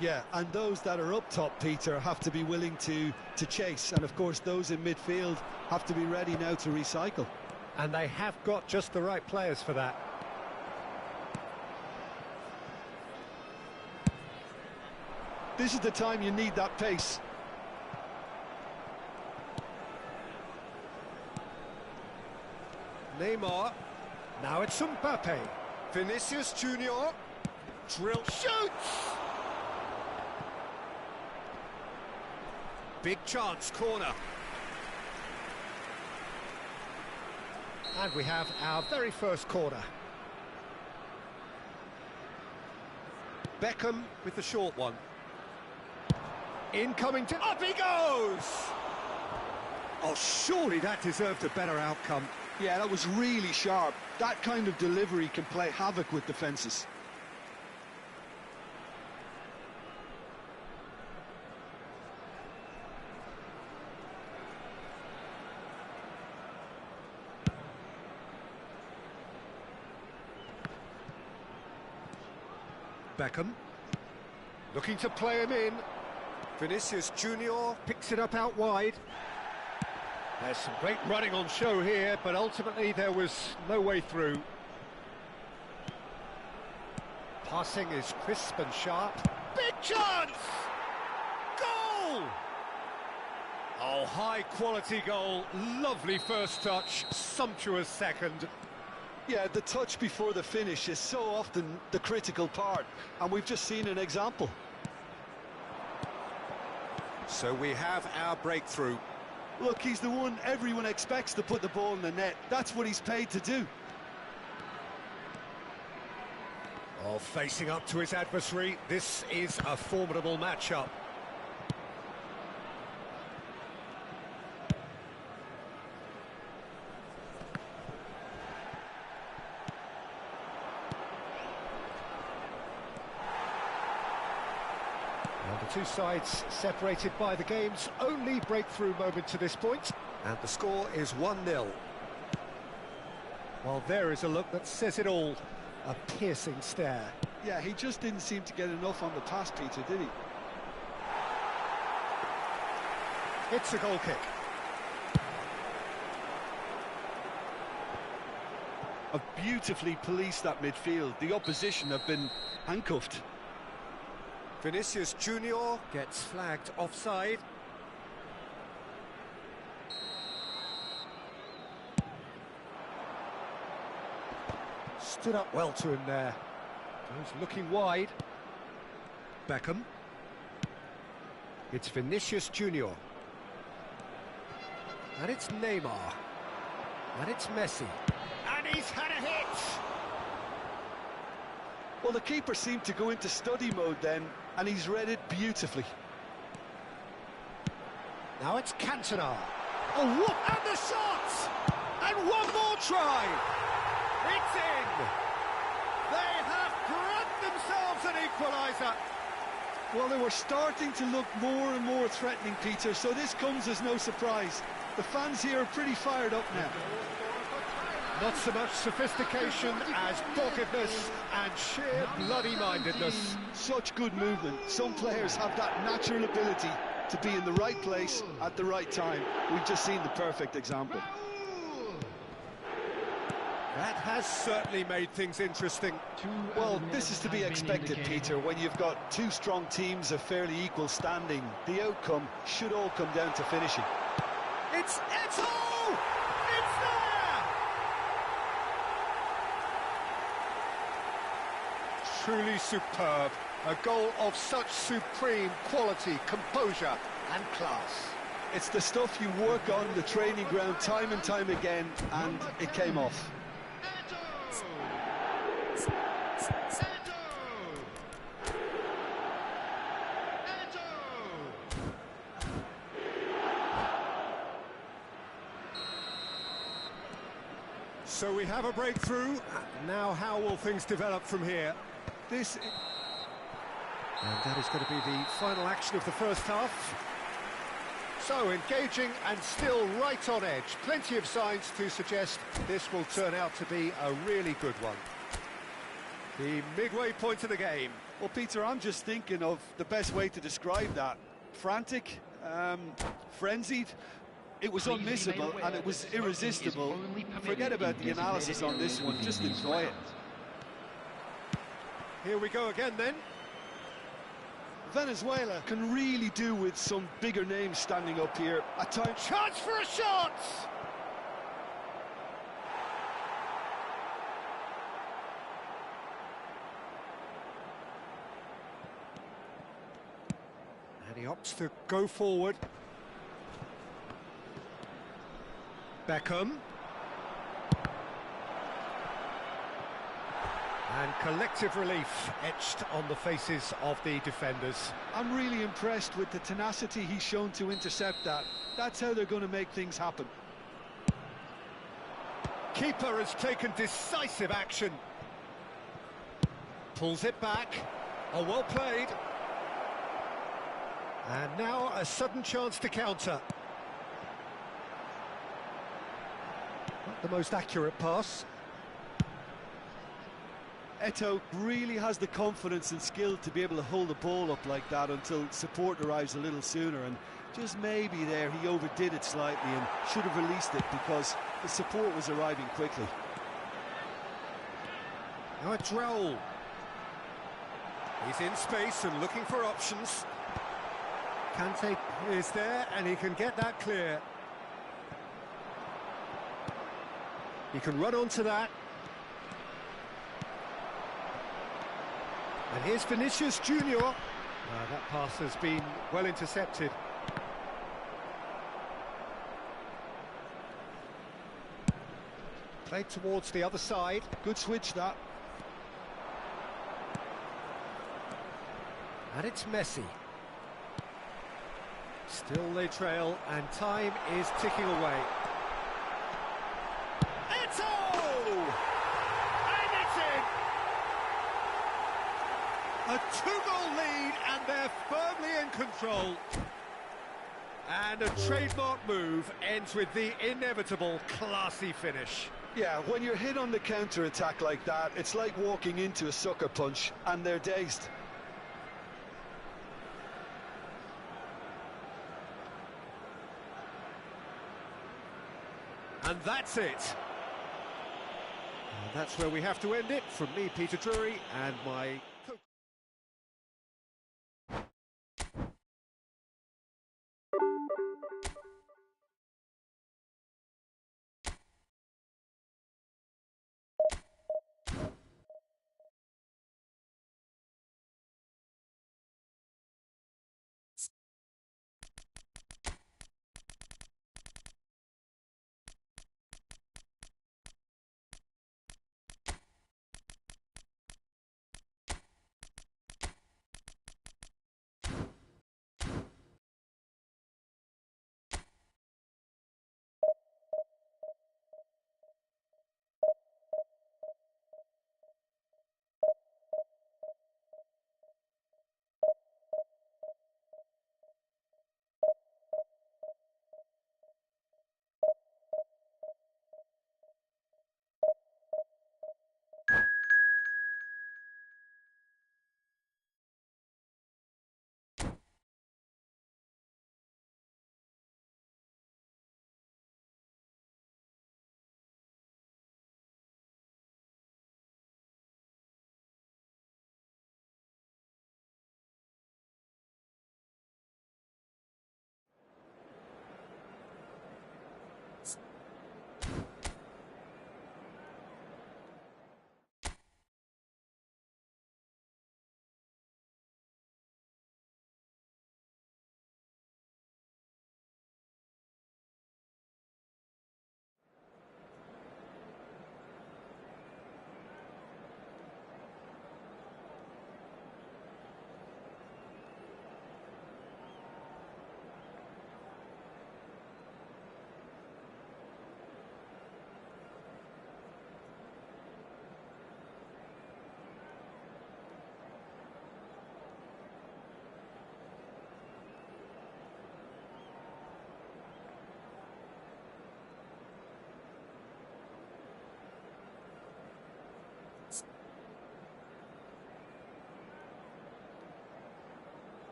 Yeah, and those that are up top, Peter, have to be willing to chase. And, of course, those in midfield have to be ready now to recycle. And they have got just the right players for that. This is the time you need that pace. Neymar. Now it's Mbappe. Vinicius Junior. Drill. Shoots! Big chance, corner. And we have our very first corner. Beckham with the short one. Incoming to... Up he goes! Oh, surely that deserved a better outcome. Yeah, that was really sharp. That kind of delivery can play havoc with defences. Beckham looking to play him in. Vinicius Junior picks it up out wide. There's some great running on show here, but ultimately there was no way through. Passing is crisp and sharp. Big chance! Goal! Oh, high-quality goal. Lovely first touch, sumptuous second. Yeah, the touch before the finish is so often the critical part, and we've just seen an example. So we have our breakthrough. Look, he's the one everyone expects to put the ball in the net. That's what he's paid to do. Oh, facing up to his adversary, this is a formidable matchup. Two sides separated by the game's only breakthrough moment to this point. And the score is 1-0. Well, there is a look that says it all. A piercing stare. Yeah, he just didn't seem to get enough on the pass, Peter, did he? It's a goal kick. Have beautifully policed that midfield. The opposition have been handcuffed. Vinicius Junior gets flagged offside. Stood up well to him there. Goes looking wide. Beckham. It's Vinicius Junior. And it's Neymar. And it's Messi. And he's had a hit! Well, the keeper seemed to go into study mode then, and he's read it beautifully. Now it's Cantona. Oh, whoop! And the shot! And one more try! It's in! They have grabbed themselves an equaliser. Well, they were starting to look more and more threatening, Peter, so this comes as no surprise. The fans here are pretty fired up now. Not so much sophistication as doggedness and sheer bloody-mindedness. Such good movement. Some players have that natural ability to be in the right place at the right time. We've just seen the perfect example. That has certainly made things interesting. Well, this is to be expected, Peter. When you've got two strong teams of fairly equal standing, the outcome should all come down to finishing. It's Eto'o! It's there! Truly superb. A goal of such supreme quality, composure and class. It's the stuff you work on the training ground time and time again, and it came off. So we have a breakthrough. Now how will things develop from here? And that is going to be the final action of the first half. So engaging and still right on edge. Plenty of signs to suggest this will turn out to be a really good one. The midway point of the game. Well, Peter, I'm just thinking of the best way to describe that. Frantic, frenzied. It was unmissable and it was irresistible. Forget about the analysis on this one, just enjoy it. Here we go again then. Venezuela can really do with some bigger names standing up here at times. Chance for a shot! And he opts to go forward. Beckham. And collective relief etched on the faces of the defenders. I'm really impressed with the tenacity he's shown to intercept that. That's how they're going to make things happen. Keeper has taken decisive action. Pulls it back. Oh, well played. And now a sudden chance to counter. Not the most accurate pass. Eto'o really has the confidence and skill to be able to hold the ball up like that until support arrives a little sooner, and just maybe there he overdid it slightly and should have released it because the support was arriving quickly. Now it's Raul. He's in space and looking for options. Kante is there and he can get that clear. He can run onto that. And here's Vinicius Junior. That pass has been well intercepted. Played towards the other side. Good switch, that. And it's Messi. Still they trail, and time is ticking away. Eto'o! And it's in! A two-goal lead, And they're firmly in control. And a trademark move ends with the inevitable classy finish. Yeah, when you're hit on the counter-attack like that, it's like walking into a sucker punch, and they're dazed. And that's it. And that's where we have to end it. From me, Peter Drury, and my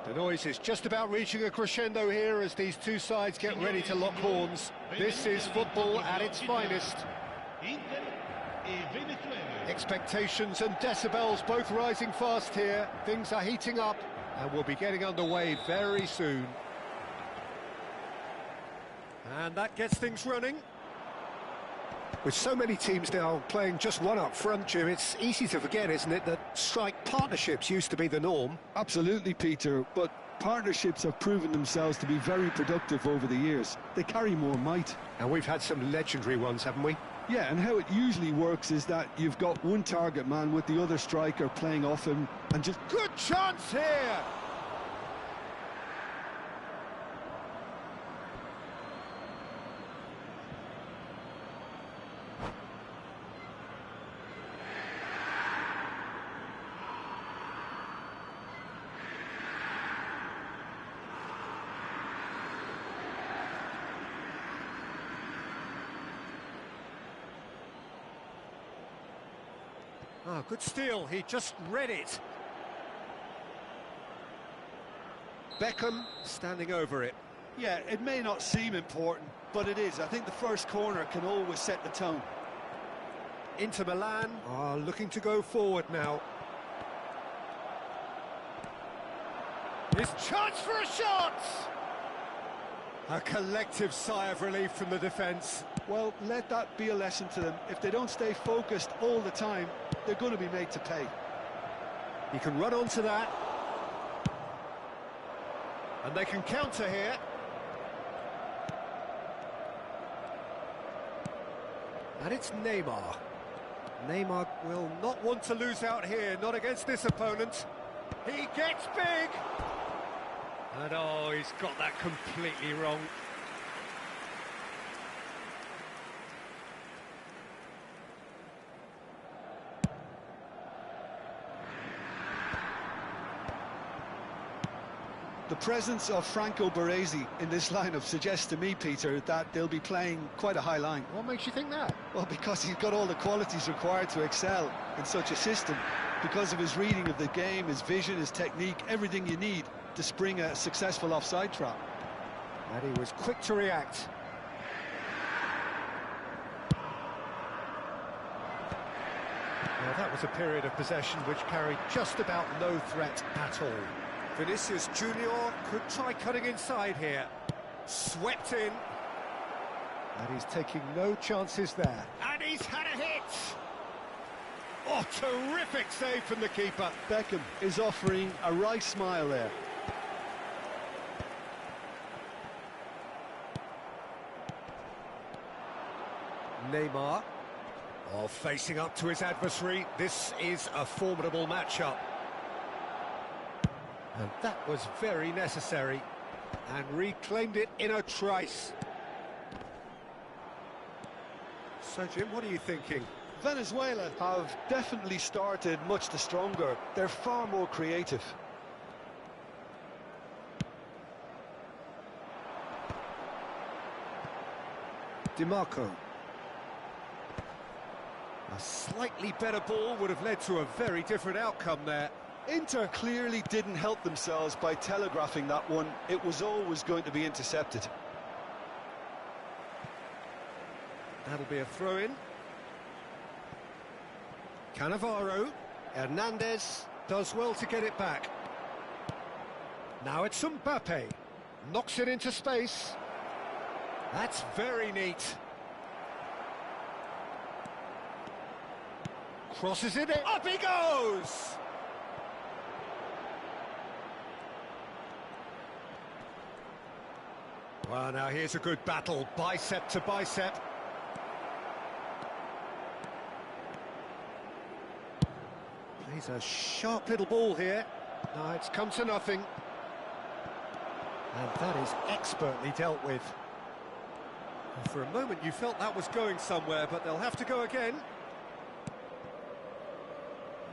The noise is just about reaching a crescendo here as these two sides get ready to lock horns. This is football at its finest. Expectations and decibels both rising fast here. Things are heating up and we'll be getting underway very soon. And that gets things running. With so many teams now playing just one up front, Jim, it's easy to forget, isn't it, that strike partnerships used to be the norm? Absolutely, Peter, but partnerships have proven themselves to be very productive over the years. They carry more might. And we've had some legendary ones, haven't we? Yeah, and how it usually works is that you've got one target man with the other striker playing off him and just... Good chance here! Oh, good steal, he just read it. Beckham standing over it. Yeah, it may not seem important, but it is. I think the first corner can always set the tone. Inter Milan are looking to go forward now. His chance for a shot! A collective sigh of relief from the defence. Well, let that be a lesson to them. If they don't stay focused all the time, they're going to be made to pay. He can run onto that. And they can counter here. And it's Neymar. Neymar will not want to lose out here, not against this opponent. He gets big! And oh, he's got that completely wrong. The presence of Franco Baresi in this lineup suggests to me, Peter, that they'll be playing quite a high line. What makes you think that? Well, because he's got all the qualities required to excel in such a system. Because of his reading of the game, his vision, his technique, everything you need to spring a successful offside trap. And he was quick to react. Well, that was a period of possession which carried just about no threat at all. Vinicius Junior could try cutting inside here. Swept in. And he's taking no chances there. And he's had a hit! Oh, terrific save from the keeper. Beckham is offering a wry smile there. Neymar. Oh, facing up to his adversary. This is a formidable matchup. And that was very necessary. And reclaimed it in a trice. So, Jim, what are you thinking? Venezuela have definitely started much the stronger. They're far more creative. DiMarco. A slightly better ball would have led to a very different outcome there. Inter clearly didn't help themselves by telegraphing that one. It was always going to be intercepted. That'll be a throw-in. Cannavaro. Hernandez does well to get it back. Now it's Mbappe. Knocks it into space. That's very neat. Crosses it in. Up he goes! Well, now here's a good battle, bicep to bicep. Plays a sharp little ball here. No, it's come to nothing. And that is expertly dealt with. And for a moment you felt that was going somewhere, but they'll have to go again.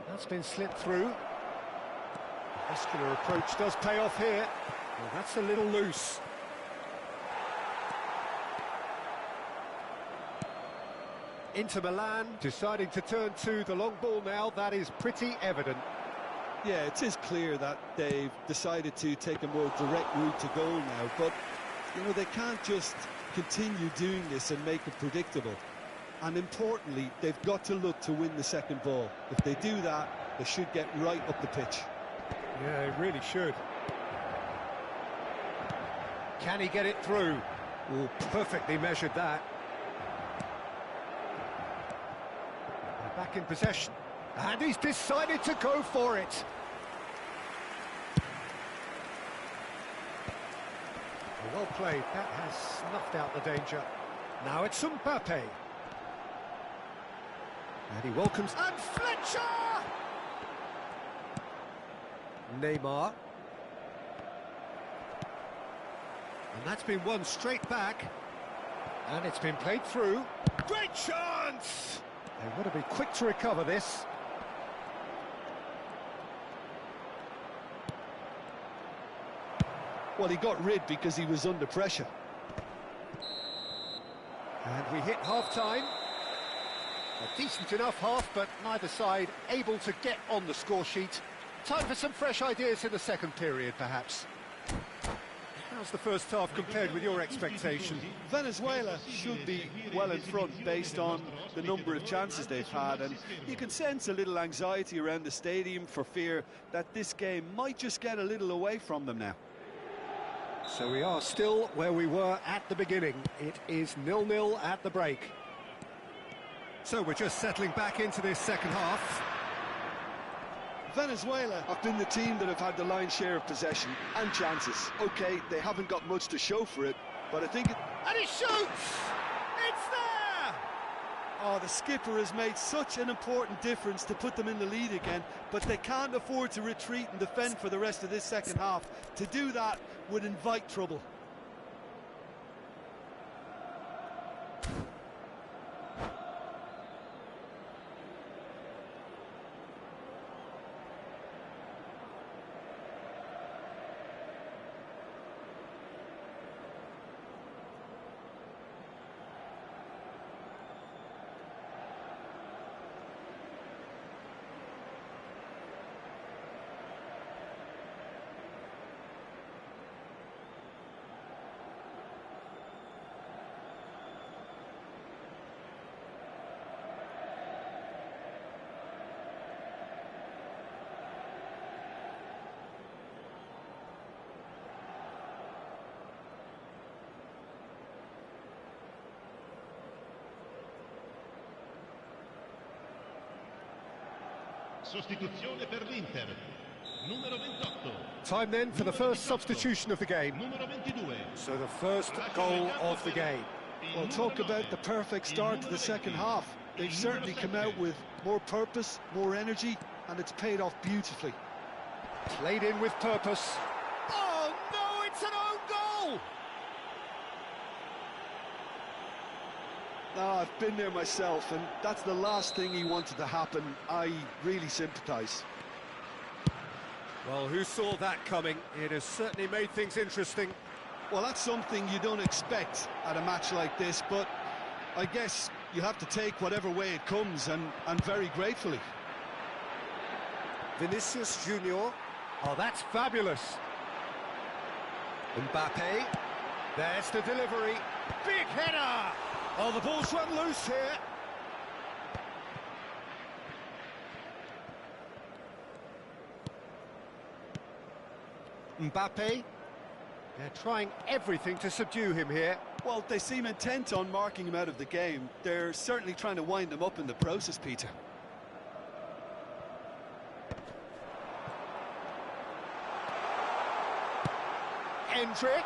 That's been slipped through. The muscular approach does pay off here. Well, that's a little loose. Inter Milan deciding to turn to the long ball now. That is pretty evident. Yeah, it is clear that they've decided to take a more direct route to goal now, but, you know, they can't just continue doing this and make it predictable. And importantly, they've got to look to win the second ball. If they do that, they should get right up the pitch. Yeah, they really should. Can he get it through? Oh, perfectly measured that. They're back in possession. And he's decided to go for it. Well played. That has snuffed out the danger. Now it's Mbappe. And he welcomes... And Fletcher! Neymar. And that's been won straight back. And it's been played through. Great chance! They've got to be quick to recover this. Well, he got rid because he was under pressure. And we hit half-time. A decent enough half, but neither side able to get on the score sheet. Time for some fresh ideas in the second period, perhaps. How's the first half compared with your expectation? Venezuela should be well in front based on the number of chances they've had, and you can sense a little anxiety around the stadium for fear that this game might just get a little away from them now. So we are still where we were at the beginning. It is 0-0 at the break. So we're just settling back into this second half. Venezuela have been the team that have had the lion's share of possession and chances. Okay, they haven't got much to show for it, but I think And he shoots! It's there! oh, the skipper has made such an important difference to put them in the lead again, but they can't afford to retreat and defend for the rest of this second half. To do that would invite trouble. Sostituzione per l'Inter. Numero 28. Time then for the first substitution of the game. Numero 22. So the first goal of the game. Well, talk about the perfect start to the second half. They've certainly come out with more purpose, more energy, and it's paid off beautifully. Played in with purpose. Oh no, it's an own goal! No, I've been there myself, and that's the last thing he wanted to happen. I really sympathise. Well, who saw that coming? It has certainly made things interesting. Well, that's something you don't expect at a match like this, but I guess you have to take whatever way it comes, and very gratefully. Vinicius Junior. Oh, that's fabulous. Mbappe. There's the delivery. Big header! Oh, the ball's run loose here. Mbappe. They're trying everything to subdue him here. Well, they seem intent on marking him out of the game. They're certainly trying to wind him up in the process, Peter. Hendrick.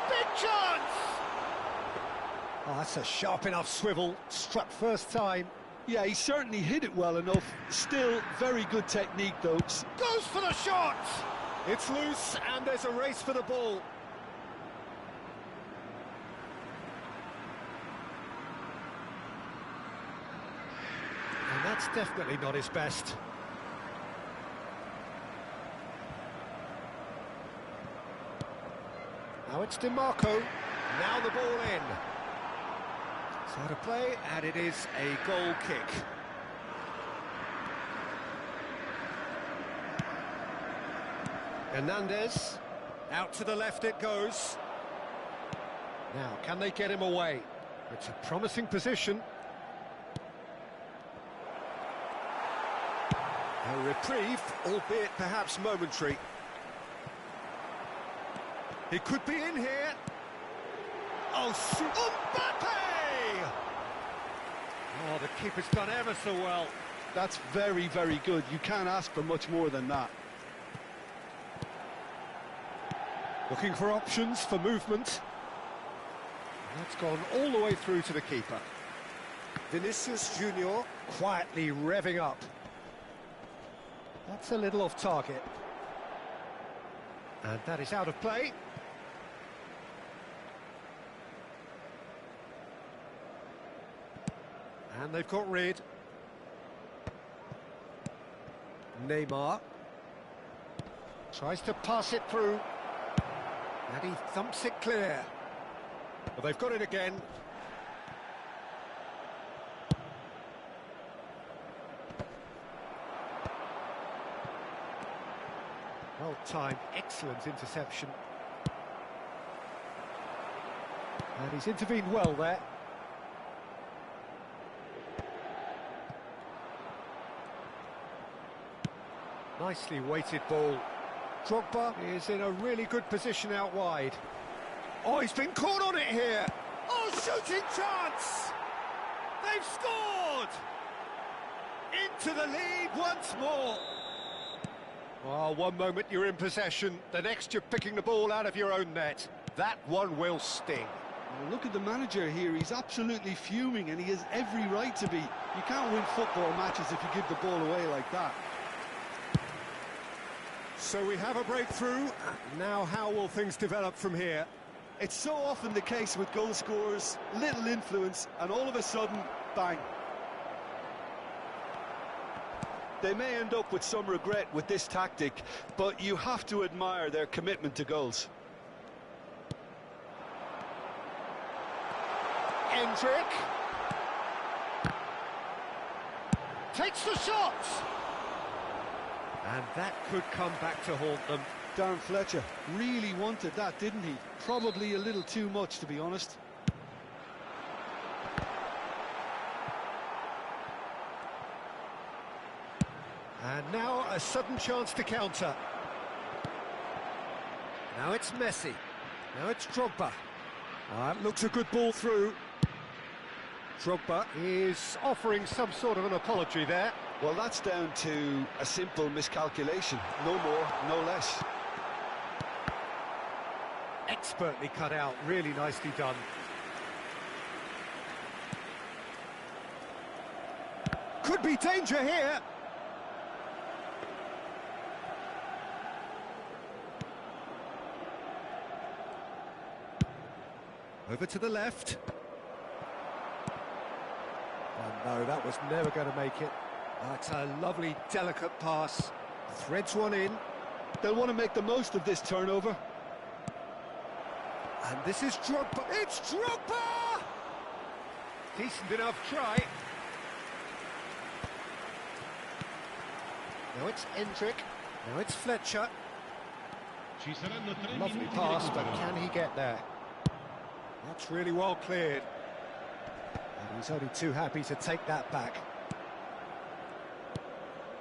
Big chance! Oh, that's a sharp enough swivel. Struck first time. Yeah, he certainly hit it well enough. Still, very good technique, though. Goes for the shot! It's loose, and there's a race for the ball. And that's definitely not his best. Now it's DiMarco. Now the ball in. So to play, and it is a goal kick. Hernandez. Out to the left it goes. Now, can they get him away? It's a promising position. A reprieve, albeit perhaps momentary. He could be in here. Oh, Mbappe! Oh, the keeper's done ever so well. That's very, very good. You can't ask for much more than that. Looking for options for movement. That's gone all the way through to the keeper. Vinicius Junior quietly revving up. That's a little off target. And that is out of play. And they've got rid. Neymar. Tries to pass it through. And he thumps it clear. Well, they've got it again. Well timed, excellent interception. And he's intervened well there. Nicely weighted ball. Drogba is in a really good position out wide. Oh, he's been caught on it here. Oh, shooting chance! They've scored! Into the lead once more. Oh, one moment you're in possession, the next you're picking the ball out of your own net. That one will sting. Well, look at the manager here, he's absolutely fuming and he has every right to be. You can't win football matches if you give the ball away like that. So we have a breakthrough. Now how will things develop from here? It's so often the case with goal scorers, little influence, and all of a sudden, bang. They may end up with some regret with this tactic, but you have to admire their commitment to goals. Endrick takes the shot, and that could come back to haunt them. Darren Fletcher really wanted that, didn't he? Probably a little too much, to be honest. And now a sudden chance to counter. Now it's Messi. Now it's Drogba. That looks a good ball through. Drogba is offering some sort of an apology there. Well, that's down to a simple miscalculation. No more, no less. Expertly cut out, really nicely done. Could be danger here. Over to the left. Oh no, that was never going to make it. That's a lovely, delicate pass. Threads one in. They'll want to make the most of this turnover. And this is Drogba. It's Drogba! Decent enough try. Now it's Endrick. Now it's Fletcher. Lovely pass, but can he get there? That's really well cleared. And he's only too happy to take that back.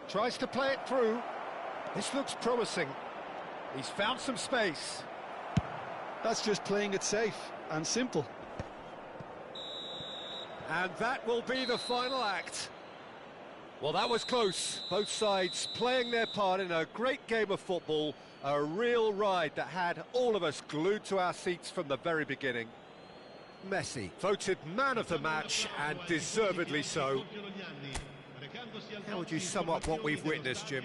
Tries to play it through. This looks promising. He's found some space. That's just playing it safe and simple. And that will be the final act. Well, that was close. Both sides playing their part in a great game of football. A real ride that had all of us glued to our seats from the very beginning. Messi voted man of the match, and deservedly so. How would you sum up what we've witnessed, Jim?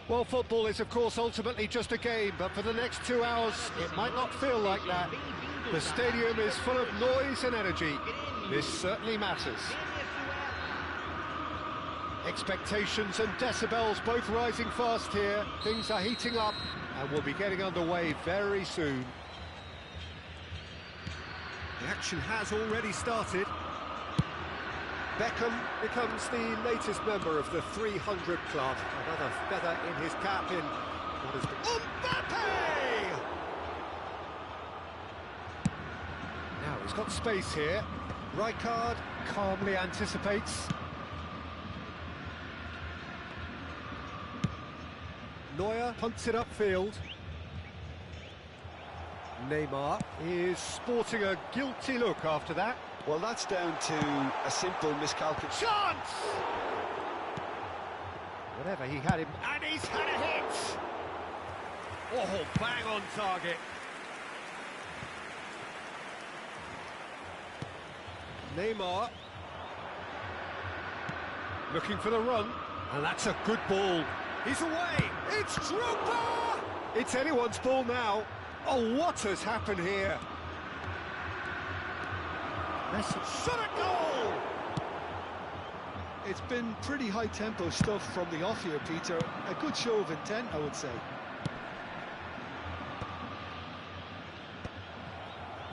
Well, football is, of course, ultimately just a game, but for the next 2 hours, it might not feel like that. The stadium is full of noise and energy. This certainly matters. Expectations and decibels both rising fast here. Things are heating up and we'll be getting underway very soon. The action has already started. Beckham becomes the latest member of the 300 club. Another feather in his cap in what has been... Mbappe! Now he's got space here. Rijkaard calmly anticipates. Neuer punts it upfield. Neymar is sporting a guilty look after that. Well, that's down to a simple miscalculation. Chance! Whatever, he had him, and he's had a hit! Oh, bang on target. Neymar. Looking for the run, and that's a good ball. He's away! It's Drogba! It's anyone's ball now. Oh, what has happened here? Messi shot a goal! It's been pretty high-tempo stuff from the off here, Peter. A good show of intent, I would say.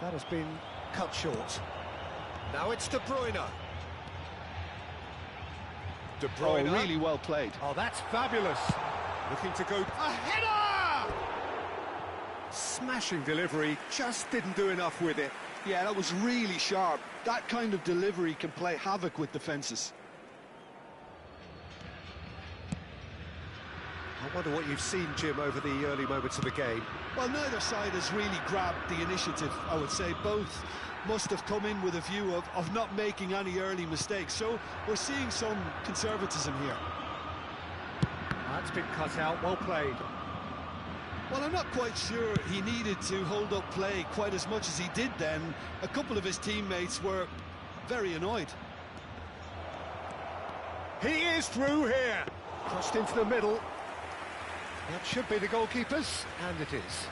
That has been cut short. Now it's De Bruyne. De Bruyne. Oh, really well played. Oh, that's fabulous. Looking to go... A header! Smashing delivery, just didn't do enough with it. Yeah, that was really sharp. That kind of delivery can play havoc with defences. I wonder what you've seen, Jim, over the early moments of the game. Well, neither side has really grabbed the initiative, I would say. Both must have come in with a view of not making any early mistakes. So we're seeing some conservatism here. That's been cut out, well played. Well, I'm not quite sure he needed to hold up play quite as much as he did then. A couple of his teammates were very annoyed. He is through here. Crossed into the middle. That should be the goalkeepers, and it is.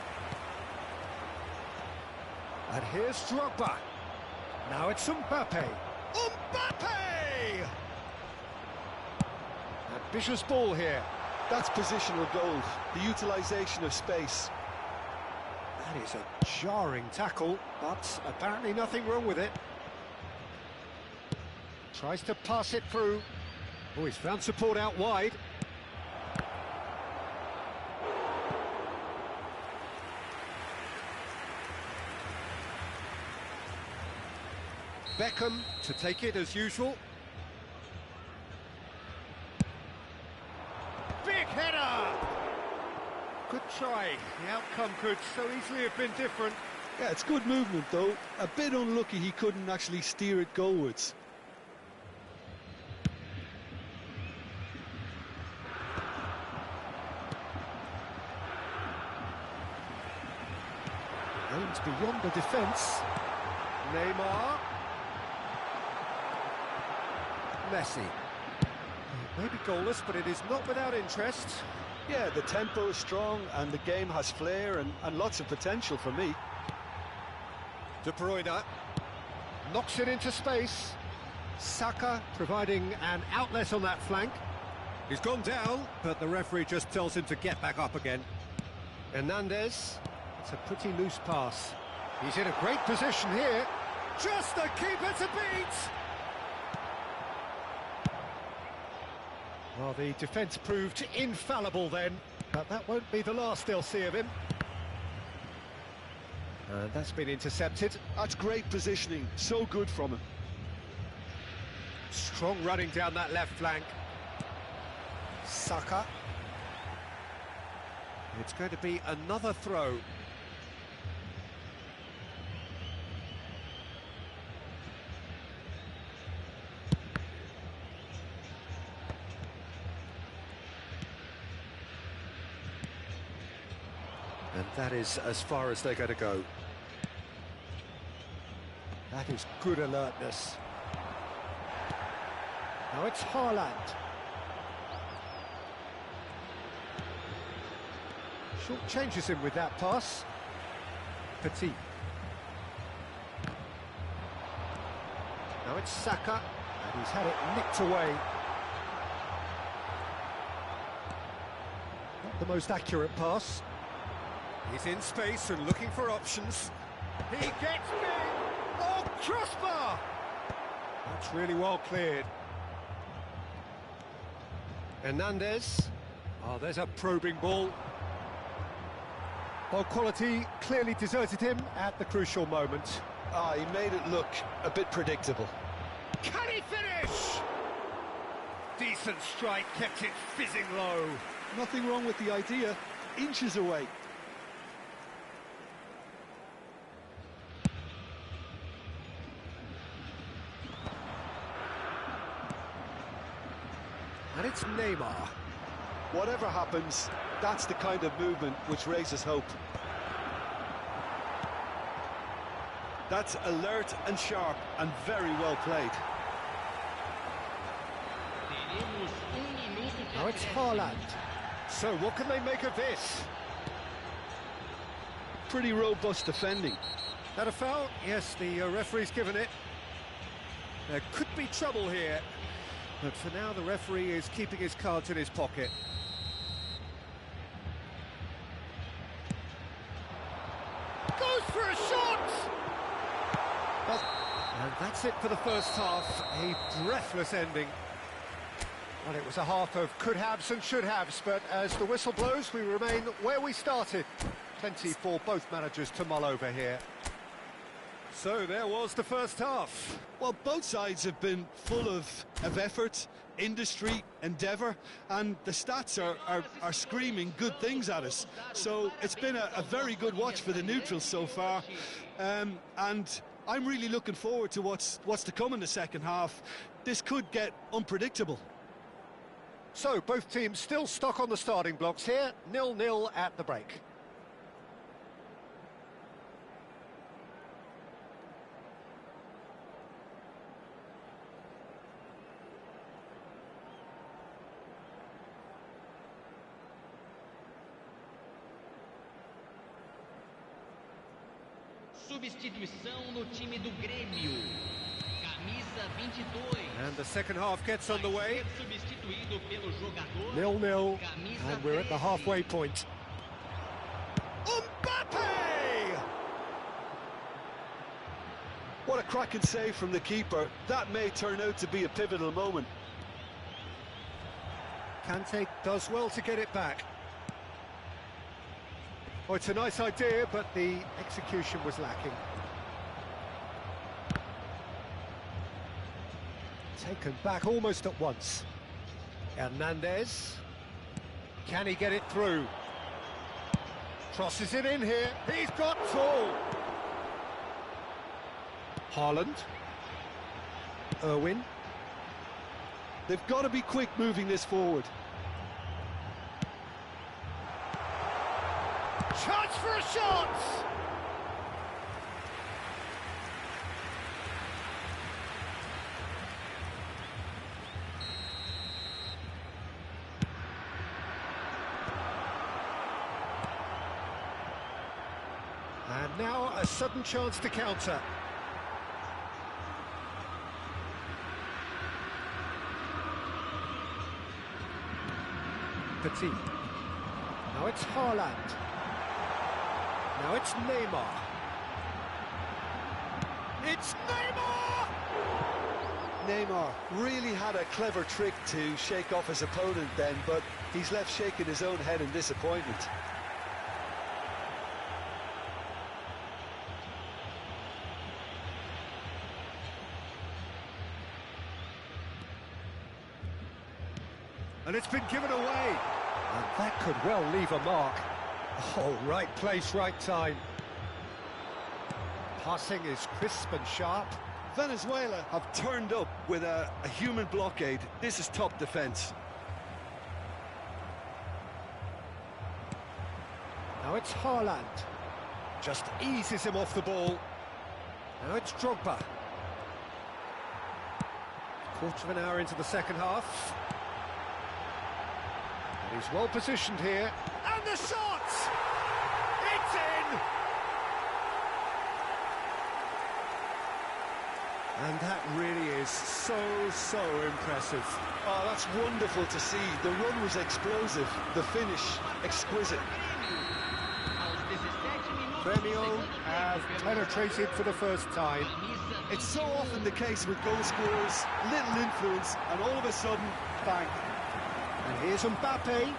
And here's Drogba. Now it's Mbappe. Mbappe! Ambitious ball here. That's positional goal, the utilisation of space. That is a jarring tackle, but apparently nothing wrong with it. Tries to pass it through. Oh, he's found support out wide. Beckham to take it as usual. Big header! Good try. The outcome could so easily have been different. Yeah, it's good movement though. A bit unlucky he couldn't actually steer it goalwards. Aims beyond the defence. Neymar. Messi. Maybe goalless, but it is not without interest. Yeah, the tempo is strong and the game has flair and lots of potential for me. De Bruyne knocks it into space. Saka providing an outlet on that flank. He's gone down, but the referee just tells him to get back up again. Hernandez, it's a pretty loose pass. He's in a great position here. Just the keeper to beat! Well, the defence proved infallible then, but that won't be the last they'll see of him. And that's been intercepted. That's great positioning, so good from him. Strong running down that left flank. Saka. It's going to be another throw. And that is as far as they're going to go. That is good alertness. Now it's Haaland. Changes him with that pass. Petit. Now it's Saka, and he's had it nicked away. Not the most accurate pass. He's in space and looking for options. He gets big! Oh, crossbar! That's really well cleared. Hernandez. Oh, there's a probing ball. Well, quality clearly deserted him at the crucial moment. Ah, he made it look a bit predictable. Can he finish? Decent strike, kept it fizzing low. Nothing wrong with the idea. Inches away. And it's Neymar. Whatever happens, that's the kind of movement which raises hope. That's alert and sharp and very well played. Now it's Haaland. So what can they make of this? Pretty robust defending. That a foul? Yes, the referee's given it. There could be trouble here. But for now, the referee is keeping his cards in his pocket. Goes for a shot! And that's it for the first half. A breathless ending. Well, it was a half of could-haves and should-haves, but as the whistle blows, we remain where we started. Plenty for both managers to mull over here. So there was the first half. Well, both sides have been full of effort, industry, endeavour, and the stats are screaming good things at us. So it's been a very good watch for the neutrals so far, and I'm really looking forward to what's to come in the second half. This could get unpredictable. So both teams still stuck on the starting blocks here, 0-0 at the break. Substituição no time do Grêmio. Camisa 22. And the second half gets underway. Substituído pelo jogador. 0-0, and we're at the halfway point. Mbappe! What a cracking save from the keeper. That may turn out to be a pivotal moment. Kante does well to get it back. Oh, it's a nice idea, but the execution was lacking. Taken back almost at once. Hernandez. Can he get it through? Crosses it in here. He's got full. Haaland. Irwin. They've got to be quick moving this forward. Chance for a shot! And now a sudden chance to counter. Petit. Now it's Haaland. Now it's Neymar. It's Neymar! Neymar really had a clever trick to shake off his opponent then, but he's left shaking his own head in disappointment. And it's been given away. And that could well leave a mark. Oh, right place, right time. Passing is crisp and sharp. Venezuela have turned up with a human blockade. This is top defence. Now it's Haaland. Just eases him off the ball. Now it's Drogba. Quarter of an hour into the second half. And he's well positioned here. And the shot! And that really is so impressive. Oh, that's wonderful to see. The run was explosive, the finish exquisite. Grêmio have penetrated for the first time. It's so often the case with goal scorers, little influence, and all of a sudden, bang. And here's Mbappe.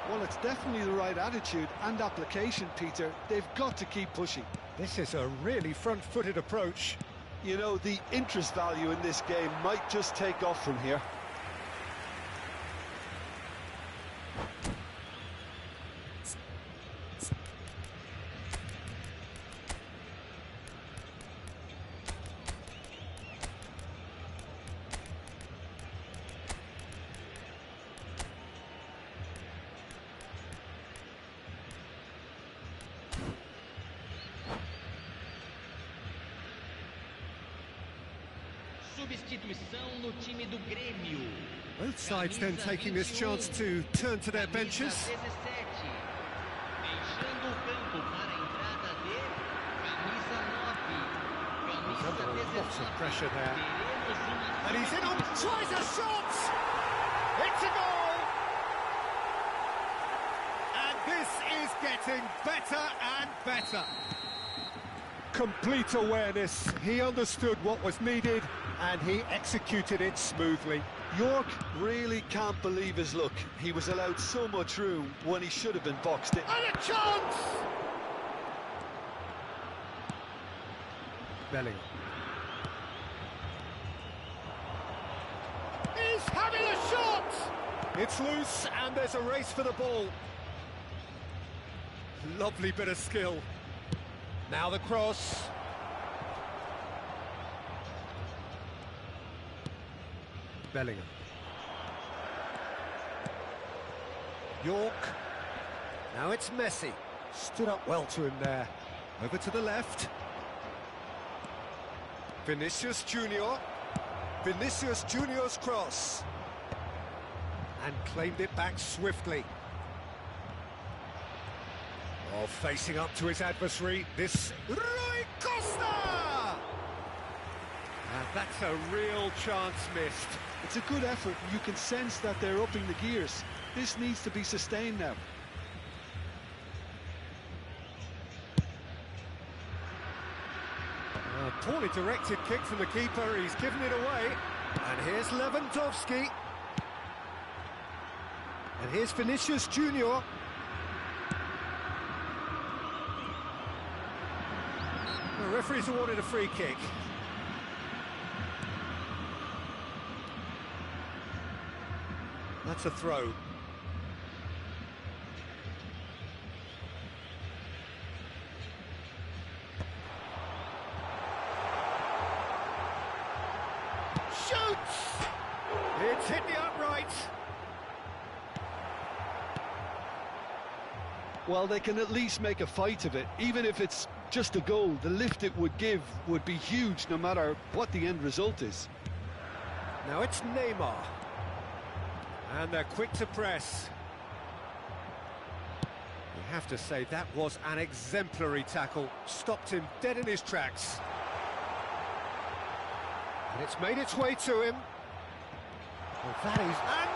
Well, it's definitely the right attitude and application, Peter. They've got to keep pushing. This is a really front-footed approach. You know, the interest value in this game might just take off from here. Substituição no time do Grêmio. Both sides then taking this chance to turn to their benches. Deixando o campo para a entrada de camisa 9. He's under a lot of pressure there. And he's in on, tries a shot! It's a goal! And this is getting better and better. Complete awareness. He understood what was needed and he executed it smoothly. York really can't believe his luck. He was allowed so much room when he should have been boxed in. And a chance! Bellingham. He's having a shot! It's loose and there's a race for the ball. Lovely bit of skill. Now the cross. Bellingham. York. Now it's Messi. Stood up well to him there. Over to the left. Vinicius Junior. Vinicius Junior's cross. And claimed it back swiftly. Oh, facing up to his adversary, this Rui Costa! And that's a real chance missed. It's a good effort. You can sense that they're upping the gears. This needs to be sustained now. A poorly directed kick from the keeper, he's given it away. And here's Lewandowski. And here's Vinicius Junior. The referee's awarded a free kick. That's a throw. Shoots! It's hit the upright. Well, they can at least make a fight of it. Even if it's just a goal, the lift it would give would be huge no matter what the end result is. Now it's Neymar. And they're quick to press. You have to say that was an exemplary tackle. Stopped him dead in his tracks. And it's made its way to him. Well, that is... And